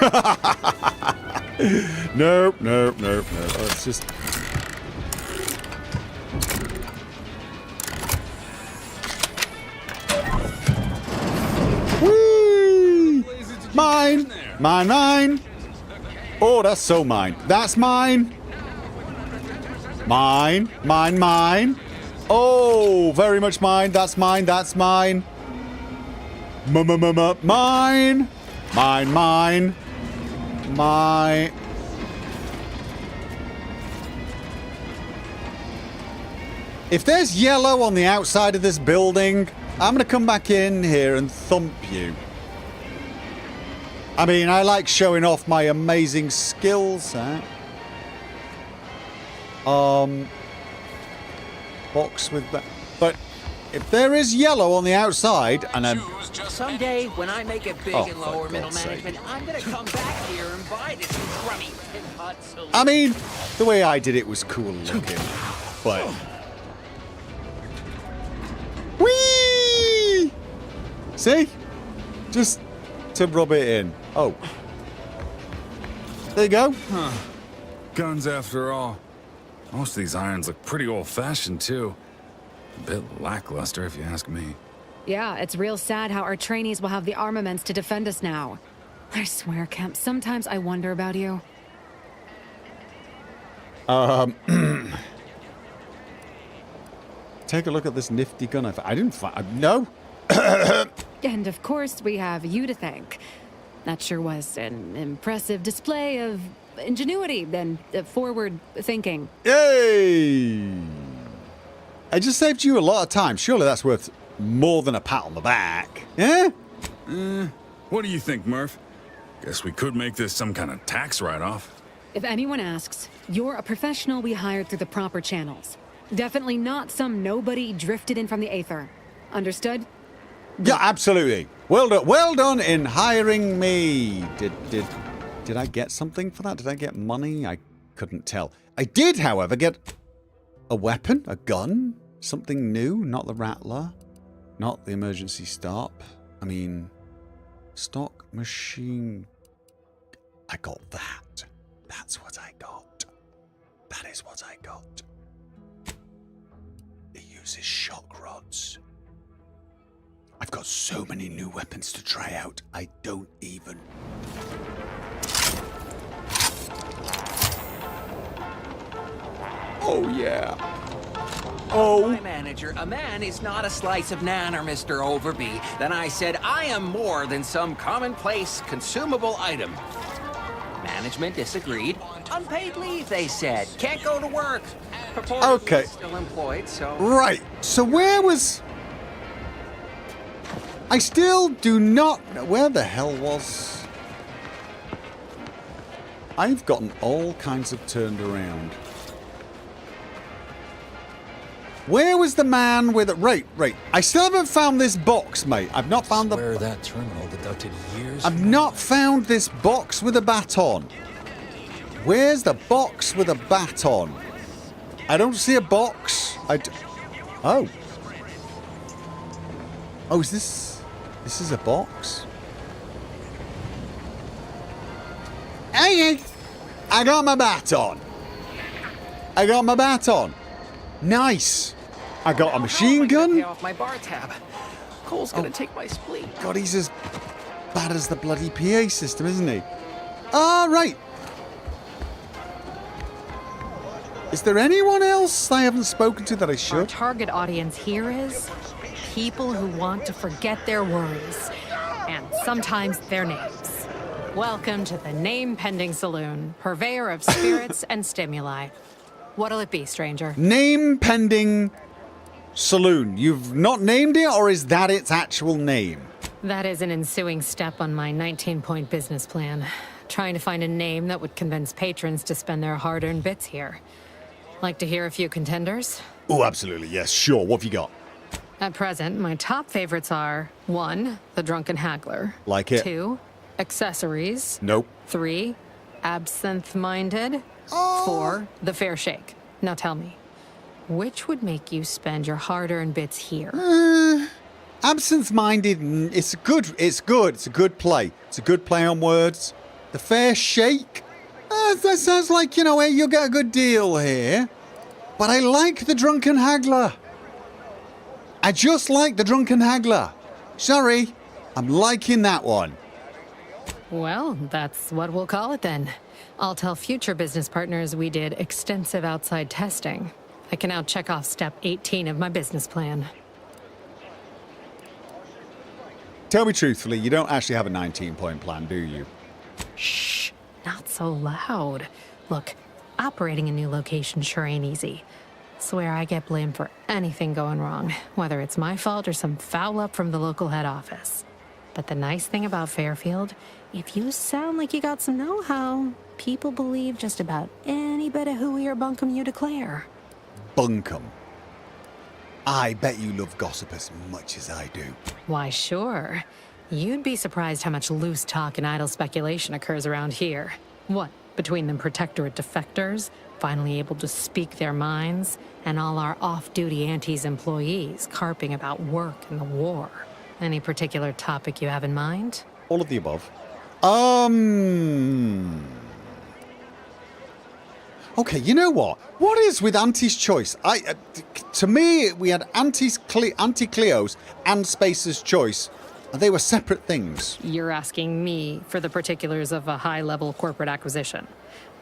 Nope. Let's just... Whee! Mine! Mine! Oh, that's so mine. That's mine! Mine! Oh, very much mine. That's mine. Mine. If there's yellow on the outside of this building, I'm gonna come back in here and thump you. I mean, I like showing off my amazing skill set. Box with that. But if there is yellow on the outside, and I'm... Someday, when I make it big in lower middle management, I'm gonna come back here and buy this crummy tin pot saloon. I mean, the way I did it was cool looking, but... Whee! See? Just to rub it in. Oh. There you go. Huh. Guns after all. Most of these irons look pretty old-fashioned, too. A bit lackluster, if you ask me. Yeah, it's real sad how our trainees will have the armaments to defend us now. I swear, Kemp, sometimes I wonder about you. Take a look at this nifty gun. I didn't find... No! And of course, we have you to thank. That sure was an impressive display of ingenuity and forward thinking. Yay! I just saved you a lot of time. Surely that's worth more than a pat on the back. Yeah? What do you think, Murph? Guess we could make this some kind of tax write-off. If anyone asks, you're a professional we hired through the proper channels. Definitely not some nobody drifted in from the aether. Understood? Yeah, absolutely. Well done in hiring me. Did I get something for that? Did I get money? I couldn't tell. I did, however, get a weapon, a gun, something new, not the Rattler, not the emergency stop. I mean, stock machine. I got that. That's what I got. That is what I got. It uses shock rods. I've got so many new weapons to try out, I don't even... Oh, yeah. Oh. My manager, a man is not a slice of nanner, Mr. Overby. Then I said, I am more than some commonplace consumable item. Management disagreed. Unpaid leave, they said. Can't go to work. Okay. Still employed, so... Right. So where was... I still do not know where the hell was... I've gotten all kinds of turned around. Where was the man with... Right. I still haven't found this box, mate. I've not found the... Where that terminal deducted years... I've not found this box with a baton. Where's the box with a baton? I don't see a box. Oh. Oh, is this... This is a box? Hey! I got my baton. Nice. I got a machine gun. Pay off my bar tab. Cole's gonna take my spleen. God, he's as bad as the bloody PA system, isn't he? All right. Is there anyone else I haven't spoken to that I should? Our target audience here is people who want to forget their worries, and sometimes their names. Welcome to the Name Pending Saloon, purveyor of spirits and stimuli. What'll it be, stranger? Name Pending Saloon. You've not named it, or is that its actual name? That is an ensuing step on my 19-point business plan. Trying to find a name that would convince patrons to spend their hard-earned bits here. Like to hear a few contenders? Oh, absolutely, yes, sure. What have you got? At present, my top favorites are 1, the Drunken Haggler. Like it. 2, Accessories. Nope. 3, Absinthe-Minded. 4, the Fair Shake. Now tell me, which would make you spend your hard-earned bits here? Absinthe-Minded, it's good. It's a good play. It's a good play on words. The Fair Shake? That sounds like, you know, hey, you'll get a good deal here. But I like the Drunken Haggler. I just like the Drunken Haggler. Sorry, I'm liking that one. Well, that's what we'll call it then. I'll tell future business partners we did extensive outside testing. I can now check off step 18 of my business plan. Tell me truthfully, you don't actually have a 19-point plan, do you? Shh, not so loud. Look, operating a new location sure ain't easy. Swear I get blamed for anything going wrong, whether it's my fault or some foul up from the local head office. But the nice thing about Fairfield, if you sound like you got some know-how, people believe just about any bit of hooey or bunkum you declare. Bunkum. I bet you love gossip as much as I do. Why, sure. You'd be surprised how much loose talk and idle speculation occurs around here. What, between them Protectorate defectors, finally able to speak their minds, and all our off-duty Antes employees carping about work and the war. Any particular topic you have in mind? All of the above. Okay, you know what? What is with Auntie's Choice? To me, we had Auntie Cleo's and Spacer's Choice. They were separate things. You're asking me for the particulars of a high-level corporate acquisition.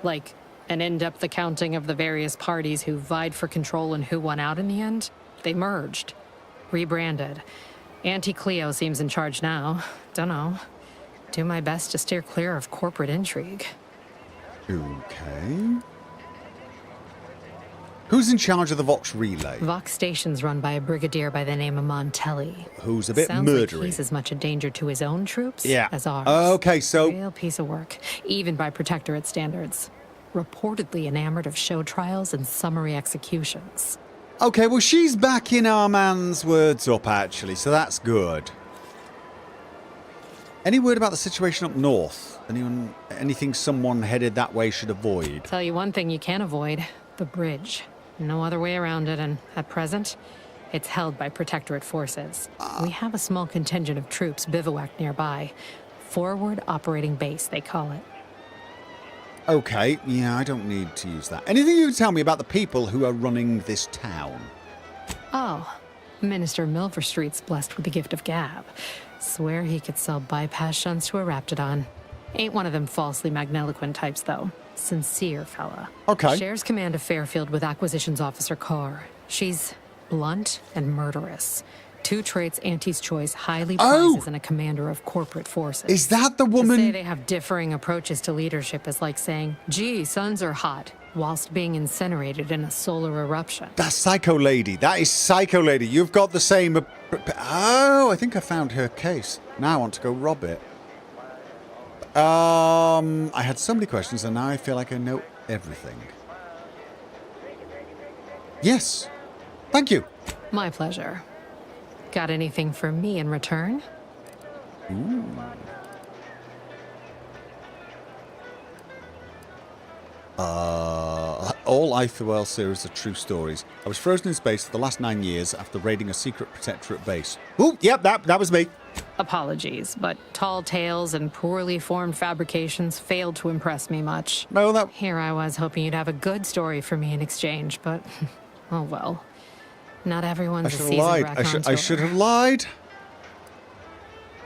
Like an in-depth accounting of the various parties who vied for control and who won out in the end? They merged. Rebranded. Auntie Cleo seems in charge now. Dunno. Do my best to steer clear of corporate intrigue. Okay. Who's in charge of the Vox Relay? Vox Station's run by a brigadier by the name of Montelli. Who's a bit Sounds murdery. like he's as much a danger to his own troops as ours. Okay, so... Real piece of work, even by Protectorate standards. Reportedly enamored of show trials and summary executions. Okay, well, she's backing our man's words up, actually, so that's good. Any word about the situation up north? Anything someone headed that way should avoid? Tell you one thing you can't avoid. The bridge. No other way around it, and at present, it's held by Protectorate forces. We have a small contingent of troops bivouacked nearby. Forward Operating Base, they call it. Okay, yeah, I don't need to use that. Anything you can tell me about the people who are running this town? Oh, Minister Milverstreet's blessed with the gift of gab. Swear he could sell bypass shunts to a Raptidon. Ain't one of them falsely magniloquent types, though. Sincere fella. Okay. Shares command of Fairfield with Acquisitions Officer Carr. She's blunt and murderous. Two traits Auntie's Choice highly prizes in a commander of corporate forces. Is that the woman? To say they have differing approaches to leadership is like saying, gee, suns are hot, whilst being incinerated in a solar eruption. That's Psycho Lady. That is Psycho Lady. You've got the same... Oh, I think I found her case. Now I want to go rob it. I had so many questions and now I feel like I know everything. Yes. Thank you. My pleasure. Got anything for me in return? Ooh. All Aetherwell series are true stories. I was frozen in space for the last 9 years after raiding a secret Protectorate base. Ooh, yep, that was me. Apologies, but tall tales and poorly formed fabrications failed to impress me much. No, that... Here I was hoping you'd have a good story for me in exchange, but... oh well. Not everyone's a seasoned raconteur. I should have lied.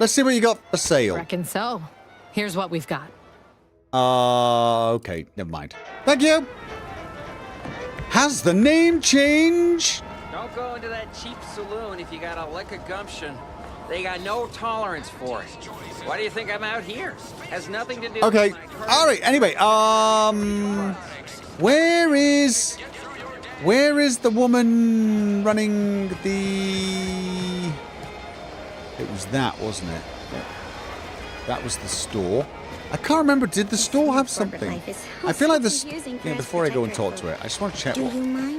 Let's see what you got for sale. Reckon so. Here's what we've got. Okay, never mind. Thank you. Has the name changed? Don't go into that cheap saloon if you got a lick of gumption. They got no tolerance for it. Why do you think I'm out here? Has nothing to do Okay. with my All right. Anyway, where is the woman running the? It was that, wasn't it? That was the store. I can't remember. Did the store have something? I feel like this. Yeah, before I go and talk to it, I just want to check.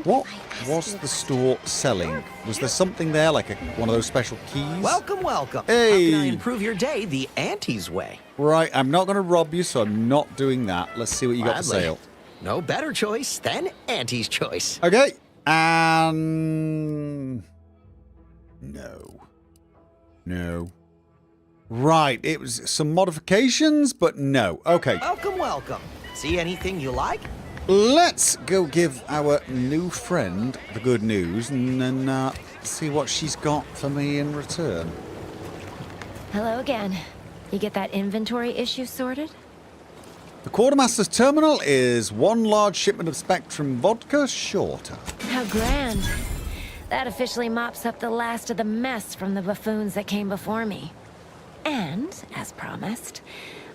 What was the store selling? Was there something there, like one of those special keys? Welcome, welcome. Hey. How can I improve your day the Auntie's way? Right, I'm not going to rob you, so I'm not doing that. Let's see what you got for sale. No better choice than Auntie's choice. Okay, and no. Right, it was some modifications, but no. Okay. Welcome, welcome. See anything you like? Let's go give our new friend the good news and then see what she's got for me in return. Hello again. You get that inventory issue sorted? The Quartermaster's terminal is one large shipment of Spectrum vodka shorter. How grand. That officially mops up the last of the mess from the buffoons that came before me. And, as promised,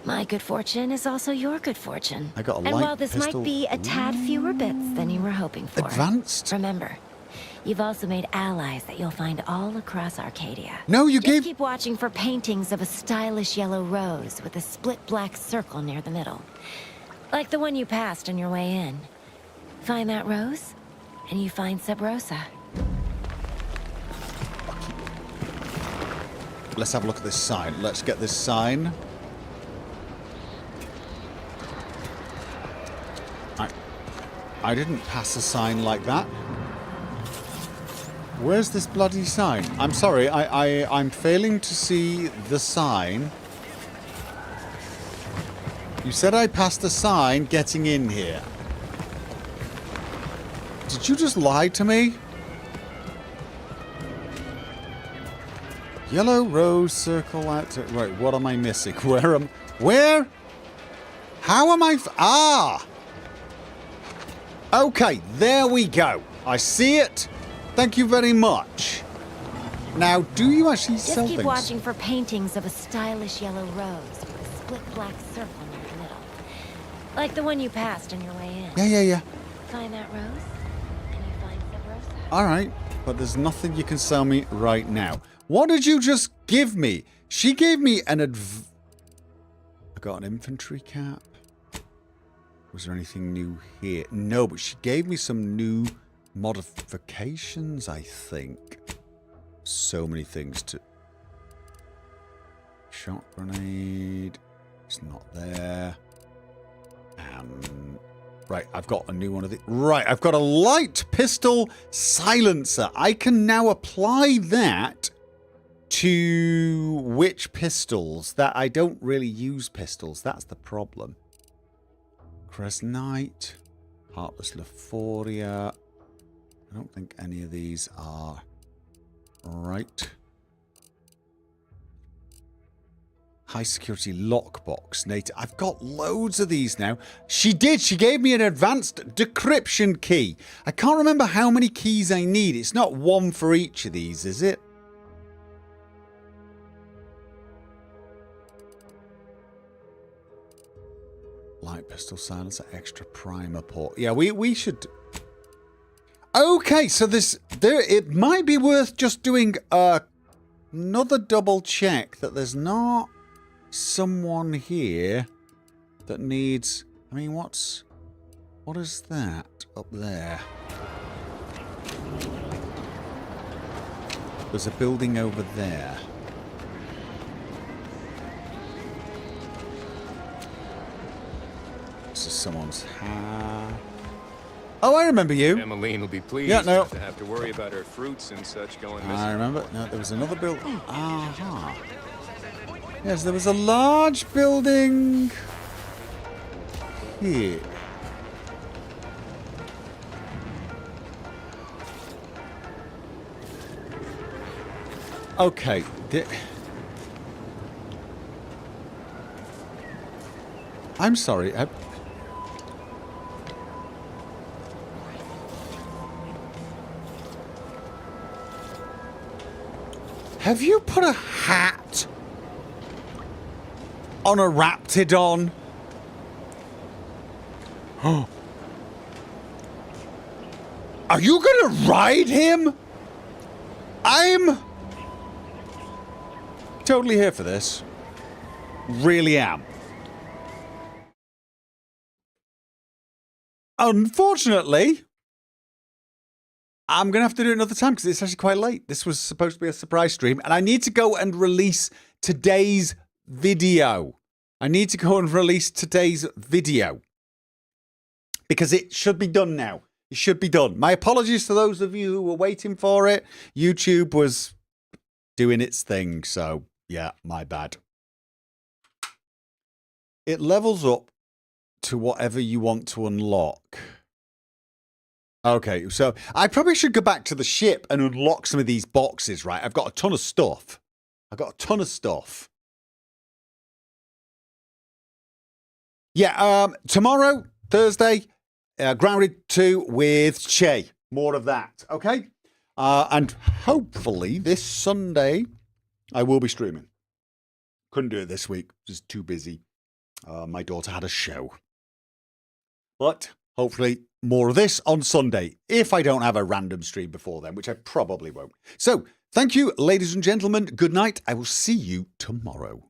my good fortune is also your good fortune. I got a light And while this pistol. might be a tad fewer bits than you were hoping for, Advanced? remember, you've also made allies that you'll find all across Arcadia. No, you Just gave... keep watching for paintings of a stylish yellow rose with a split black circle near the middle. Like the one you passed on your way in. Find that rose, and you find Sub Rosa. Let's have a look at this sign. Let's get this sign. I didn't pass a sign like that. Where's this bloody sign? I'm sorry, I'm failing to see the sign. You said I passed a sign getting in here. Did you just lie to me? Yellow rose circle out to... Right, what am I missing? Where? How am I... Okay, there we go. I see it. Thank you very much. Now, do you actually sell Just keep things? watching for paintings of a stylish yellow rose with a split black circle near the middle. Like the one you passed on your way in. Yeah. Find that rose, and you find Sub Rosa. All right, but there's nothing you can sell me right now. What did you just give me? She gave me an I got an infantry cap. Was there anything new here? No, but she gave me some new modifications, I think. So many things to... Shot grenade. It's not there. Right, I've got a new one of the... Right, I've got a light pistol silencer. I can now apply that to which pistols? That I don't really use pistols. That's the problem. Cresnite, Heartless Lephoria. I don't think any of these are right. High security lockbox. Nate, I've got loads of these now. She gave me an advanced decryption key. I can't remember how many keys I need. It's not one for each of these, is it? Light pistol silencer, extra primer port. Yeah, we should... Okay, so it might be worth just doing another double check that there's not someone here that needs... I mean, what is that up there? There's a building over there. This is someone's hat. Oh, I remember you. Emmeline will be pleased not to have to worry about her fruits and such going missing. I remember. No, there was another building. Aha. Yes, there was a large building here. Okay. I'm sorry. Have you put a hat on a Raptidon? Are you gonna ride him? I'm totally here for this. Really am. Unfortunately, I'm going to have to do it another time because it's actually quite late. This was supposed to be a surprise stream, and I need to go and release today's video. Because it should be done now. It should be done. My apologies to those of you who were waiting for it. YouTube was doing its thing, so yeah, my bad. It levels up to whatever you want to unlock. Okay, so I probably should go back to the ship and unlock some of these boxes, right? I've got a ton of stuff. Yeah, tomorrow, Thursday, Grounded 2 with Che. More of that, okay? And hopefully this Sunday, I will be streaming. Couldn't do it this week. Just too busy. My daughter had a show. But hopefully more of this on Sunday, if I don't have a random stream before then, which I probably won't. So, thank you, ladies and gentlemen. Good night. I will see you tomorrow.